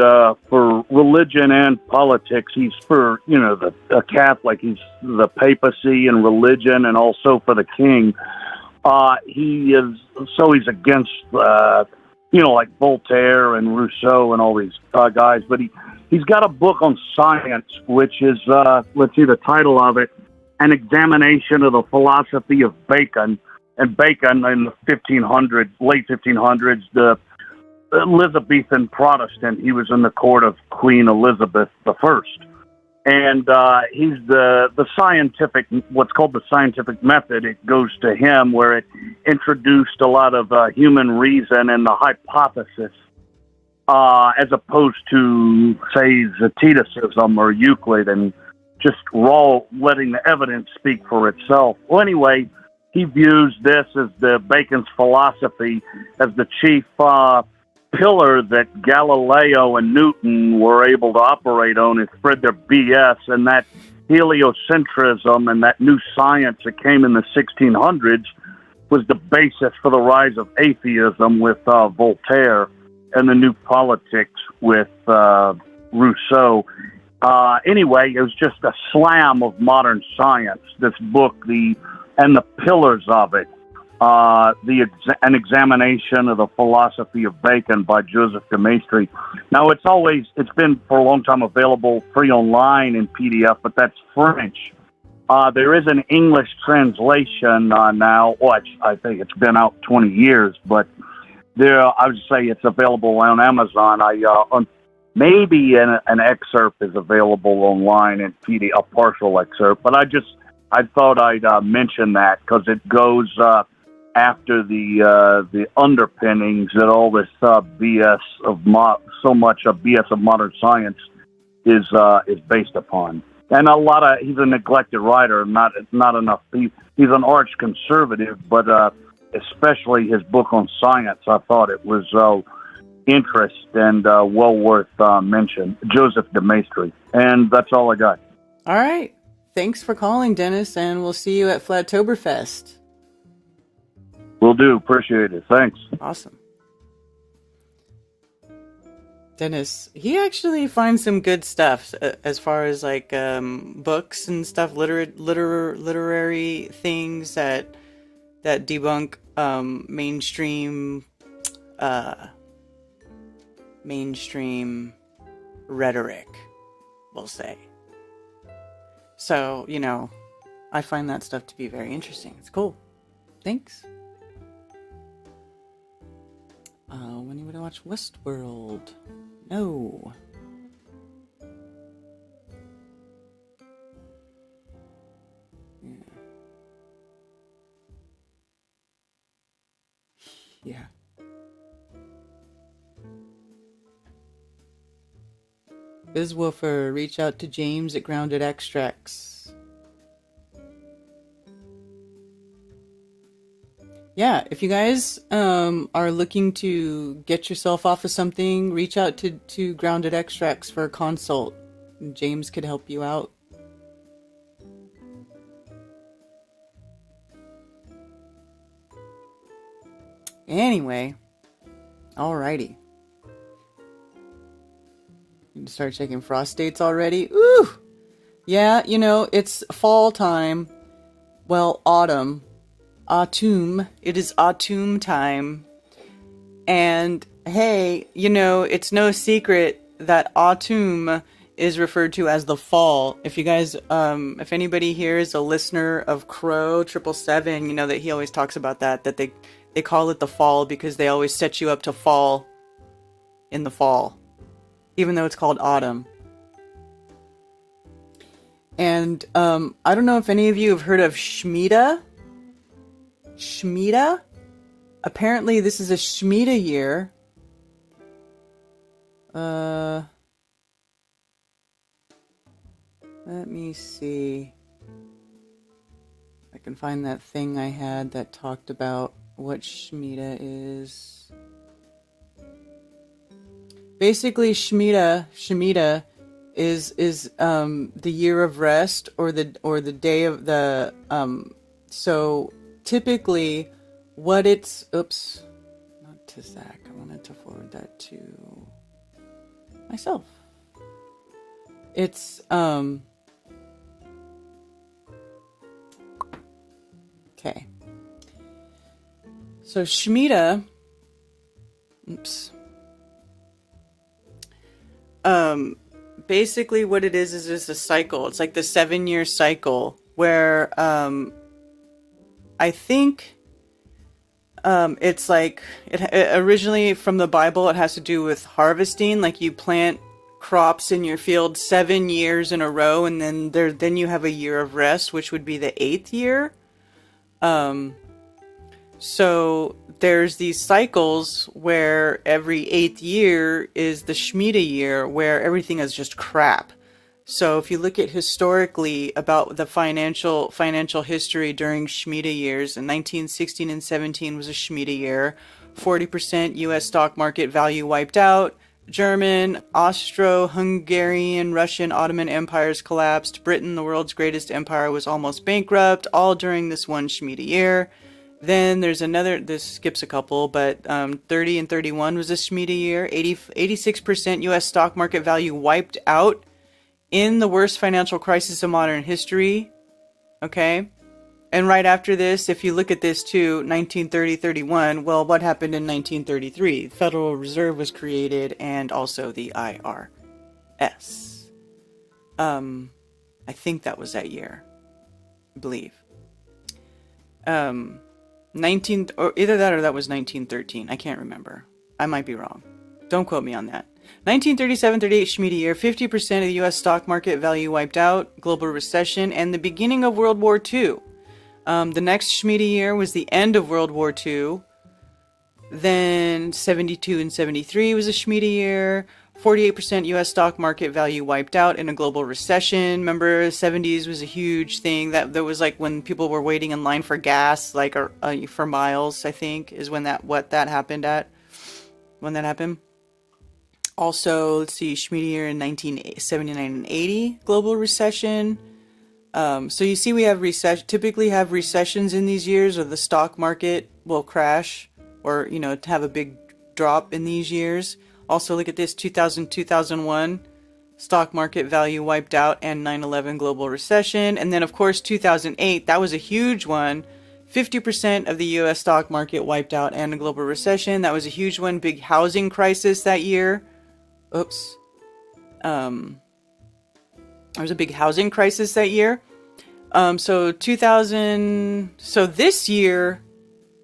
for religion and politics. He's for, a Catholic. He's the papacy and religion, and also for the king. He's against, like Voltaire and Rousseau and all these guys. But he's got a book on science, which is, let's see the title of it, An Examination of the Philosophy of Bacon. And Bacon in the late 1500s, the Elizabethan Protestant. He was in the court of Queen Elizabeth I. And he's the scientific, what's called the scientific method. It goes to him, where it introduced a lot of human reason and the hypothesis, as opposed to, say, Zeticism or Euclid, and just letting the evidence speak for itself. Well, anyway, he views this as Bacon's philosophy as the chief pillar that Galileo and Newton were able to operate on and spread their BS, and that heliocentrism and that new science that came in the 1600s was the basis for the rise of atheism with Voltaire and the new politics with Rousseau. Anyway, it was just a slam of modern science, this book, and the pillars of it. An Examination of the Philosophy of Bacon by Joseph de Maistre. Now, it's been for a long time available free online in PDF, but that's French. There is an English translation now. Well, I think it's been out 20 years, but I would say it's available on Amazon. Maybe an excerpt is available online in PDF, a partial excerpt, but I thought I'd mention that because it goes after the underpinnings that all this BS of BS of modern science is based upon. And he's a neglected writer. Not enough people. He's an arch conservative, but especially his book on science, I thought it was interest and well worth mention. Joseph de Maistre. And that's all I got. All right. Thanks for calling, Dennis, and we'll see you at Flattoberfest. Will do. Appreciate it. Thanks. Awesome. Dennis, he actually finds some good stuff as far as like books and stuff, literary things that debunk mainstream rhetoric, we'll say. So, I find that stuff to be very interesting. It's cool. Thanks. When you would watch Westworld? No. Yeah. Bizwoofer, reach out to James at Grounded Extracts. Yeah, if you guys are looking to get yourself off of something, reach out to Grounded Extracts for a consult. James could help you out. Anyway, alrighty. Need to start checking frost dates already. Ooh! Yeah, it's fall time. Well, autumn. Autumn. It is autumn time. And hey, it's no secret that autumn is referred to as the fall. If you guys, if anybody here is a listener of Crow 777, you know that he always talks about that they call it the fall because they always set you up to fall in the fall, even though it's called autumn. And I don't know if any of you have heard of Shemitah. Shemitah? Apparently this is a Shemitah year. Let me see. I can find that thing I had that talked about what Shemitah is. Basically, Shemitah is the year of rest or the day of the so typically what it's not to Zach. I wanted to forward that to myself. It's okay. So Shemitah, basically what it is just a cycle. It's like the 7-year cycle where I think it's like it originally from the Bible. It has to do with harvesting, like you plant crops in your field 7 years in a row, and then you have a year of rest, which would be the 8th year. So there's these cycles where every 8th year is the Shemitah year, where everything is just crap. So if you look at historically about the financial history during Shemitah years, in 1916 and 17 was a Shemitah year. 40% U.S. stock market value wiped out. German, Austro-Hungarian, Russian, Ottoman empires collapsed. Britain, the world's greatest empire, was almost bankrupt, all during this one Shemitah year. Then there's another, this skips a couple, but 30 and 31 was a Shemitah year. 86% U.S. stock market value wiped out in the worst financial crisis of modern history. Okay? And right after this, if you look at this too, 1930-31, well, what happened in 1933? The Federal Reserve was created, and also the IRS. I think that was that year. I believe. 19, or either that or that was 1913. I can't remember. I might be wrong. Don't quote me on that. 1937-38 Shemitah year, 50% of the U.S. stock market value wiped out, global recession, and the beginning of World War II. The next Shemitah year was the end of World War II. Then 72 and 73 was a Shemitah year. 48% US stock market value wiped out in a global recession. Remember, the 70s was a huge thing. That was like when people were waiting in line for gas, like for miles, I think, is when that happened. Also, let's see, Schmidt year in 1979 and 80, global recession. So you see we have typically have recessions in these years, or the stock market will crash, or, have a big drop in these years. Also, look at this, 2000, 2001, stock market value wiped out, and 9/11 global recession. And then, of course, 2008, that was a huge one. 50% of the U.S. stock market wiped out, and a global recession. That was a huge one. Big housing crisis that year. Oops. There was a big housing crisis that year. So this year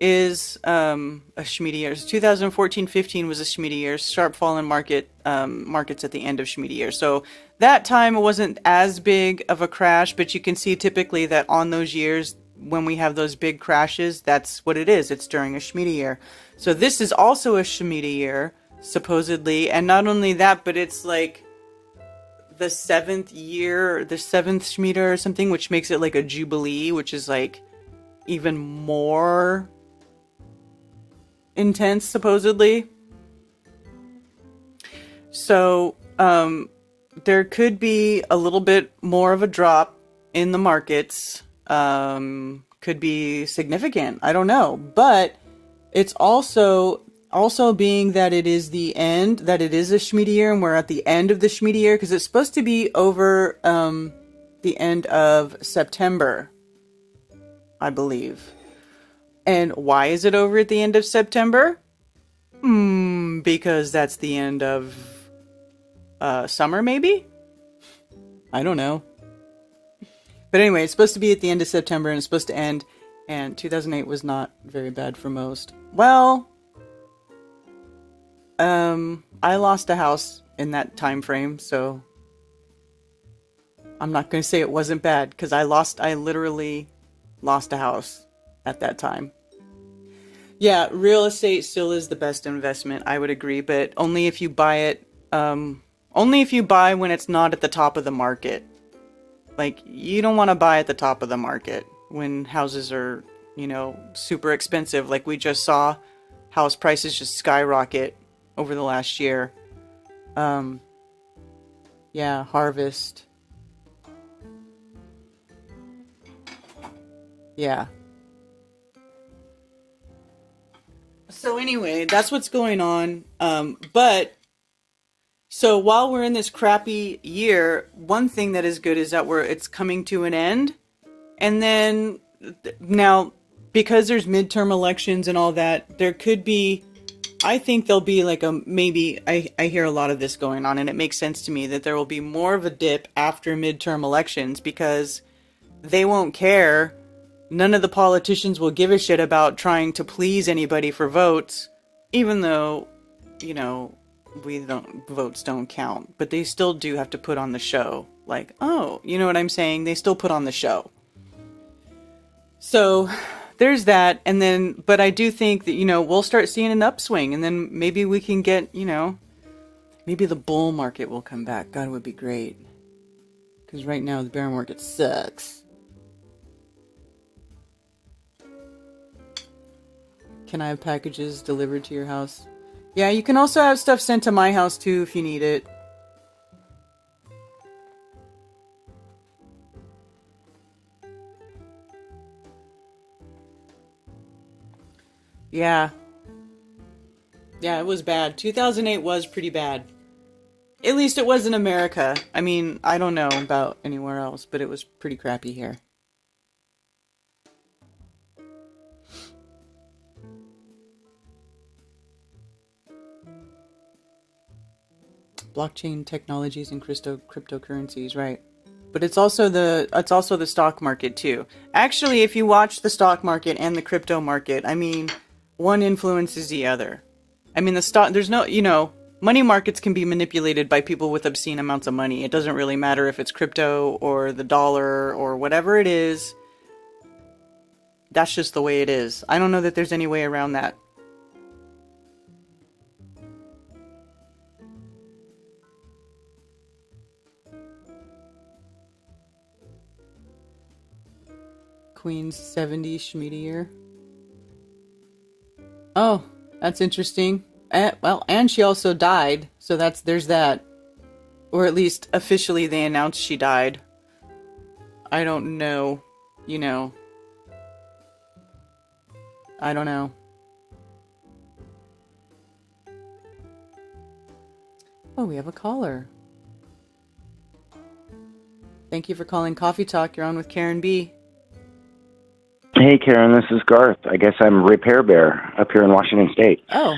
is a Schmidt year. 2014-15 was a Schmidt year. Sharp fall in markets at the end of Schmidt year. So that time it wasn't as big of a crash, but you can see typically that on those years when we have those big crashes, that's what it is. It's during a Schmidt year. So this is also a Schmidt year, supposedly, and not only that, but it's like the seventh Schmidt or something, which makes it like a jubilee, which is like even more intense, supposedly. So there could be a little bit more of a drop in the markets. Could be significant, I don't know, but it's also being that it is the end, that it is a Schmidt year, and we're at the end of the Schmidt year, because it's supposed to be over the end of September, I believe. And why is it over at the end of September? Because that's the end of summer, maybe? I don't know. But anyway, it's supposed to be at the end of September, and it's supposed to end, and 2008 was not very bad for most. Well, I lost a house in that time frame, so I'm not going to say it wasn't bad, because I literally lost a house at that time. Yeah, real estate still is the best investment, I would agree, but only if you buy it, only if you buy when it's not at the top of the market. Like, you don't want to buy at the top of the market when houses are, super expensive. Like we just saw house prices just skyrocket over the last year. Yeah, harvest. Yeah. So anyway, that's what's going on. So while we're in this crappy year, one thing that is good is that it's coming to an end. And then now, because there's midterm elections and all that, there could be, I think there'll be like I hear a lot of this going on, and it makes sense to me that there will be more of a dip after midterm elections, because they won't care. None of the politicians will give a shit about trying to please anybody for votes, even though, votes don't count, but they still do have to put on the show. Like, oh, you know what I'm saying? They still put on the show. So there's that. And then, but I do think that, we'll start seeing an upswing, and then maybe we can get, maybe the bull market will come back. God, it would be great. Because right now the bear market sucks. Can I have packages delivered to your house? Yeah, you can also have stuff sent to my house too if you need it. Yeah. Yeah, it was bad. 2008 was pretty bad. At least it was in America. I mean, I don't know about anywhere else, but it was pretty crappy here. Blockchain technologies and cryptocurrencies, right? But it's also the stock market too. Actually, if you watch the stock market and the crypto market, I mean, one influences the other. I mean, there's no, money markets can be manipulated by people with obscene amounts of money. It doesn't really matter if it's crypto or the dollar or whatever it is. That's just the way it is. I don't know that there's any way around that. Queen's 70 Schmiede year. Oh, that's interesting. Well, and she also died, so there's that. Or at least officially they announced she died. I don't know. You know. I don't know. Oh, we have a caller. Thank you for calling Coffee Talk. You're on with Karen B. Hey, Karen, this is Garth. I guess I'm Repair Bear up here in Washington State. Oh.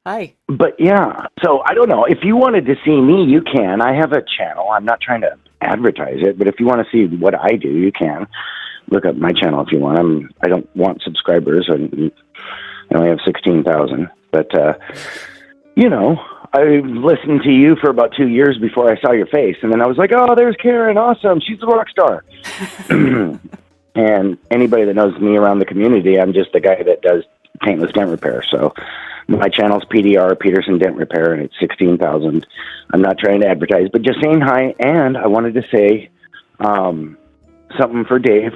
Hi. But yeah, so I don't know. If you wanted to see me, you can. I have a channel. I'm not trying to advertise it, but if you want to see what I do, you can. Look up my channel if you want. I don't want subscribers. I only have 16,000. But, you know, I listened to you for about 2 years before I saw your face. And then I was like, oh, there's Karen. Awesome. She's a rock star. And anybody that knows me around the community, I'm just the guy that does paintless dent repair. So my channel's PDR, Peterson Dent Repair, and it's 16,000. I'm not trying to advertise, but just saying hi. And I wanted to say something for Dave.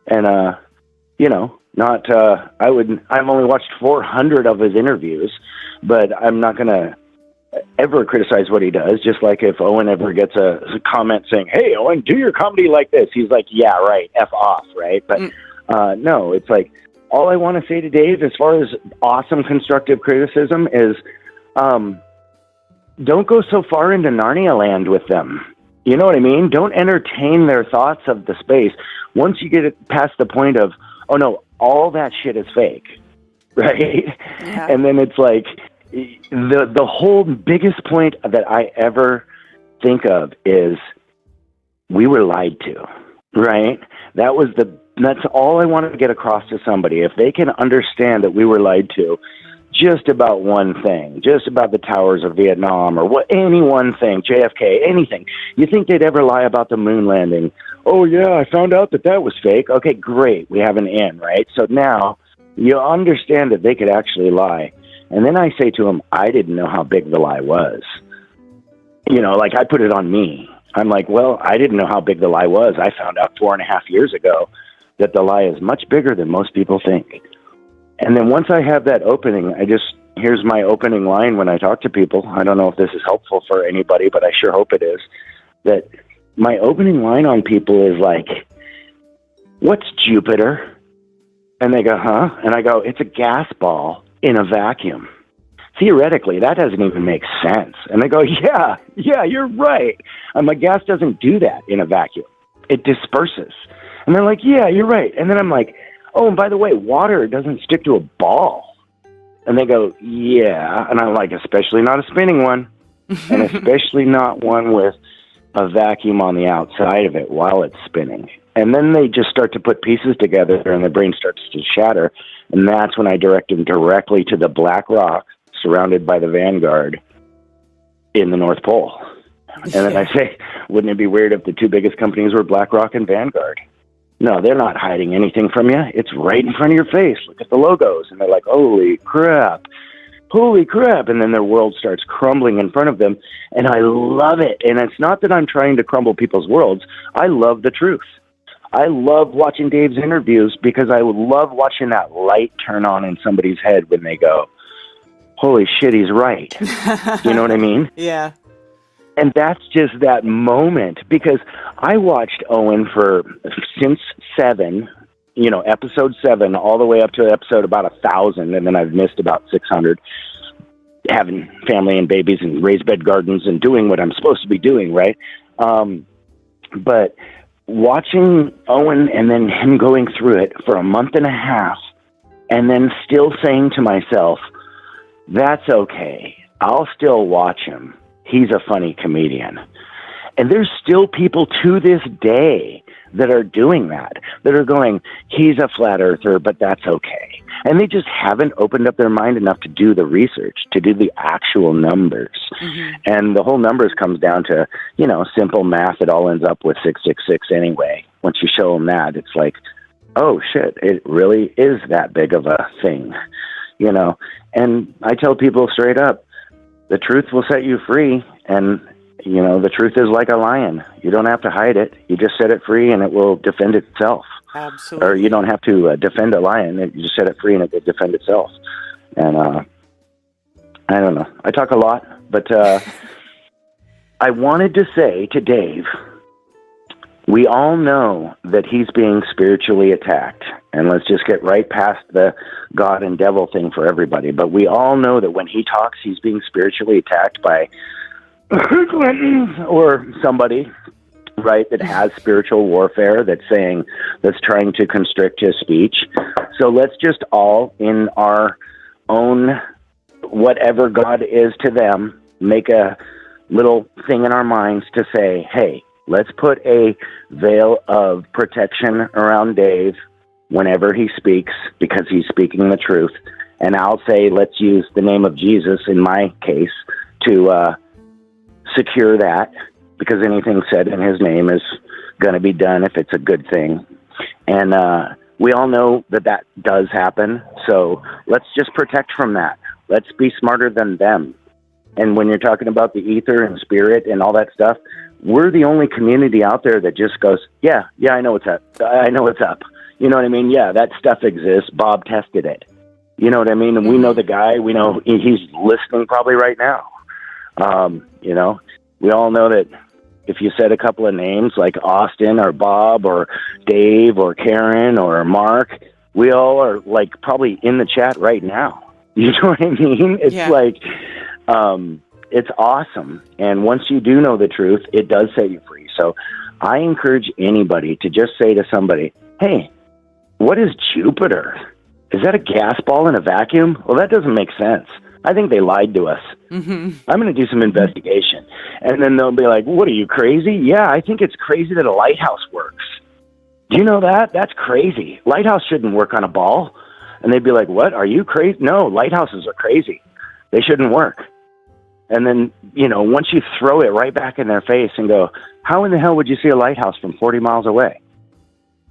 And, you know, I've only watched 400 of his interviews, but I'm not going to ever criticize what he does. Just like if Owen ever gets a comment saying, hey, Owen, do your comedy like this. He's like, yeah, right. F off. Right. But no, it's like, all I want to say to Dave, as far as awesome constructive criticism, is don't go so far into Narnia land with them. You know what I mean? Don't entertain their thoughts of the space. Once you get it past the point of, oh no, all that shit is fake, right? Yeah. And then it's like the whole biggest point that I ever think of is we were lied to, right? That's all I wanted to get across to somebody. If they can understand that we were lied to just about one thing, just about the towers of Vietnam or any one thing, JFK, anything, you think they'd ever lie about the moon landing? Oh, yeah, I found out that was fake. Okay, great. We have an in, right? So now you understand that they could actually lie. And then I say to them, I didn't know how big the lie was. You know, like I put it on me. I'm like, well, I didn't know how big the lie was. I found out 4.5 years ago that the lie is much bigger than most people think. And then once I have that opening, here's my opening line when I talk to people. I don't know if this is helpful for anybody, but I sure hope it is. That my opening line on people is like, what's Jupiter? And they go, huh? And I go, it's a gas ball in a vacuum. Theoretically, that doesn't even make sense. And they go, yeah, you're right. And my gas doesn't do that in a vacuum. It disperses. And they're like, yeah, you're right. And then I'm like, oh, and by the way, water doesn't stick to a ball. And they go, yeah. And I'm like, especially not a spinning one. And especially not one with a vacuum on the outside of it while it's spinning. And then they just start to put pieces together and their brain starts to shatter. And that's when I direct them directly to the black rock surrounded by the Vanguard in the North Pole. And then I say, wouldn't it be weird if the two biggest companies were BlackRock and Vanguard? No, they're not hiding anything from you. It's right in front of your face. Look at the logos. And they're like, holy crap. And then their world starts crumbling in front of them. And I love it. And it's not that I'm trying to crumble people's worlds. I love the truth. I love watching Dave's interviews because I love watching that light turn on in somebody's head when they go, holy shit, he's right. You know what I mean? Yeah. And that's just that moment, because I watched Owen since 7, episode 7, all the way up to episode about 1,000, and then I've missed about 600, having family and babies and raised bed gardens and doing what I'm supposed to be doing, right? But watching Owen and then him going through it for a month and a half, and then still saying to myself, that's okay, I'll still watch him. He's a funny comedian. And there's still people to this day that are doing that are going, he's a flat earther, but that's okay. And they just haven't opened up their mind enough to do the research, to do the actual numbers. Mm-hmm. And the whole numbers comes down to, simple math. It all ends up with 666 anyway. Once you show them that, it's like, oh shit, it really is that big of a thing, And I tell people straight up, the truth will set you free. And the truth is like a lion. You don't have to hide it. You just set it free and it will defend itself. Absolutely. Or you don't have to defend a lion. You just set it free and it will defend itself. And I don't know. I talk a lot, but I wanted to say to Dave, we all know that he's being spiritually attacked. And let's just get right past the God and devil thing for everybody. But we all know that when he talks, he's being spiritually attacked by Clinton or somebody, right, that has spiritual warfare that's trying to constrict his speech. So let's just all, in our own whatever God is to them, make a little thing in our minds to say, hey, let's put a veil of protection around Dave whenever he speaks, because he's speaking the truth. And I'll say, let's use the name of Jesus in my case to secure that, because anything said in his name is going to be done if it's a good thing. And we all know that does happen. So let's just protect from that. Let's be smarter than them. And when you're talking about the ether and spirit and all that stuff, we're the only community out there that just goes, yeah, I know what's up. I know what's up. You know what I mean? Yeah, that stuff exists. Bob tested it. You know what I mean? And we know the guy. We know he's listening probably right now. We all know that if you said a couple of names like Austin or Bob or Dave or Karen or Mark, we all are like probably in the chat right now. You know what I mean? It's like, it's awesome. And once you do know the truth, it does set you free. So I encourage anybody to just say to somebody, hey, what is Jupiter? Is that a gas ball in a vacuum? Well, that doesn't make sense. I think they lied to us. Mm-hmm. I'm going to do some investigation. And then they'll be like, what, are you crazy? Yeah, I think it's crazy that a lighthouse works. Do you know that? That's crazy. Lighthouse shouldn't work on a ball. And they'd be like, what? Are you crazy? No, lighthouses are crazy. They shouldn't work. And then, once you throw it right back in their face and go, how in the hell would you see a lighthouse from 40 miles away?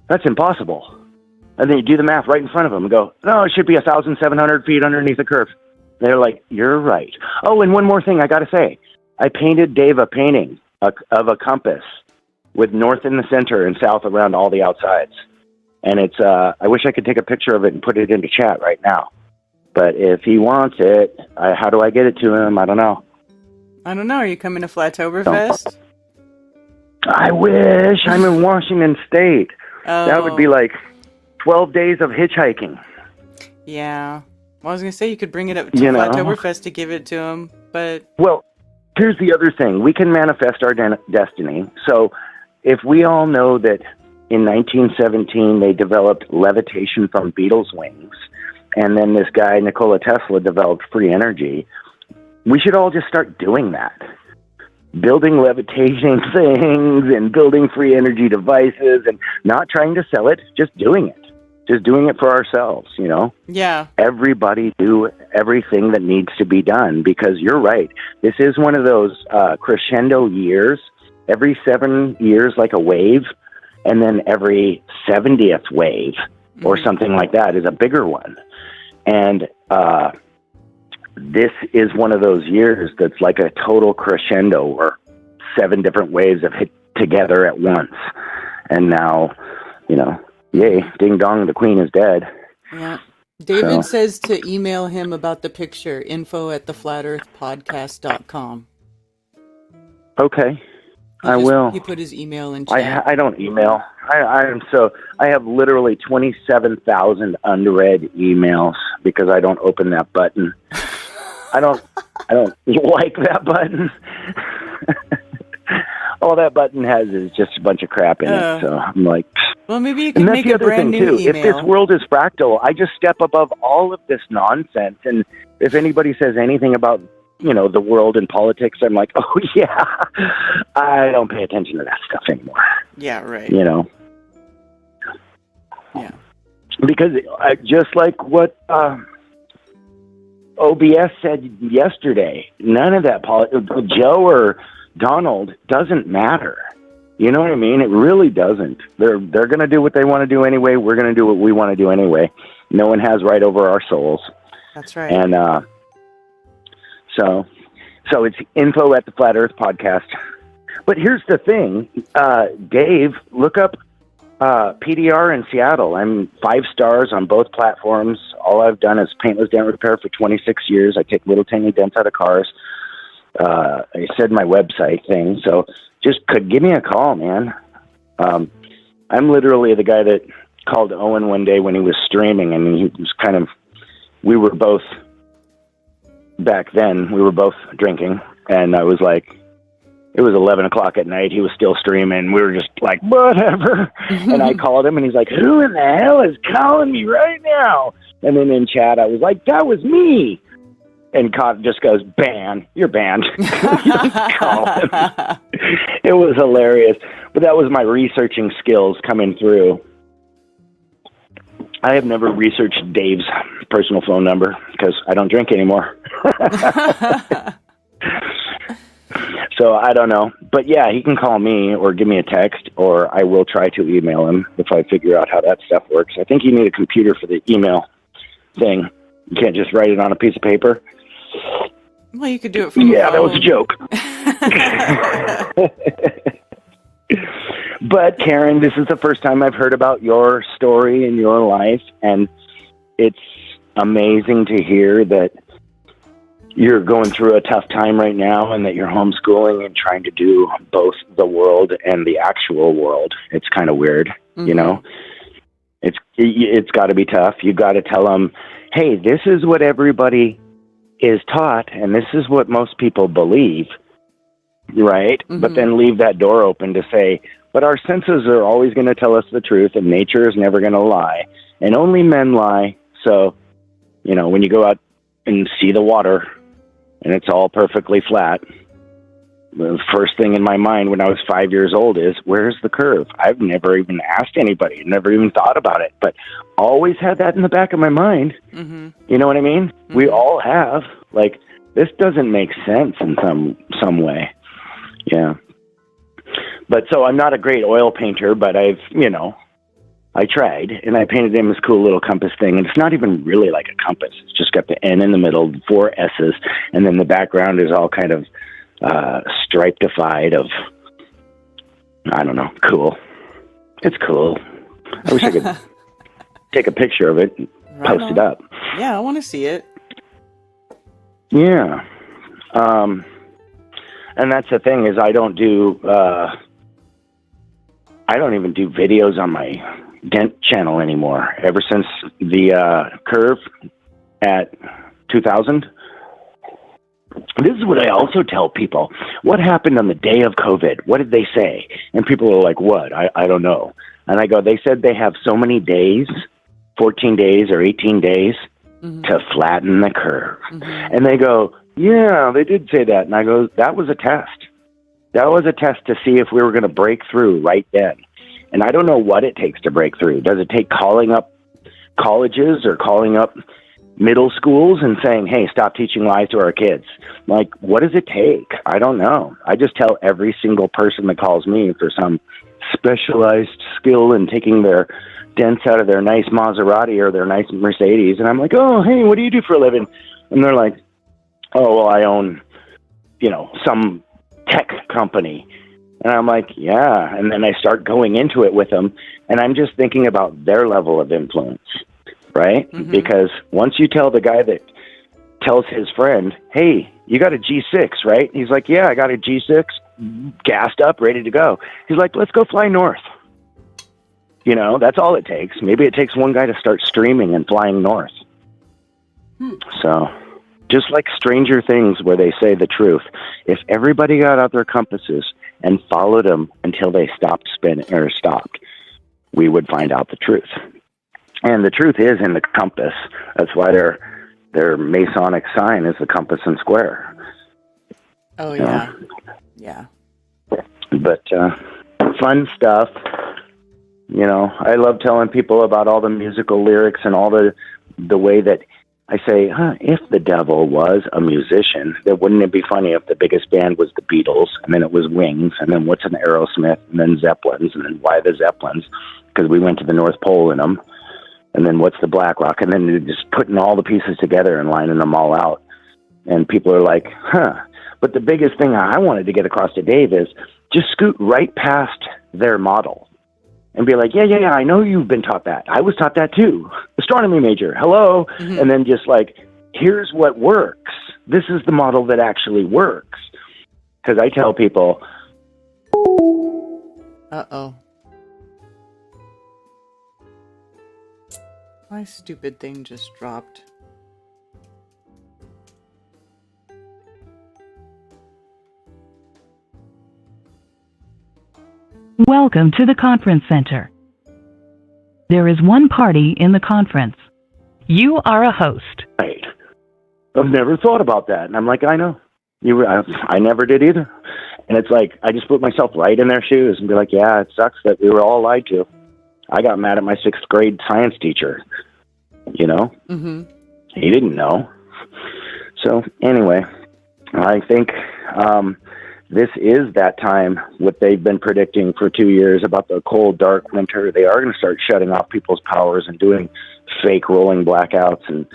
That's impossible. And then you do the math right in front of them and go, no, it should be 1,700 feet underneath the curve. They're like, you're right. Oh, and one more thing I got to say. I painted Dave a painting of a compass with north in the center and south around all the outsides. And it's, I wish I could take a picture of it and put it into chat right now. But if he wants it, how do I get it to him? I don't know. Are you coming to Flattoberfest? I wish. I'm in Washington State. Oh. That would be like 12 days of hitchhiking. Yeah. Well, I was going to say you could bring it up to Flattoberfest to give it to him, but... Well, here's the other thing. We can manifest our destiny. So if we all know that in 1917 they developed levitation from beetles' wings, and then this guy, Nikola Tesla, developed free energy, we should all just start doing that. Building levitating things and building free energy devices and not trying to sell it, just doing it. Just doing it for ourselves, Yeah. Everybody do everything that needs to be done, because you're right. This is one of those crescendo years. Every 7 years, like a wave, and then every 70th wave or something like that is a bigger one. And this is one of those years that's like a total crescendo where 7 different waves have hit together at once. And now, yay, ding dong, the queen is dead. Yeah. David says to email him about the picture, info@theflatearthpodcast.com. Okay. I will. He put his email in chat. I don't email. I have literally 27,000 unread emails because I don't open that button. I don't like that button. All that button has is just a bunch of crap in it. So I'm like, well, maybe you can make a brand new email. If this world is fractal, I just step above all of this nonsense. And if anybody says anything about, the world and politics, I'm like, oh yeah, I don't pay attention to that stuff anymore. Yeah, right. Yeah. Because just like what OBS said yesterday, none of that Joe or Donald doesn't matter. You know what I mean? It really doesn't. They're going to do what they want to do anyway. We're going to do what we want to do anyway. No one has right over our souls. That's right. And so So it's info at the Flat Earth Podcast. But here's the thing, Dave, look up PDR in Seattle. I'm 5 stars on both platforms. All I've done is paintless dent repair for 26 years. I take little tiny dents out of cars. I said my website thing, so just give me a call, man. I'm literally the guy that called Owen one day when he was streaming, and he was we were both, back then, we were both drinking, and I was like, it was 11 o'clock at night. He was still streaming. We were just like, whatever. And I called him, and he's like, who in the hell is calling me right now? And then in chat, I was like, that was me. And Cott just goes, ban. You're banned. Call him. It was hilarious. But that was my researching skills coming through. I have never researched Dave's personal phone number because I don't drink anymore. So I don't know. But yeah, he can call me or give me a text, or I will try to email him if I figure out how that stuff works. I think you need a computer for the email thing. You can't just write it on a piece of paper. Well, you could do it from that was a joke. But Karen, this is the first time I've heard about your story and your life, and it's amazing to hear that you're going through a tough time right now and that you're homeschooling and trying to do both the world and the actual world. It's kind of weird, you know? It's got to be tough. You got to tell them, hey, this is what everybody is taught, and this is what most people believe, right? But then leave that door open to say, but our senses are always going to tell us the truth, and nature is never going to lie, and only men lie. So, you know, when you go out and see the water and it's all perfectly flat, the first thing in my mind when I was 5 years old is, where's the curve? I've never even asked anybody, never even thought about it, but always had that in the back of my mind. You know what I mean? We all have. Like, this doesn't make sense in some way. Yeah. But so I'm not a great oil painter, but I tried, and I painted him this cool little compass thing, and it's not even really like a compass. It's just got the N in the middle, 4 S's, and then the background is all kind of stripedified of, I don't know, cool. It's cool. I wish I could take a picture of it and post it up. Yeah, I want to see it. Yeah. And that's the thing is I don't even do videos on my Dent channel anymore. Ever since the curve at 2000. This is what I also tell people. What happened on the day of COVID? What did they say? And people are like, what? I don't know. And I go, they said they have so many days, 14 days or 18 days to flatten the curve. And they go, yeah, they did say that. And I go, that was a test. That was a test to see if we were going to break through right then. And I don't know what it takes to break through. Does it take calling up colleges or calling up middle schools and saying, hey, stop teaching lies to our kids? Like, what does it take? I don't know. I just tell every single person that calls me for some specialized skill in taking their dents out of their nice Maserati or their nice Mercedes. And I'm like, oh, hey, what do you do for a living? And they're like, oh, well, I own, some tech company. And I'm like, yeah. And then I start going into it with them, and I'm just thinking about their level of influence, right? Because once you tell the guy that tells his friend, hey, you got a G6, right? He's like, yeah, I got a G6, gassed up, ready to go. He's like, let's go fly north. That's all it takes. Maybe it takes one guy to start streaming and flying north. So just like Stranger Things, where they say the truth, if everybody got out their compasses and followed them until they stopped spinning or stopped, we would find out the truth. And the truth is in the compass. That's why their Masonic sign is the compass and square. Oh, yeah. Yeah. But fun stuff. I love telling people about all the musical lyrics and all the way that I say, if the devil was a musician, then wouldn't it be funny if the biggest band was the Beatles, and then it was Wings, and then what's an Aerosmith, and then Zeppelins, and then why the Zeppelins? Because we went to the North Pole in them. And then what's the Black Rock? And then just putting all the pieces together and lining them all out. And people are like, But the biggest thing I wanted to get across to Dave is just scoot right past their model and be like, yeah, I know you've been taught that. I was taught that too. Astronomy major, hello. Mm-hmm. And then just like, here's what works. This is the model that actually works. Because I tell people... Uh-oh. My stupid thing just dropped. Welcome to the conference center. There is one party in the conference. You are a host. Right. I've never thought about that. And I'm like, I know. I never did either. And it's like, I just put myself right in their shoes and be like, yeah, it sucks that we were all lied to. I got mad at my 6th grade science teacher. You know? Mm-hmm. He didn't know. So anyway, I think this is that time, what they've been predicting for 2 years about the cold, dark winter. They are going to start shutting off people's powers and doing fake rolling blackouts. And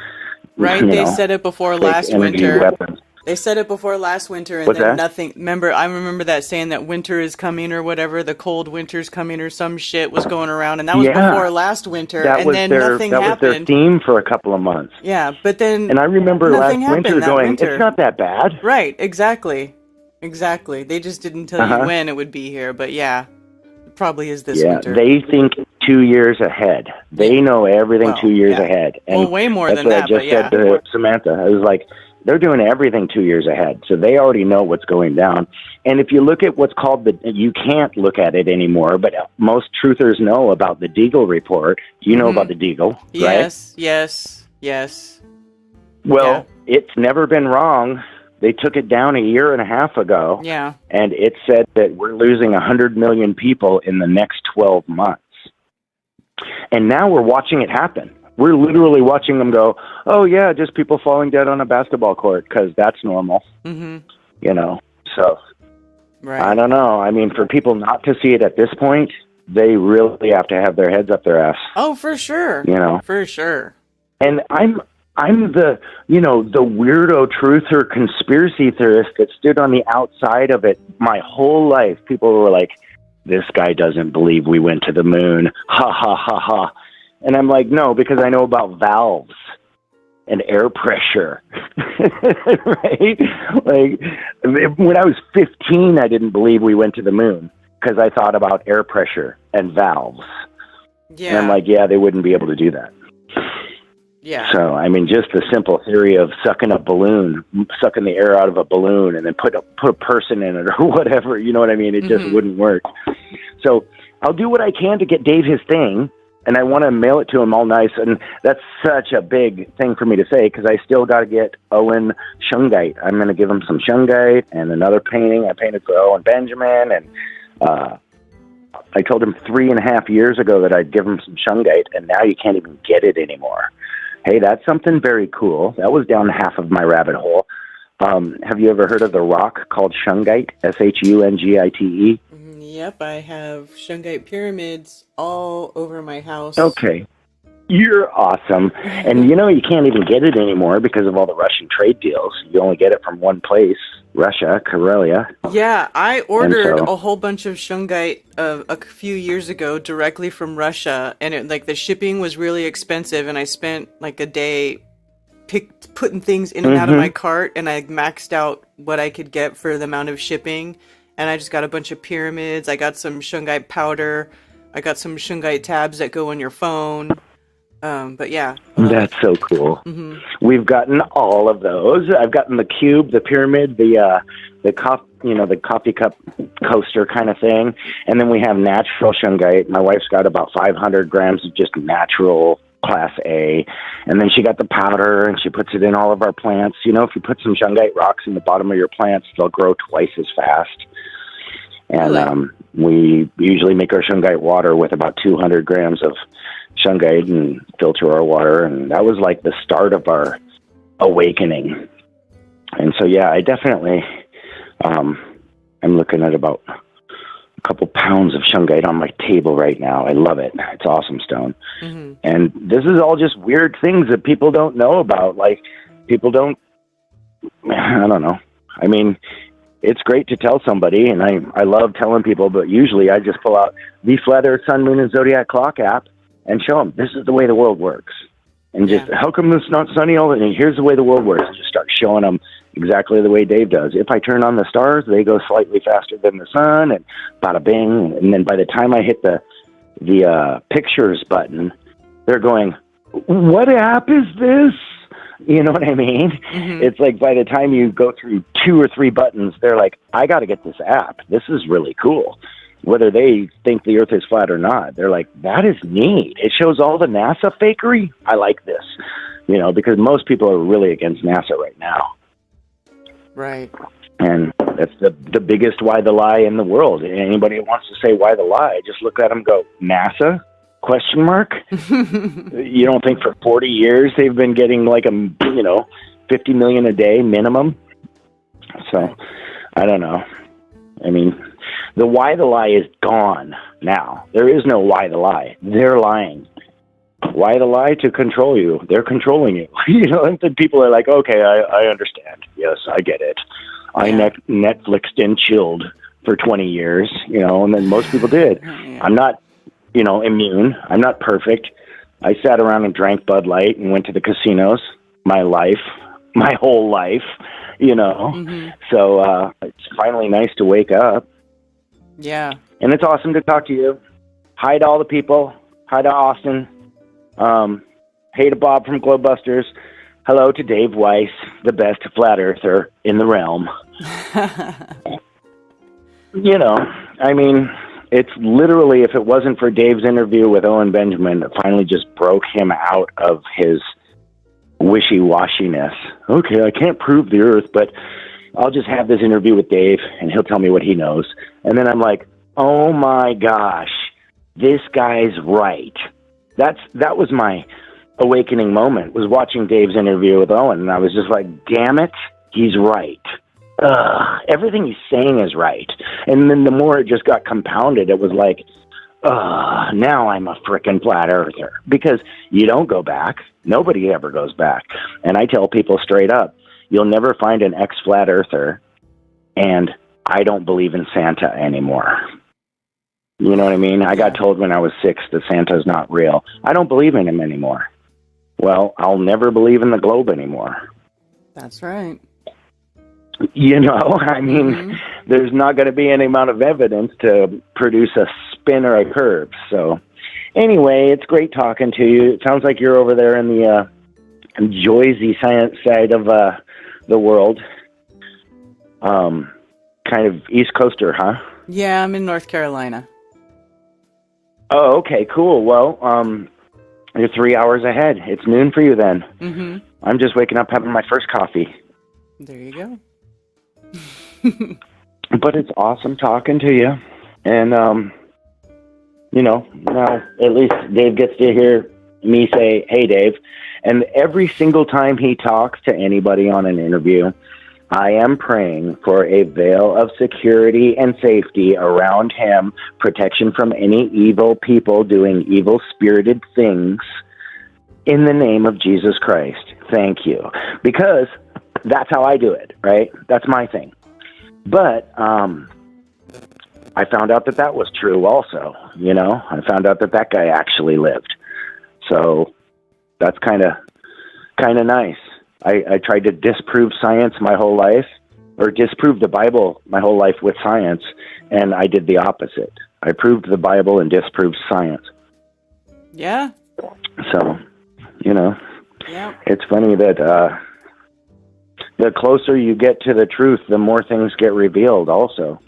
right, they said it before last winter. Weapons. They said it before last winter, and What's then that? nothing. I remember that saying that winter is coming or whatever, the cold winter's coming or some shit was going around, and that was before last winter, and then nothing happened. That was their theme for a couple of months. Yeah, but then and I remember last winter going, winter. It's not that bad. Right, exactly. They just didn't tell you when it would be here, but yeah, it probably is this winter. They think 2 years ahead. They know everything 2 years ahead. And way more than that. That's what I just said to Samantha. I was like, they're doing everything 2 years ahead, so they already know what's going down. And if you look at what's called you can't look at it anymore, but most truthers know about the Deagle report. You know about the Deagle, right? Yes. Well, it's never been wrong. They took it down a year and a half ago. Yeah. And it said that we're losing 100 million people in the next 12 months. And now we're watching it happen. We're literally watching them go, oh, yeah, just people falling dead on a basketball court because that's normal. Mm-hmm. You know, so right. I don't know. I mean, for people not to see it at this point, they really have to have their heads up their ass. Oh, for sure. You know? For sure. And I'm the, the weirdo truther conspiracy theorist that stood on the outside of it my whole life. People were like, this guy doesn't believe we went to the moon. Ha, ha, ha, ha. And I'm like, no, because I know about valves and air pressure. Right? Like, when I was 15, I didn't believe we went to the moon because I thought about air pressure and valves. Yeah. And I'm like, yeah, they wouldn't be able to do that. Yeah. So, I mean, just the simple theory of sucking the air out of a balloon and then put a person in it or whatever, you know what I mean? It just wouldn't work. So I'll do what I can to get Dave his thing, and I want to mail it to him all nice. And that's such a big thing for me to say because I still got to get Owen shungite. I'm going to give him some shungite and another painting I painted for Owen Benjamin. And I told him 3.5 years ago that I'd give him some shungite, and now you can't even get it anymore. Hey, that's something very cool. That was down half of my rabbit hole. Have you ever heard of the rock called shungite? Shungite? Yep, I have shungite pyramids all over my house. Okay. You're awesome. And you can't even get it anymore because of all the Russian trade deals. You only get it from one place, Russia, Karelia. Yeah, I ordered a whole bunch of shungite a few years ago directly from Russia, and the shipping was really expensive, and I spent like a day putting things in and out of my cart, and I maxed out what I could get for the amount of shipping, and I just got a bunch of pyramids. I got some shungite powder. I got some shungite tabs that go on your phone. But yeah. That's so cool. We've gotten all of those. I've gotten the cube, the pyramid, the coffee cup coaster kind of thing. And then we have natural shungite. My wife's got about 500 grams of just natural class A. And then she got the powder and she puts it in all of our plants. If you put some shungite rocks in the bottom of your plants, they'll grow twice as fast. And we usually make our shungite water with about 200 grams of shungite and filter our water, and that was like the start of our awakening. And so yeah, I definitely I'm looking at about a couple pounds of shungite on my table right now. I love it. It's awesome stone. And this is all just weird things that people don't know about. Like, people don't, I don't know, I mean, it's great to tell somebody, and I love telling people, but usually I just pull out the Flat Earth, Sun, Moon, and Zodiac Clock app and show them this is the way the world works. And just, how come it's not sunny all the time? Here's the way the world works. And just start showing them exactly the way Dave does. If I turn on the stars, they go slightly faster than the sun, and bada bing. And then by the time I hit the pictures button, they're going, what app is this? You know what I mean? Mm-hmm. It's like by the time you go through 2 or 3 buttons, they're like, I got to get this app. This is really cool. Whether they think the earth is flat or not, they're like, that is neat. It shows all the NASA fakery. I like this, you know, because most people are really against NASA right now. Right. And that's the biggest why the lie in the world. Anybody who wants to say why the lie, just look at them and go, NASA? Question mark? You don't think for 40 years they've been getting like $50 million a day minimum? So, I don't know. I mean, the why the lie is gone now. There is no why the lie. They're lying. Why the lie? To control you. They're controlling you. You know, and then people are like, okay, I understand. Yes, I get it. I Netflixed and chilled for 20 years, you know, and then most people did. Yeah. I'm not, immune. I'm not perfect. I sat around and drank Bud Light and went to the casinos my whole life, you know. Mm-hmm. So it's finally nice to wake up. Yeah. And it's awesome to talk to you. Hi to all the people. Hi to Austin. Hey to Bob from Globebusters. Hello to Dave Weiss, the best flat earther in the realm. You know, I mean, it's literally, if it wasn't for Dave's interview with Owen Benjamin, it finally just broke him out of his wishy-washiness. Okay, I can't prove the earth, but I'll just have this interview with Dave, and he'll tell me what he knows. And then I'm like, oh my gosh, this guy's right. That was my awakening moment, was watching Dave's interview with Owen, and I was just like, damn it, he's right. Everything he's saying is right. And then the more it just got compounded, it was like, now I'm a frickin' flat earther. Because you don't go back. Nobody ever goes back. And I tell people straight up, you'll never find an ex-flat earther, and I don't believe in Santa anymore. You know what I mean? I got told when I was 6 that Santa's not real. I don't believe in him anymore. Well, I'll never believe in the globe anymore. That's right. You know, I mean, there's not going to be any amount of evidence to produce a spin or a curve. So anyway, it's great talking to you. It sounds like you're over there in the Joyzy science side of the world. Kind of East Coaster, huh? Yeah, I'm in North Carolina. Oh, okay, cool. Well, you're 3 hours ahead. It's noon for you then. Mm-hmm. I'm just waking up having my first coffee. There you go. But it's awesome talking to you. And, now at least Dave gets to hear me say, hey, Dave. And every single time he talks to anybody on an interview, I am praying for a veil of security and safety around him, protection from any evil people doing evil-spirited things in the name of Jesus Christ. Thank you. Because that's how I do it, right? That's my thing. But I found out that was true also, you know? I found out that guy actually lived. So that's kind of nice. I tried to disprove science my whole life, or disprove the Bible my whole life with science, and I did the opposite. I proved the Bible and disproved science. Yeah. So, It's funny that the closer you get to the truth, the more things get revealed also.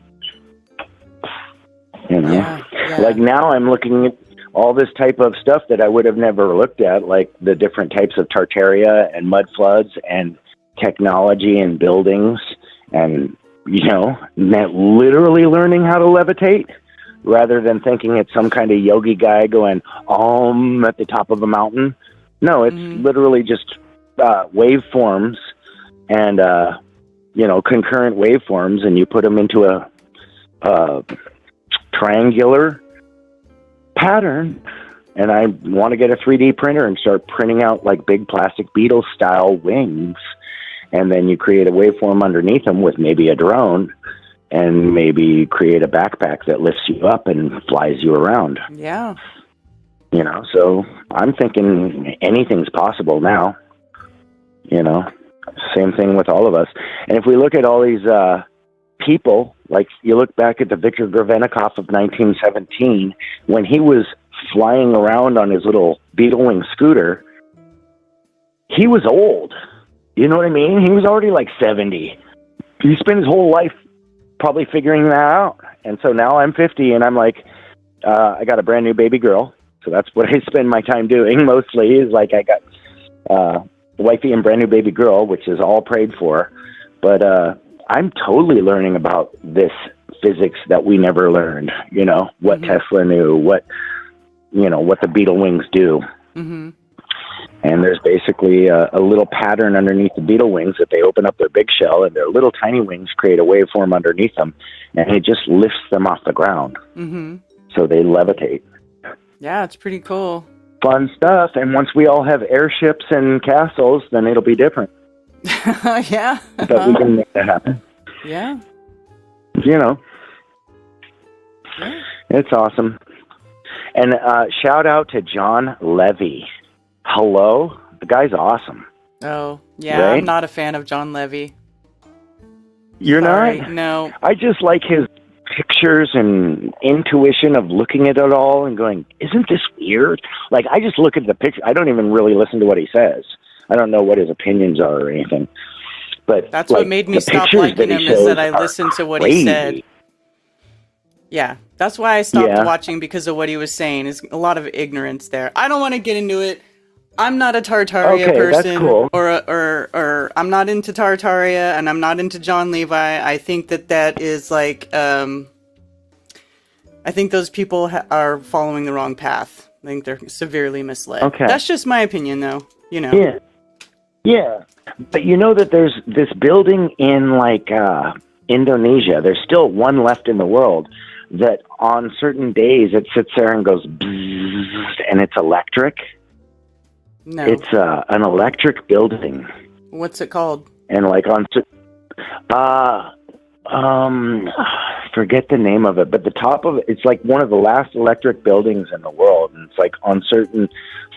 Yeah. Like now I'm looking at all this type of stuff that I would have never looked at, like the different types of Tartaria and mud floods and technology and buildings and, literally learning how to levitate rather than thinking it's some kind of yogi guy going, at the top of a mountain. No, it's literally just waveforms and, concurrent waveforms, and you put them into a triangular pattern, and I want to get a 3D printer and start printing out like big plastic beetle style wings and then you create a waveform underneath them with maybe a drone, and maybe create a backpack that lifts you up and flies you around. Yeah. You know, so I'm thinking anything's possible now. You know, same thing with all of us. And if we look at all these people, like you look back at the Viktor Gravenikov of 1917, when he was flying around on his little beetle wing scooter, he was old. You know what I mean? He was already like 70. He spent his whole life probably figuring that out. And so now I'm 50 and I'm like, I got a brand new baby girl. So that's what I spend my time doing mostly, is like I got wifey and brand new baby girl, which is all prayed for. But I'm totally learning about this physics that we never learned, you know, what Tesla knew, what the beetle wings do. Mm-hmm. And there's basically a little pattern underneath the beetle wings that they open up their big shell, and their little tiny wings create a waveform underneath them, and it just lifts them off the ground. Mm-hmm. So they levitate. Yeah, it's pretty cool. Fun stuff. And once we all have airships and castles, then it'll be different. Yeah. But we can make that happen. Yeah. You know. Yeah. It's awesome. And shout out to John Levy. Hello? The guy's awesome. Oh, yeah. Right? I'm not a fan of John Levy. You're Sorry. not? No. I just like his pictures and intuition of looking at it all and going, isn't this weird? Like, I just look at the picture. I don't even really listen to what he says. I don't know what his opinions are or anything. But that's what made me stop liking him, is that I listened to what he said. Yeah, that's why I stopped watching, because of what he was saying. Is a lot of ignorance there. I don't want to get into it. I'm not a Tartaria person, that's cool. or I'm not into Tartaria, and I'm not into John Levi. I think that is like, I think those people are following the wrong path. I think they're severely misled. Okay. That's just my opinion, though. You know. Yeah. Yeah. But you know that there's this building in like Indonesia. There's still one left in the world that on certain days it sits there and goes bzzz, and it's electric. No. It's an electric building. What's it called? And like on forget the name of it, but the top of it, it's like one of the last electric buildings in the world, and it's like on certain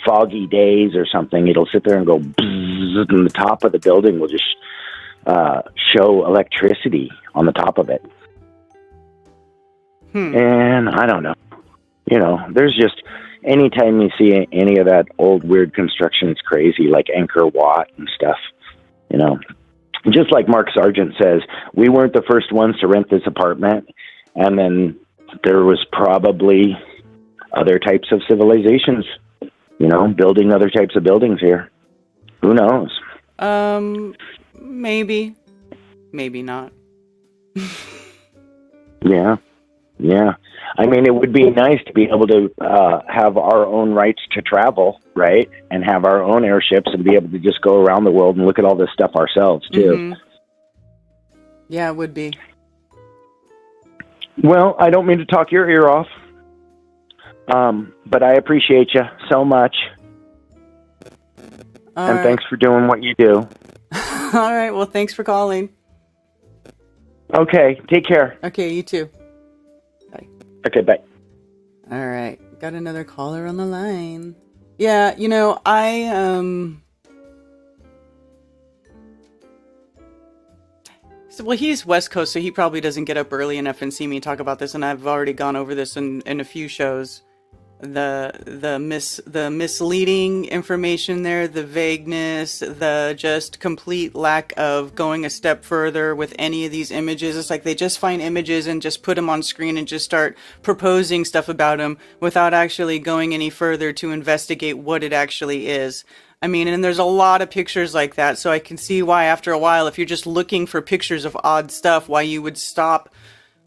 foggy days or something, it'll sit there and go bzzz, and the top of the building will just show electricity on the top of it. And I don't know, you know, there's just, anytime you see any of that old weird construction, it's crazy, like Angkor Wat and stuff, you know. Just like Mark Sargent says, we weren't the first ones to rent this apartment, and then there was probably other types of civilizations, you know, building other types of buildings here. Who knows? Maybe. Maybe not. Yeah. Yeah. I mean, it would be nice to be able to have our own rights to travel, right? And have our own airships and be able to just go around the world and look at all this stuff ourselves, too. Mm-hmm. Yeah, it would be. Well, I don't mean to talk your ear off, but I appreciate you so much. And thanks for doing what you do. All right. Well, thanks for calling. Okay. Take care. Okay, you too. Bye. Okay, bye. All right. Got another caller on the line. Yeah, you know, well, he's West Coast, so he probably doesn't get up early enough and see me talk about this, and I've already gone over this in a few shows. The misleading information there, the vagueness, the just complete lack of going a step further with any of these images. It's like they just find images and just put them on screen and just start proposing stuff about them without actually going any further to investigate what it actually is. I mean, and there's a lot of pictures like that, so I can see why after a while, if you're just looking for pictures of odd stuff, why you would stop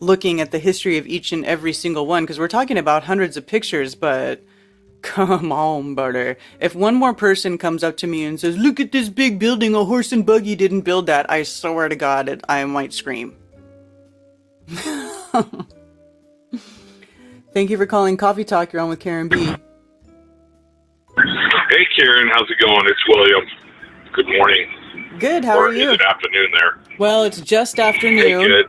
looking at the history of each and every single one, because we're talking about hundreds of pictures, but come on, brother. If one more person comes up to me and says, look at this big building, a horse and buggy didn't build that, I swear to God, I might scream. Thank you for calling Coffee Talk. You're on with Karen B. Hey, Karen, how's it going? It's William. Good morning. Good. How or are you? is it afternoon there? Well, it's just Hey, afternoon. good.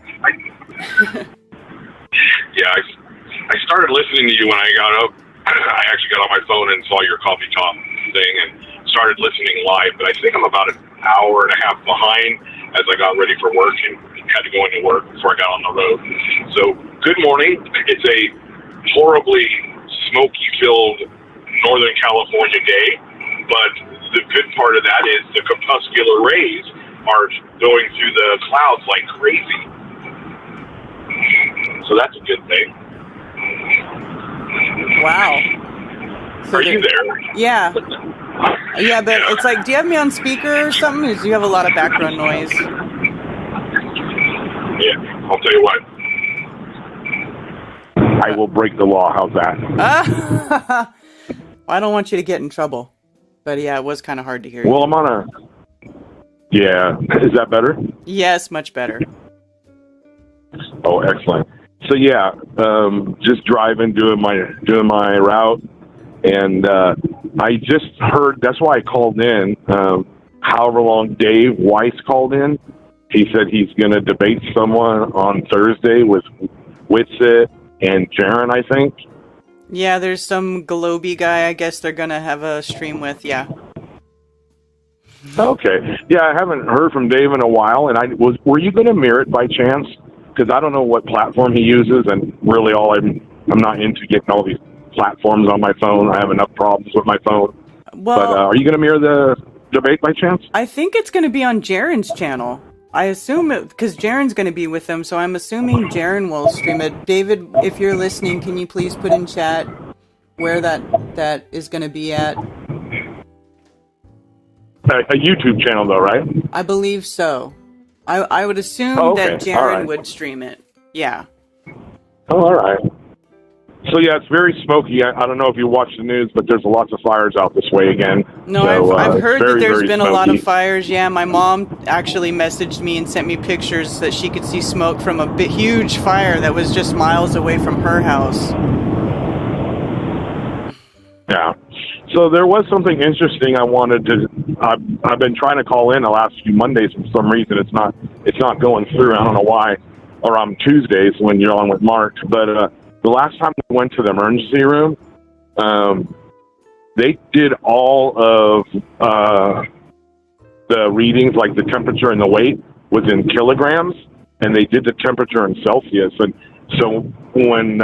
Yeah, I started listening to you when I got up. I actually got on my phone and saw your coffee talk thing and started listening live. But I think I'm about an hour and a half behind as I got ready for work and had to go into work before I got on the road. So, good morning. It's a horribly smoky-filled Northern California day, but the good part of that is the crepuscular rays are going through the clouds like crazy. So that's a good thing. Wow. So Are you there? Yeah. Yeah, but it's like, do you have me on speaker or something? Or do you have a lot of background noise? Yeah, I'll tell you what. I will break the law. How's that? I don't want you to get in trouble. But yeah, it was kind of hard to hear you. Well, I'm on a... Yeah. Is that better? Yes, much better. Oh, excellent. So yeah, just driving, doing my route, and I just heard. That's why I called in. However long Dave Weiss called in, he said he's going to debate someone on Thursday with Witsit and Jaron, I think. Yeah, there's some Globy guy. I guess they're gonna have a stream with. Yeah. Okay. Yeah, I haven't heard from Dave in a while, and were you going to mirror it by chance? Because I don't know what platform he uses, and really I'm not into getting all these platforms on my phone. I have enough problems with my phone. Well, but are you going to mirror the debate by chance? I think it's going to be on Jaron's channel. I assume it, because Jaron's going to be with them, so I'm assuming Jaron will stream it. David, if you're listening, can you please put in chat where that is going to be at? A YouTube channel, though, right? I believe so. I would assume that Jaron would stream it. Yeah. Oh, all right. So, yeah, it's very smoky. I don't know if you watch the news, but there's lots of fires out this way again. No, so, I've heard very, that there's very been smoky. a lot of fires. Yeah, my mom actually messaged me and sent me pictures that she could see smoke from a huge fire that was just miles away from her house. Yeah. So there was something interesting I wanted to. I've been trying to call in the last few Mondays. For some reason, it's not going through. I don't know why. Or on Tuesdays when you're on with Mark. But the last time we went to the emergency room, they did all of the readings, like the temperature and the weight, was in kilograms, and they did the temperature in Celsius. And so when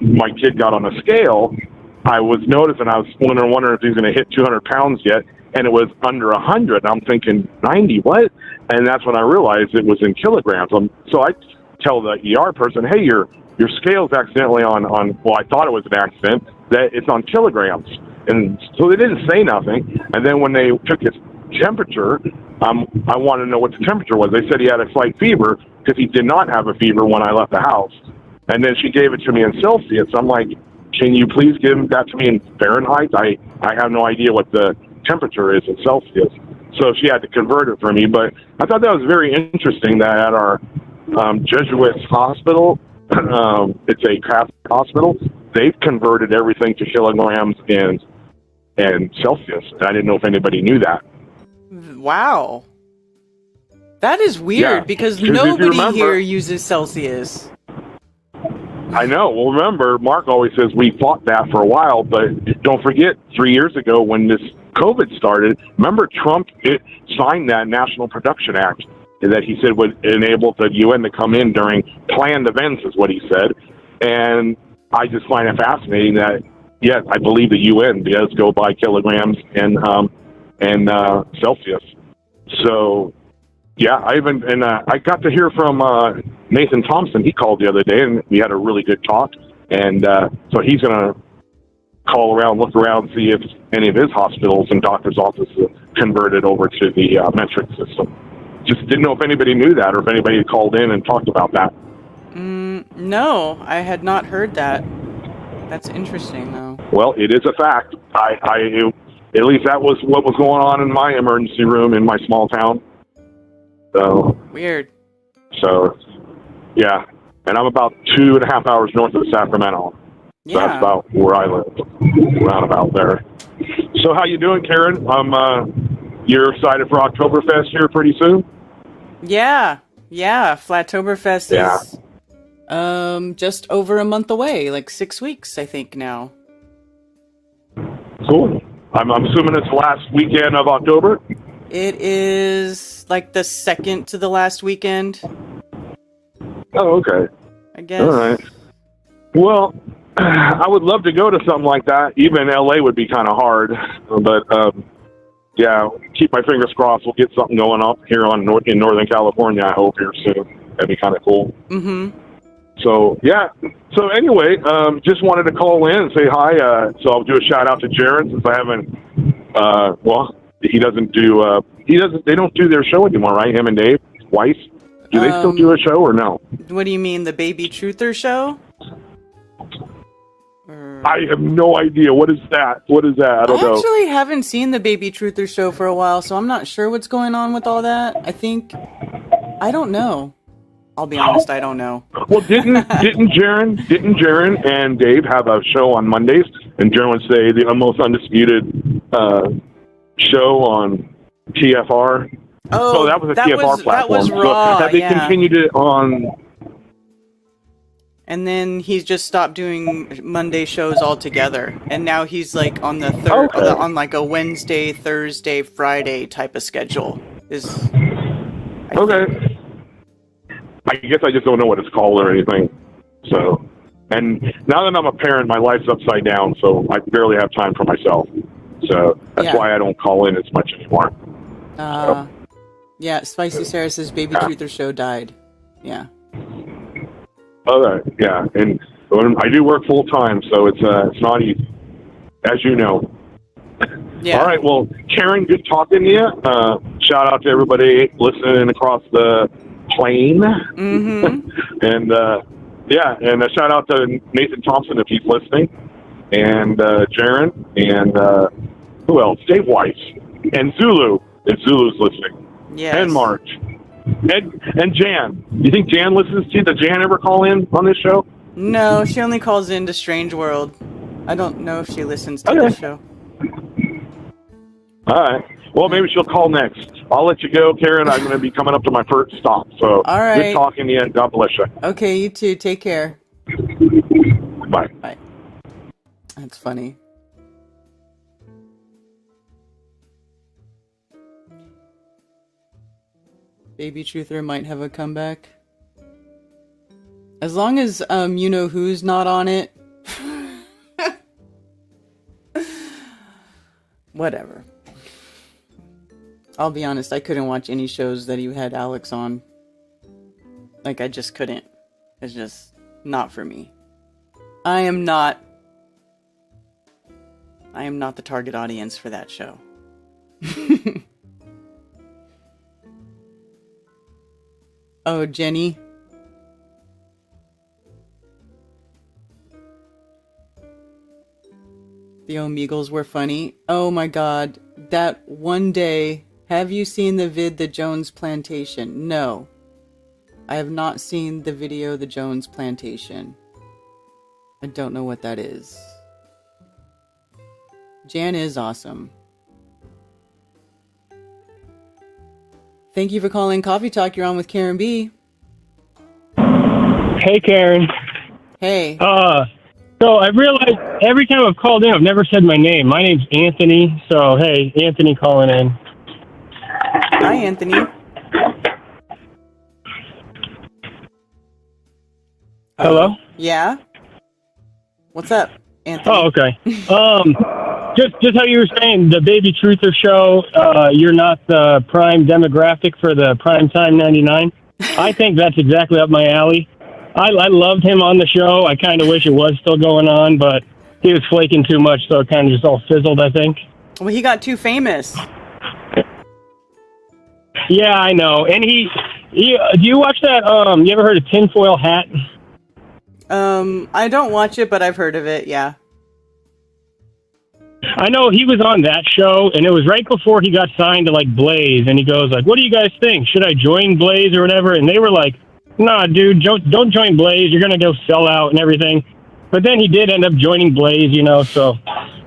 my kid got on a scale, I was noticing, I was wondering if he's going to hit 200 pounds yet, and it was under 100. I'm thinking, 90, what? And that's when I realized it was in kilograms. So I tell the ER person, hey, your scale's accidentally on, well, I thought it was an accident, that it's on kilograms. And so they didn't say nothing. And then when they took his temperature, I wanted to know what the temperature was. They said he had a slight fever because he did not have a fever when I left the house. And then she gave it to me in Celsius. I'm like, can you please give that to me in Fahrenheit? I have no idea what the temperature is in Celsius. So she had to convert it for me. But I thought that was very interesting that at our Jesuit hospital, it's a Catholic hospital, they've converted everything to kilograms and Celsius. I didn't know if anybody knew that. Wow. That is weird because nobody here uses Celsius. I know. Well, remember, Mark always says we fought that for a while, but don't forget, 3 years ago when this COVID started, remember Trump signed that National Production Act that he said would enable the UN to come in during planned events, is what he said. And I just find it fascinating that, yes, I believe the UN does go by kilograms and Celsius. So, yeah, I got to hear from Nathan Thompson. He called the other day, and we had a really good talk. And so he's going to call around, look around, see if any of his hospitals and doctors' offices converted over to the metric system. Just didn't know if anybody knew that or if anybody had called in and talked about that. No, I had not heard that. That's interesting, though. Well, it is a fact. At least that was what was going on in my emergency room in my small town. So weird. So, yeah. And I'm about 2.5 hours north of Sacramento. Yeah. So that's about where I live, around about there. So how you doing, Karen? you're excited for Oktoberfest here pretty soon? Yeah. Flattoberfest is just over a month away, like 6 weeks, I think now. Cool. I'm assuming it's the last weekend of October? It is like the second to the last weekend, Oh, okay. I guess. All right. Well, I would love to go to something like that. Even LA would be kind of hard. But, yeah, keep my fingers crossed. We'll get something going up here in Northern California, I hope, here soon. That'd be kind of cool. Mm-hmm. So, yeah. So, anyway, just wanted to call in and say hi. So, I'll do a shout-out to Jared since I haven't, well, he doesn't do, they don't do their show anymore, right? Him and Dave Weiss. Do they still do a show or no? What do you mean, the Baby Truther show? I have no idea. What is that? I don't know. I actually haven't seen the Baby Truther show for a while, so I'm not sure what's going on with all that. I don't know. I'll be honest, I don't know. Well, didn't Jaren and Dave have a show on Mondays? And Jaren would say the most undisputed show on TFR. Oh, that was a TFR platform. That was Raw. Have they continued it on? And then he's just stopped doing Monday shows altogether, and now he's like on the on like a Wednesday, Thursday, Friday type of schedule. Okay. I guess I just don't know what it's called or anything. So, and now that I'm a parent, my life's upside down, so I barely have time for myself. So that's why I don't call in as much anymore. Yeah, Spicy Sarah says Baby Truther show died. Yeah. Okay, yeah, and I do work full time, so it's not easy, as you know. Yeah. All right, well, Karen, good talking to you. Shout out to everybody listening across the plane. Mm-hmm. And and a shout out to Nathan Thompson if he's listening, and Jaren, and who else? Dave Weiss, and Zulu if Zulu's listening. Yes. And March. And Jan. You think Jan listens to you? Did Jan ever call in on this show? No, she only calls into Strange World. I don't know if she listens to the show. All right. Well, maybe she'll call next. I'll let you go, Karen. I'm going to be coming up to my first stop. So all right. Good talking to you. God bless you. Okay, you too. Take care. Bye. Bye. That's funny. Baby Truther might have a comeback. As long as you know who's not on it. Whatever. I'll be honest, I couldn't watch any shows that you had Alex on. Like, I just couldn't. It's just not for me. I am not the target audience for that show. Oh, Jenny. The Omegles were funny. Oh my god. That one day, have you seen the vid The Jones Plantation? No. I have not seen the video The Jones Plantation. I don't know what that is. Jan is awesome. Thank you for calling Coffee Talk. You're on with Karen B. Hey, Karen. Hey. So I realized every time I've called in, I've never said my name. My name's Anthony. So, hey, Anthony calling in. Hi, Anthony. Hello? Yeah? What's up, Anthony? Oh, okay. Just how you were saying, the Baby Truther show, you're not the prime demographic for the Primetime 99. I think that's exactly up my alley. I loved him on the show. I kind of wish it was still going on, but he was flaking too much, so it kind of just all fizzled, I think. Well, he got too famous. Yeah, I know. And he do you watch that, you ever heard of Tinfoil Hat? I don't watch it, but I've heard of it, yeah. I know he was on that show, and it was right before he got signed to, like, Blaze, and he goes, like, what do you guys think? Should I join Blaze or whatever? And they were like, nah, dude, don't join Blaze. You're going to go sell out and everything. But then he did end up joining Blaze, you know, so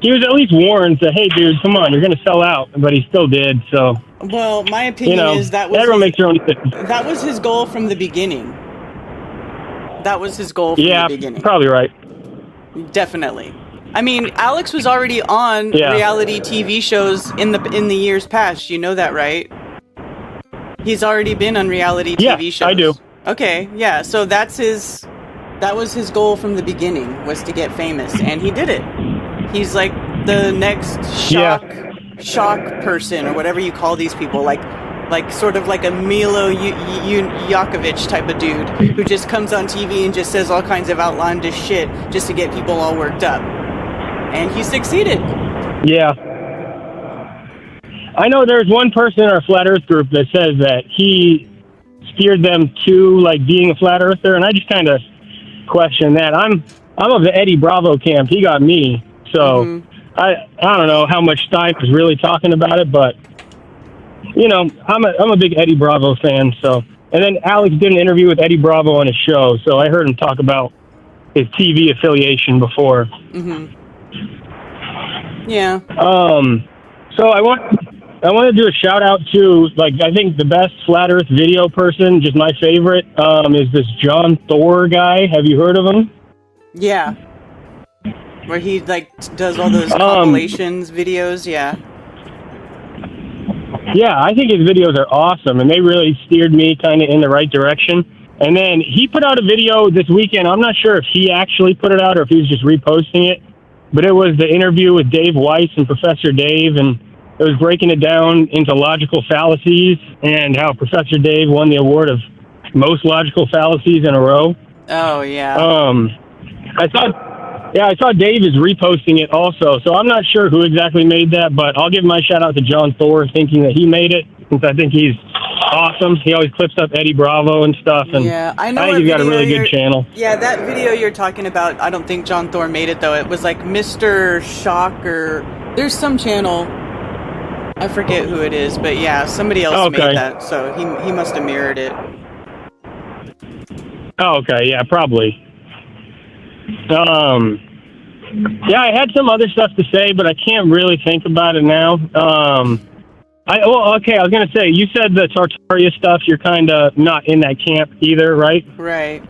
he was at least warned that, hey, dude, come on, you're going to sell out. But he still did. So, Well, my opinion is everyone makes their own decisions. that was his goal from the beginning. That was his goal from the beginning. Probably right. Definitely. I mean, Alex was already on reality TV shows in the years past. You know that, right? He's already been on reality TV shows. I do. Okay, yeah. So that was his goal from the beginning, was to get famous, and he did it. He's like the next shock person, or whatever you call these people, like sort of like a Milo Yakovich type of dude who just comes on TV and just says all kinds of outlandish shit just to get people all worked up. And he succeeded. Yeah. I know there's one person in our Flat Earth group that says that he steered them to like being a flat earther, and I just kind of question that. I'm of the Eddie Bravo camp. He got me. So I don't know how much Stein was really talking about it, but I'm a big Eddie Bravo fan. So, and then Alex did an interview with Eddie Bravo on his show, so I heard him talk about his TV affiliation before. Yeah. So I want to do a shout out to, like, I think the best Flat Earth video person, just my favorite, is this John Thor guy. Have you heard of him? Yeah. Where he like does all those compilations videos, yeah. Yeah, I think his videos are awesome, and they really steered me kind of in the right direction. And then he put out a video this weekend. I'm not sure if he actually put it out or if he was just reposting it, but it was the interview with Dave Weiss and Professor Dave, and it was breaking it down into logical fallacies and how Professor Dave won the award of most logical fallacies in a row. Oh, yeah. I saw Dave is reposting it also, so I'm not sure who exactly made that, but I'll give my shout out to John Thor, thinking that he made it, since I think he's awesome. He always clips up Eddie Bravo and stuff, and I know I think he's got a really good channel. Yeah, that video you're talking about, I don't think John Thor made it, though. It was like Mr. Shock, or there's some channel, I forget who it is, but yeah, somebody else made that, so he must have mirrored it. Oh, okay, yeah, probably. Yeah, I had some other stuff to say, but I can't really think about it now. I was going to say, you said the Tartaria stuff, you're kind of not in that camp either, right? Right.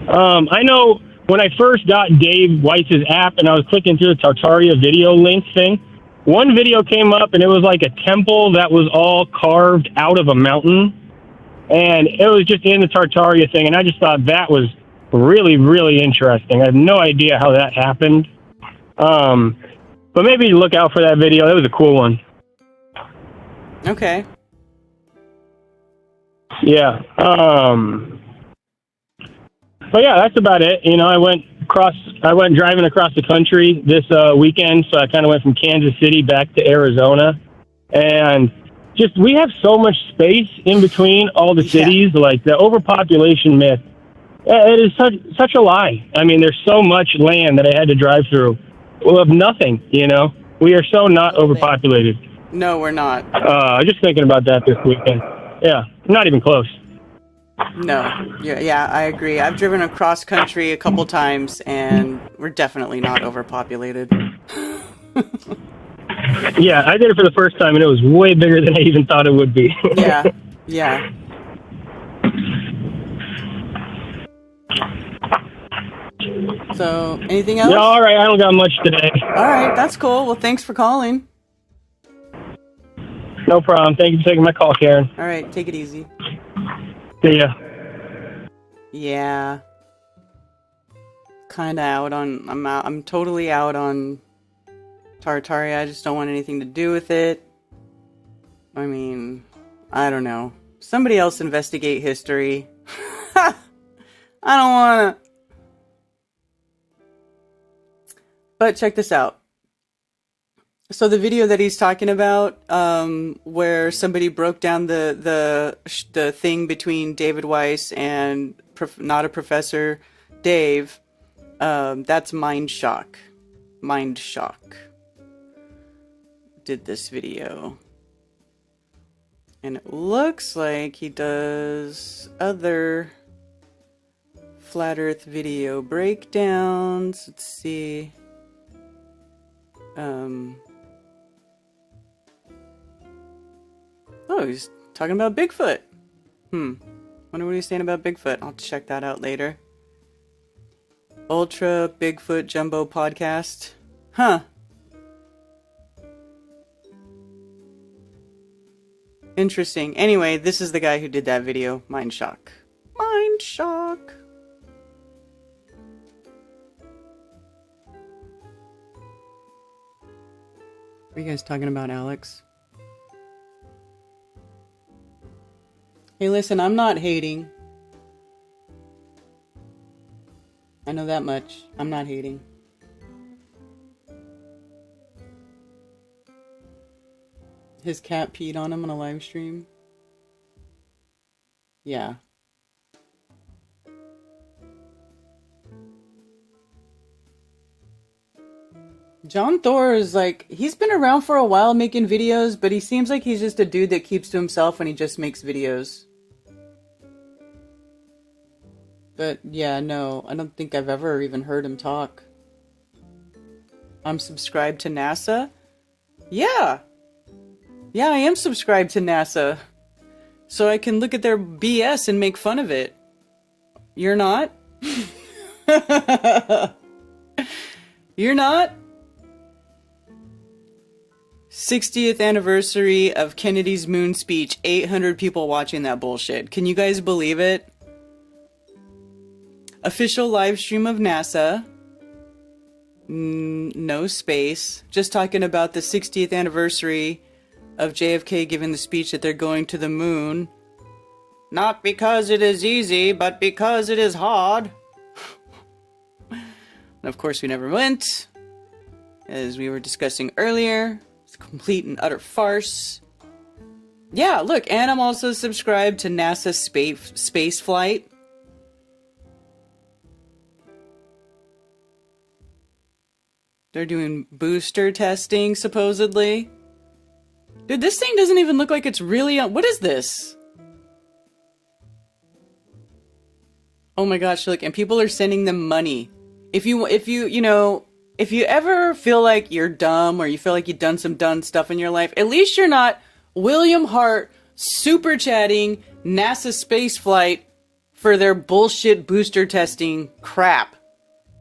I know when I first got Dave Weiss's app and I was clicking through the Tartaria video link thing, one video came up and it was like a temple that was all carved out of a mountain. And it was just in the Tartaria thing, and I just thought that was really, really interesting. I have no idea how that happened. But maybe look out for that video. That was a cool one. Okay. Yeah. But yeah, that's about it. I went driving across the country this weekend, so I kind of went from Kansas City back to Arizona. And just, we have so much space in between all the cities, like the overpopulation myth. It is such a lie. I mean, there's so much land that I had to drive through. Well, of nothing, We are so not overpopulated. No, we're not. Just thinking about that this weekend. Yeah, not even close. No. Yeah, I agree. I've driven across country a couple times, and we're definitely not overpopulated. Yeah, I did it for the first time, and it was way bigger than I even thought it would be. Yeah. So, anything else? No, all right, I don't got much today. All right, that's cool. Well, thanks for calling. No problem. Thank you for taking my call, Karen. All right, take it easy. See ya. Yeah. Kind of out on... I'm totally out on Tartaria. I just don't want anything to do with it. I mean, I don't know. Somebody else investigate history. I don't want to... But check this out. So the video that he's talking about, where somebody broke down the thing between David Weiss and not a Professor Dave, that's Mind Shock. Mind Shock did this video. And it looks like he does other Flat Earth video breakdowns. Let's see. Oh, he's talking about Bigfoot. Wonder what he's saying about Bigfoot. I'll check that out later. Ultra Bigfoot Jumbo Podcast. Huh. Interesting. Anyway, this is the guy who did that video. Mind shock. Mind shock. What are you guys talking about, Alex? Hey, listen, I'm not hating. I know that much. I'm not hating. His cat peed on him on a live stream. Yeah. John Thor is like, he's been around for a while making videos, but he seems like he's just a dude that keeps to himself when he just makes videos. But yeah, no, I don't think I've ever even heard him talk. I'm subscribed to NASA? Yeah! Yeah, I am subscribed to NASA. So I can look at their BS and make fun of it. You're not? You're not? 60th anniversary of Kennedy's moon speech. 800 people watching that bullshit. Can you guys believe it? Official live stream of NASA. No space. Just talking about the 60th anniversary of JFK giving the speech that they're going to the moon. Not because it is easy, but because it is hard. And of course we never went. As we were discussing earlier. It's a complete and utter farce. Yeah, look, and I'm also subscribed to NASA space flight. They're doing booster testing, supposedly. Dude, this thing doesn't even look like it's really on. What is this? Oh my gosh, look, and people are sending them money. If you ever feel like you're dumb or you feel like you've done some dumb stuff in your life, at least you're not William Hart super chatting NASA space flight for their bullshit booster testing crap.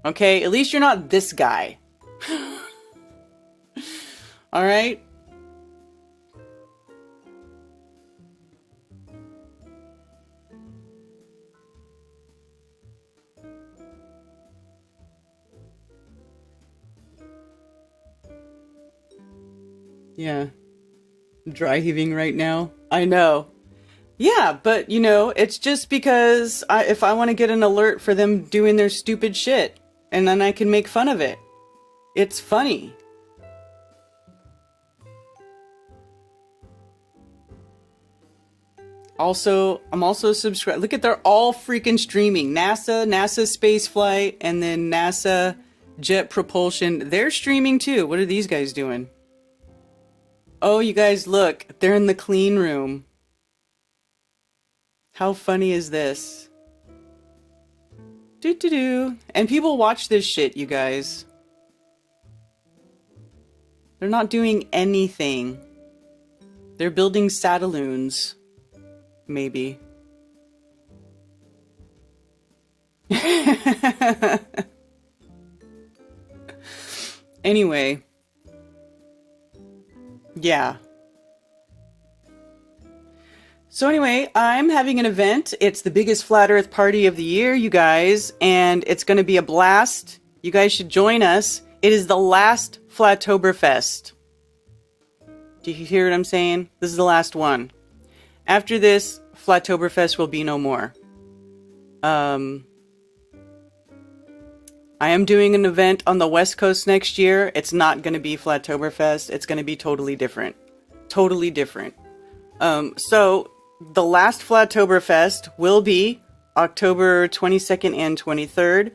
Okay? At least you're not this guy. All right? Yeah. Dry heaving right now. I know. Yeah, but it's just because if I want to get an alert for them doing their stupid shit, and then I can make fun of it. It's funny. I'm also subscribed. Look at, they're all freaking streaming. NASA space flight, and then NASA jet propulsion. They're streaming too. What are these guys doing? Oh, you guys, look. They're in the clean room. How funny is this? Doo-doo-doo. And people watch this shit, you guys. They're not doing anything. They're building satelloons. Maybe. Anyway. Yeah. So anyway, I'm having an event. It's the biggest flat earth party of the year, you guys, and it's going to be a blast. You guys should join us. It is the last Flatoberfest. Do you hear what I'm saying? This is the last one. After this, Flatoberfest will be no more. I am doing an event on the West Coast next year. It's not going to be Flatoberfest. It's going to be totally different. Totally different. So, the last Flatoberfest will be October 22nd and 23rd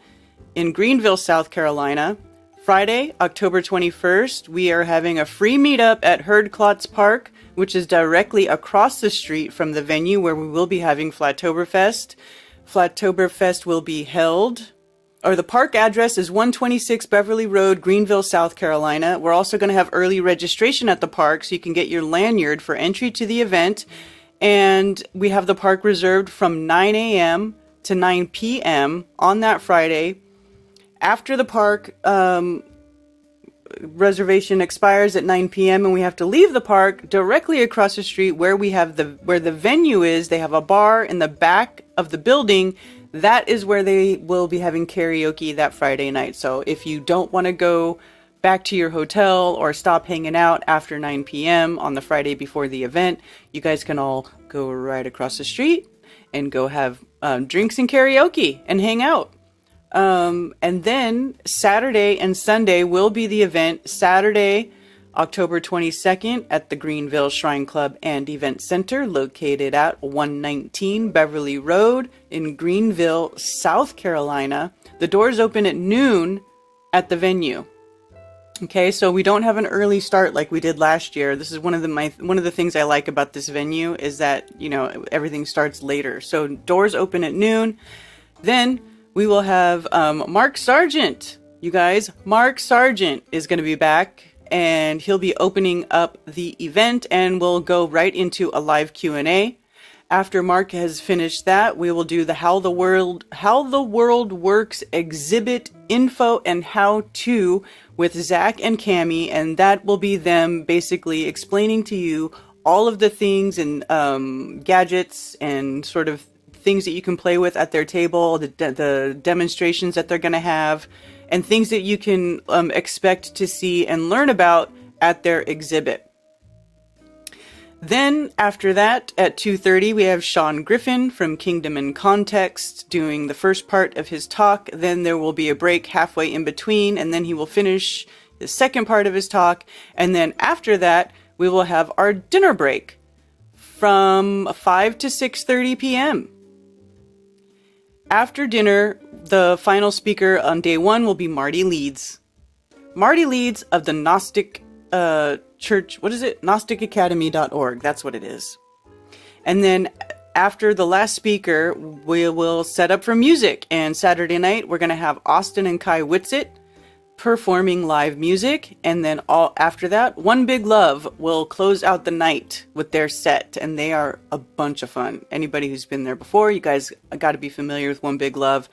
in Greenville, South Carolina. Friday, October 21st, we are having a free meetup at Herdklotz Park, which is directly across the street from the venue where we will be having Flatoberfest. Flatoberfest will be held the park address is 126 Beverly Road, Greenville, South Carolina. We're also going to have early registration at the park so you can get your lanyard for entry to the event. And we have the park reserved from 9 a.m. to 9 p.m. on that Friday. After the park reservation expires at 9 p.m. and we have to leave the park, directly across the street where the venue is, they have a bar in the back of the building. That is where they will be having karaoke that Friday night. So if you don't want to go back to your hotel or stop hanging out after 9 p.m. on the Friday before the event, you guys can all go right across the street and go have drinks and karaoke and hang out. And then Saturday and Sunday will be the event. Saturday, October 22nd at the Greenville Shrine Club and Event Center, located at 119 Beverly Road in Greenville, South Carolina. The doors open at noon at the venue. Okay, so we don't have an early start like we did last year. This is one of the things I like about this venue is that, everything starts later. So doors open at noon. Then we will have Mark Sargent. You guys, Mark Sargent is going to be back, and he'll be opening up the event, and we'll go right into a live Q&A. After Mark has finished that, we will do the How the World Works exhibit info and how to with Zach and Cammie, and that will be them basically explaining to you all of the things and gadgets and sort of things that you can play with at their table, the demonstrations that they're going to have, and things that you can expect to see and learn about at their exhibit. Then after that, at 2:30, we have Sean Griffin from Kingdom in Context doing the first part of his talk. Then there will be a break halfway in between, and then he will finish the second part of his talk. And then after that, we will have our dinner break from 5 to 6:30 p.m. After dinner, the final speaker on day one will be Marty Leeds. Marty Leeds of the Gnostic Church, what is it? GnosticAcademy.org. That's what it is. And then after the last speaker, we will set up for music. And Saturday night, we're going to have Austin and Kai Whitsitt performing live music. And then after that, One Big Love will close out the night with their set. And they are a bunch of fun. Anybody who's been there before, you guys got to be familiar with One Big Love.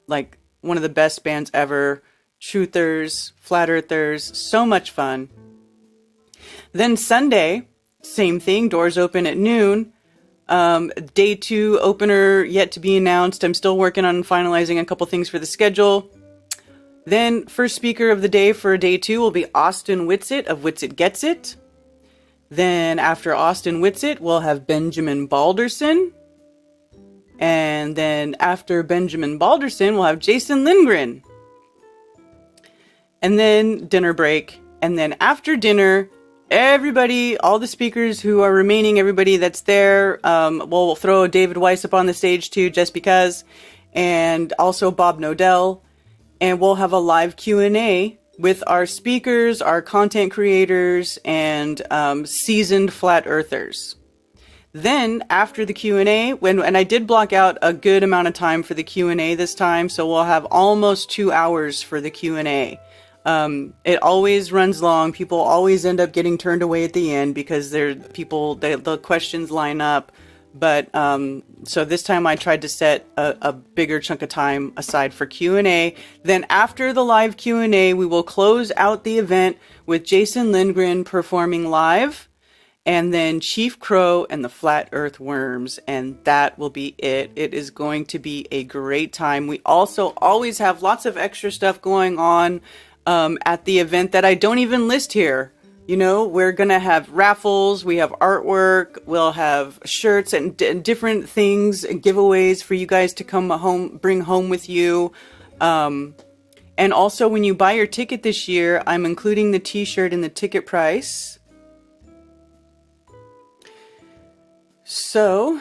Like one of the best bands ever. Truthers, Flat Earthers, so much fun. Then Sunday, same thing, doors open at noon. Day 2 opener yet to be announced. I'm still working on finalizing a couple things for the schedule. Then first speaker of the day for day 2 will be Austin Whitsitt of Whitsitt Gets It. Then after Austin Whitsitt, we'll have Benjamin Balderson. And then after Benjamin Balderson, we'll have Jason Lindgren. And then dinner break. And then after dinner, everybody, all the speakers who are remaining, everybody that's there, we'll throw David Weiss up on the stage too, just because, and also Bob Nodell, and we'll have a live Q&A with our speakers, our content creators, and seasoned flat earthers. Then after the Q&A, and I did block out a good amount of time for the Q&A this time, so we'll have almost 2 hours for the Q&A. It always runs long. People always end up getting turned away at the end because the questions line up. But so this time I tried to set a bigger chunk of time aside for Q&A. Then after the live Q&A, we will close out the event with Jason Lindgren performing live, and then Chief Crow and the Flat Earth Worms, and that will be it. It is going to be a great time. We also always have lots of extra stuff going on at the event that I don't even list here. You know, we're going to have raffles, we have artwork, we'll have shirts and different things and giveaways for you guys to come home, bring home with you. And also when you buy your ticket this year, I'm including the t-shirt in the ticket price. So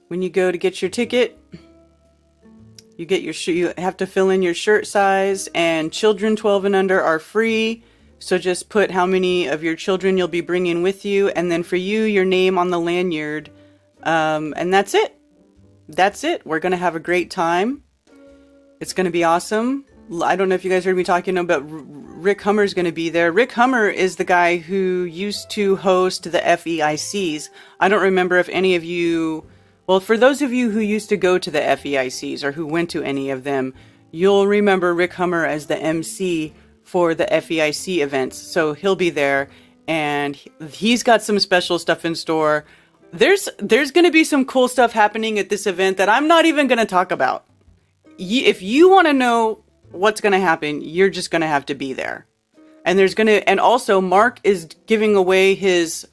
when you go to get your ticket, you get you have to fill in your shirt size, and children 12 and under are free. So just put how many of your children you'll be bringing with you, and then for you, your name on the lanyard, and that's it. that's it. We're going to have a great time. It's going to be awesome. I don't know if you guys heard me talking about Rick Hummer is going to be there. Rick Hummer is the guy who used to host the FEICs. I don't remember if any of you, well, for those of you who used to go to the FEICs or who went to any of them, you'll remember Rick Hummer as the MC for the FEIC events. So he'll be there, and he's got some special stuff in store. There's going to be some cool stuff happening at this event that I'm not even going to talk about. If you want to know what's going to happen, you're just going to have to be there. And also Mark is giving away his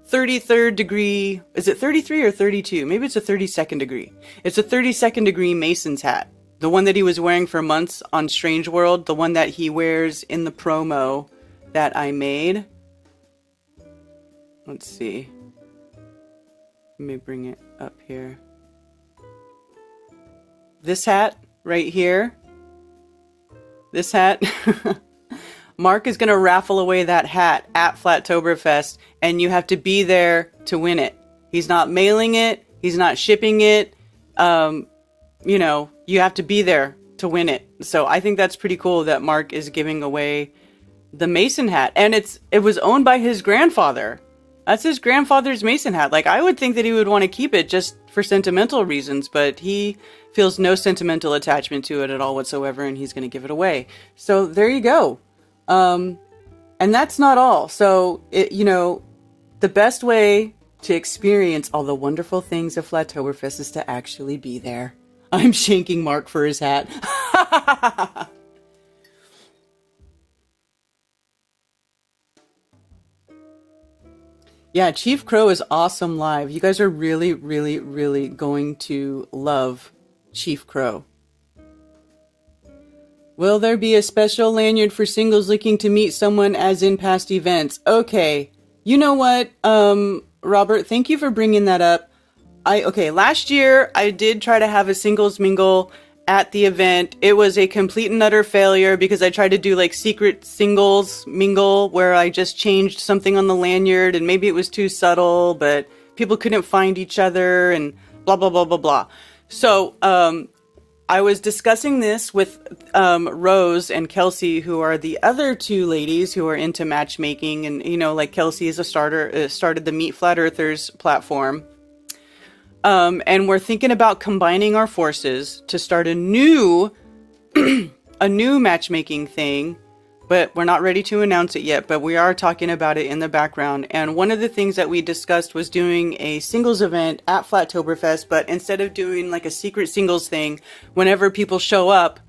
33rd degree. Is it 33 or 32? Maybe it's a 32nd degree. It's a 32nd degree Mason's hat. The one that he was wearing for months on Strange World. The one that he wears in the promo that I made. Let's see. Let me bring it up here. This hat right here. This hat. Mark is going to raffle away that hat at Flattoberfest, and you have to be there to win it. He's not mailing it. He's not shipping it. You have to be there to win it. So I think that's pretty cool that Mark is giving away the Mason hat. And it was owned by his grandfather. That's his grandfather's Mason hat. Like, I would think that he would want to keep it just for sentimental reasons, but he feels no sentimental attachment to it at all whatsoever, and he's going to give it away. So there you go. And that's not all. So, the best way to experience all the wonderful things of Flattoberfest is to actually be there. I'm shanking Mark for his hat. Yeah, Chief Crow is awesome live. You guys are really, really, really going to love Chief Crow. Will there be a special lanyard for singles looking to meet someone as in past events? Okay. You know what, Robert, thank you for bringing that up. Last year I did try to have a singles mingle at the event. It was a complete and utter failure because I tried to do like secret singles mingle where I just changed something on the lanyard and maybe it was too subtle, but people couldn't find each other and blah, blah, blah, blah, blah. So, I was discussing this with Rose and Kelsey, who are the other two ladies who are into matchmaking. And, like Kelsey is started the Meet Flat Earthers platform. And we're thinking about combining our forces to start a new matchmaking thing, but we're not ready to announce it yet, but we are talking about it in the background. And one of the things that we discussed was doing a singles event at Flattoberfest, but instead of doing like a secret singles thing, whenever people show up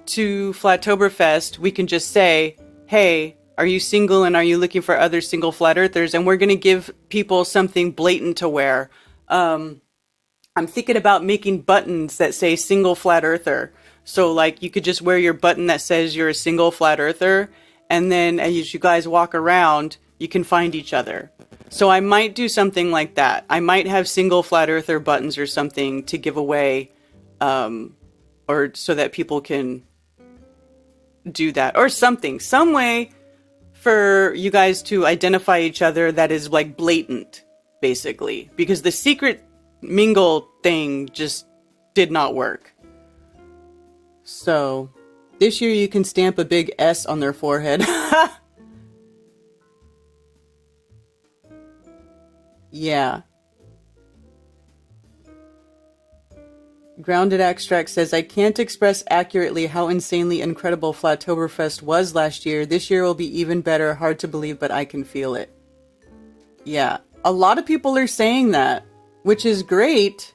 to Flattoberfest, we can just say, hey, are you single and are you looking for other single flat earthers? And we're going to give people something blatant to wear. I'm thinking about making buttons that say single flat earther. So like you could just wear your button that says you're a single flat earther. And then as you guys walk around, you can find each other. So I might do something like that. I might have single flat earther buttons or something to give away, or so that people can do that or something, some way for you guys to identify each other that is like blatant, basically, because the secret mingle thing just did not work. So this year you can stamp a big S on their forehead. Yeah. Grounded Extract says, I can't express accurately how insanely incredible Flattoberfest was last year. This year will be even better. Hard to believe, but I can feel it. Yeah. A lot of people are saying that, which is great.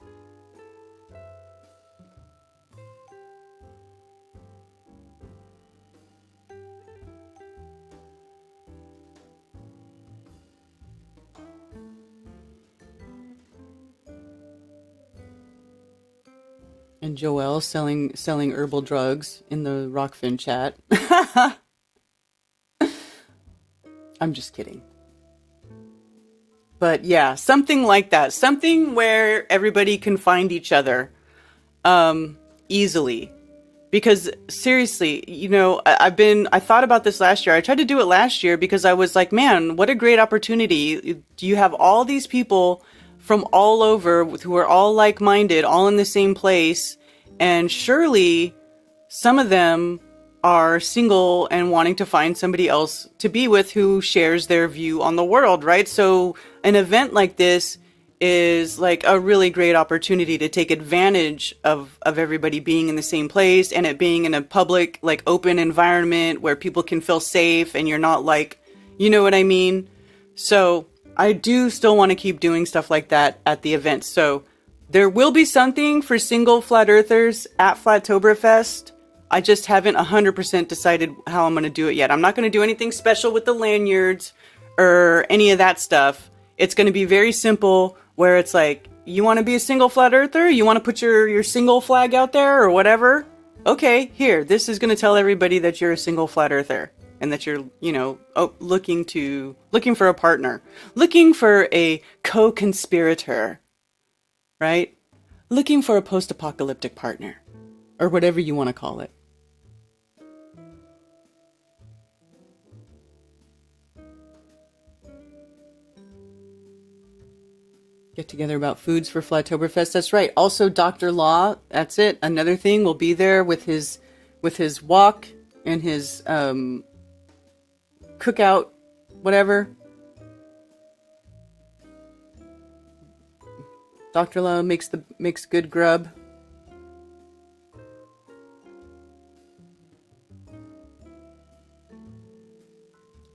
And Joelle selling herbal drugs in the Rockfin chat. I'm just kidding. But yeah, something like that. Something where everybody can find each other easily. Because seriously, I thought about this last year. I tried to do it last year because I was like, man, what a great opportunity. You have all these people from all over who are all like-minded, all in the same place. And surely some of them are single and wanting to find somebody else to be with who shares their view on the world, right? So an event like this is like a really great opportunity to take advantage of everybody being in the same place and it being in a public, like open environment where people can feel safe and you're not like, you know what I mean? So I do still want to keep doing stuff like that at the event. So there will be something for single flat earthers at Flattoberfest. I just haven't 100% decided how I'm going to do it yet. I'm not going to do anything special with the lanyards or any of that stuff. It's going to be very simple where it's like, you want to be a single flat earther? You want to put your single flag out there or whatever? Okay, here, this is going to tell everybody that you're a single flat earther and that you're, you know, looking for a partner, looking for a co-conspirator, right? Looking for a post-apocalyptic partner or whatever you want to call it. Get together about foods for Flattoberfest. That's right. Also, Dr. Law. That's it. Another thing. Will be there with his wok and his cookout, whatever. Dr. Law makes good grub.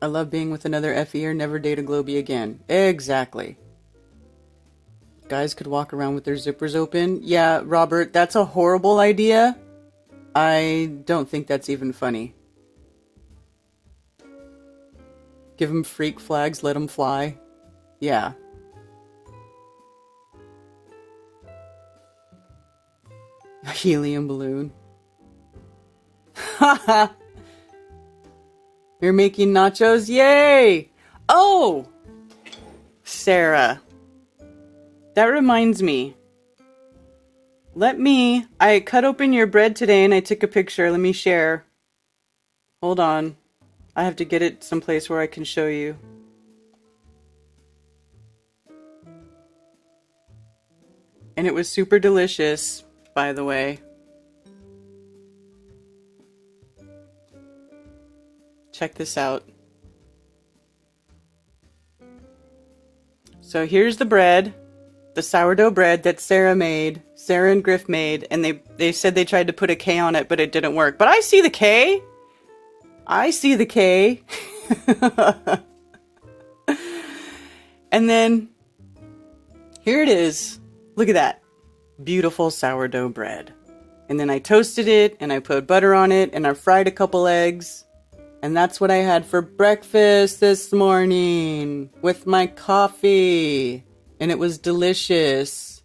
I love being with another FE'er. Never date a Globie again. Exactly. Guys could walk around with their zippers open. Yeah, Robert, that's a horrible idea. I don't think that's even funny. Give them freak flags, let them fly. Yeah. A helium balloon. Haha. You're making nachos? Yay! Oh! Sarah. That reminds me. I cut open your bread today and I took a picture. Let me share. Hold on. I have to get it someplace where I can show you. And it was super delicious, by the way. Check this out. So here's the bread. The sourdough bread that Sarah and Griff made, and they said they tried to put a K on it, but it didn't work. But I see the K. I see the K. And then, here it is. Look at that. Beautiful sourdough bread. And then I toasted it, and I put butter on it, and I fried a couple eggs. And that's what I had for breakfast this morning with my coffee. And it was delicious.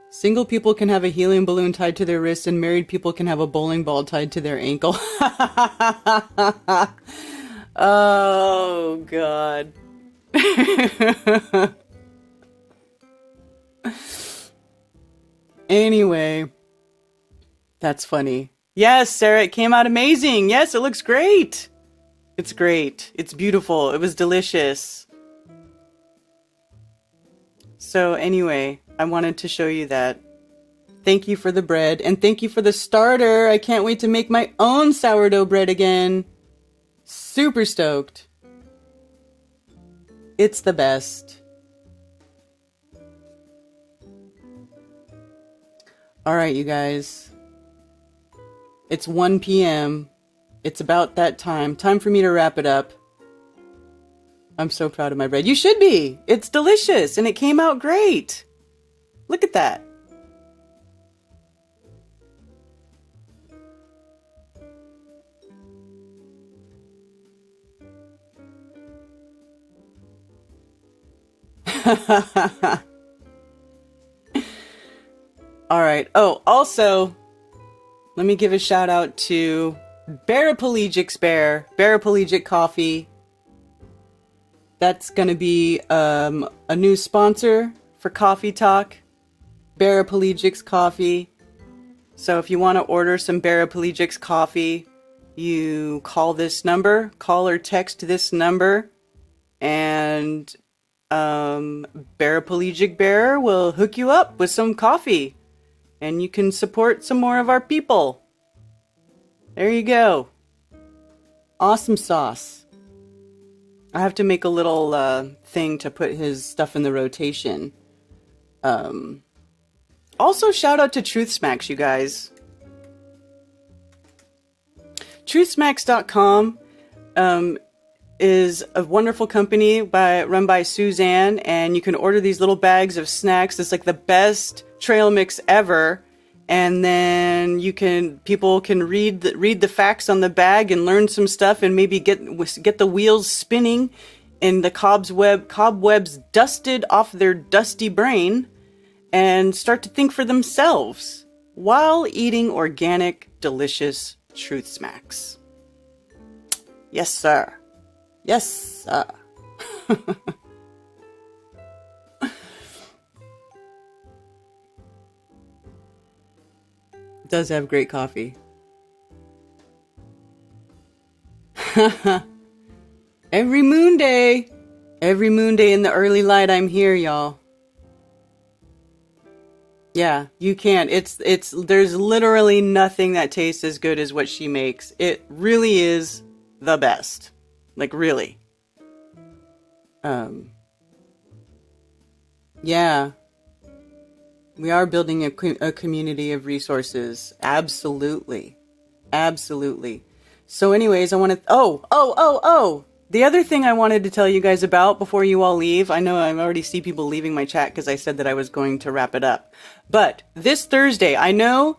Single people can have a helium balloon tied to their wrist, and married people can have a bowling ball tied to their ankle. Oh, God. Anyway, that's funny. Yes, Sarah, it came out amazing. Yes, it looks great. It's great. It's beautiful. It was delicious. So anyway, I wanted to show you that. Thank you for the bread, and thank you for the starter. I can't wait to make my own sourdough bread again. Super stoked. It's the best. All right, you guys. It's 1 p.m. It's about that time. Time for me to wrap it up. I'm so proud of my bread. You should be. It's delicious, and it came out great. Look at that. All right. Oh, also, let me give a shout out to Paraplegic Coffee. That's going to be a new sponsor for Coffee Talk. Paraplegic's Coffee. So if you want to order some Paraplegics coffee, you call this number, call or text this number, and Paraplegic Bear will hook you up with some coffee, and you can support some more of our people. There you go. Awesome sauce. I have to make a little thing to put his stuff in the rotation. Also, shout out to Truth Smacks, you guys. Truthsmacks.com is a wonderful company run by Suzanne, and you can order these little bags of snacks. It's like the best trail mix ever. And then people can read the facts on the bag and learn some stuff, and maybe get the wheels spinning and the cobwebs dusted off their dusty brain, and start to think for themselves while eating organic, delicious Truth Smacks. Yes, sir. Yes, sir. Does have great coffee. Every Moonday in the early light, I'm here, y'all. Yeah, you can't. There's literally nothing that tastes as good as what she makes. It really is the best. Like, really. Yeah. We are building a community of resources. Absolutely. Absolutely. So anyways, I want to... Oh! The other thing I wanted to tell you guys about before you all leave, I know I already see people leaving my chat because I said that I was going to wrap it up. But this Thursday, I know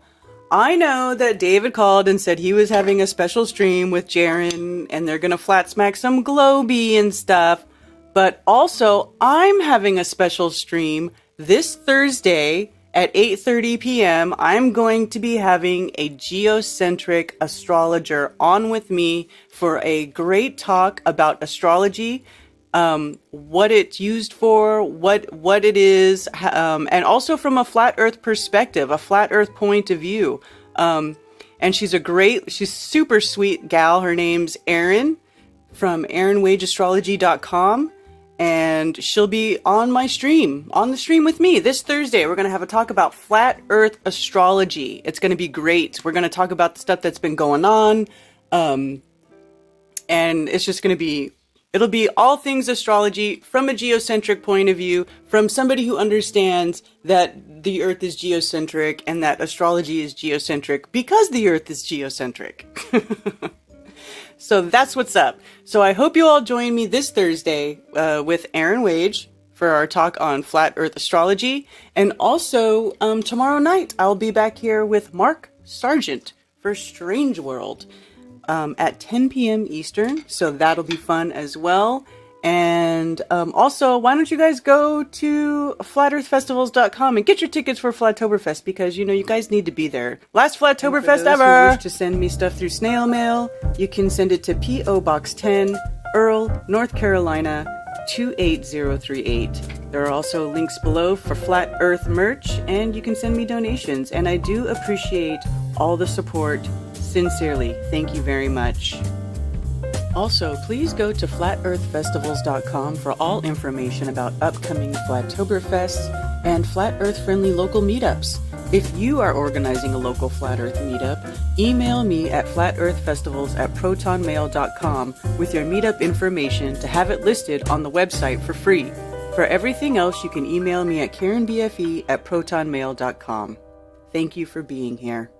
that David called and said he was having a special stream with Jaren, and they're going to flat smack some Globy and stuff. But also, I'm having a special stream this Thursday at 8:30 p.m. I'm going to be having a geocentric astrologer on with me for a great talk about astrology, what it's used for, what it is, and also from a flat Earth perspective, a flat Earth point of view. And she's super sweet gal. Her name's Erin from erinwageastrology.com. And she'll be on the stream with me this Thursday. We're going to have a talk about flat Earth astrology. It's going to be great. We're going to talk about the stuff that's been going on. And it's just going to be, it'll be all things astrology from a geocentric point of view, from somebody who understands that the Earth is geocentric and that astrology is geocentric because the Earth is geocentric. So that's what's up. So I hope you all join me this Thursday with Erin Wage for our talk on flat Earth astrology. And also tomorrow night, I'll be back here with Mark Sargent for Strange World at 10 p.m. Eastern. So that'll be fun as well. And also, why don't you guys go to flatearthfestivals.com and get your tickets for Flattoberfest, because, you know, you guys need to be there. Last Flattoberfest ever! Who wish to send me stuff through snail mail, you can send it to P.O. Box 10, Earl, North Carolina, 28038. There are also links below for Flat Earth merch, and you can send me donations. And I do appreciate all the support. Sincerely, thank you very much. Also, please go to flatearthfestivals.com for all information about upcoming Flattoberfests and Flat Earth-friendly local meetups. If you are organizing a local Flat Earth meetup, email me at flatearthfestivals@protonmail.com with your meetup information to have it listed on the website for free. For everything else, you can email me at karenbfe@protonmail.com. Thank you for being here.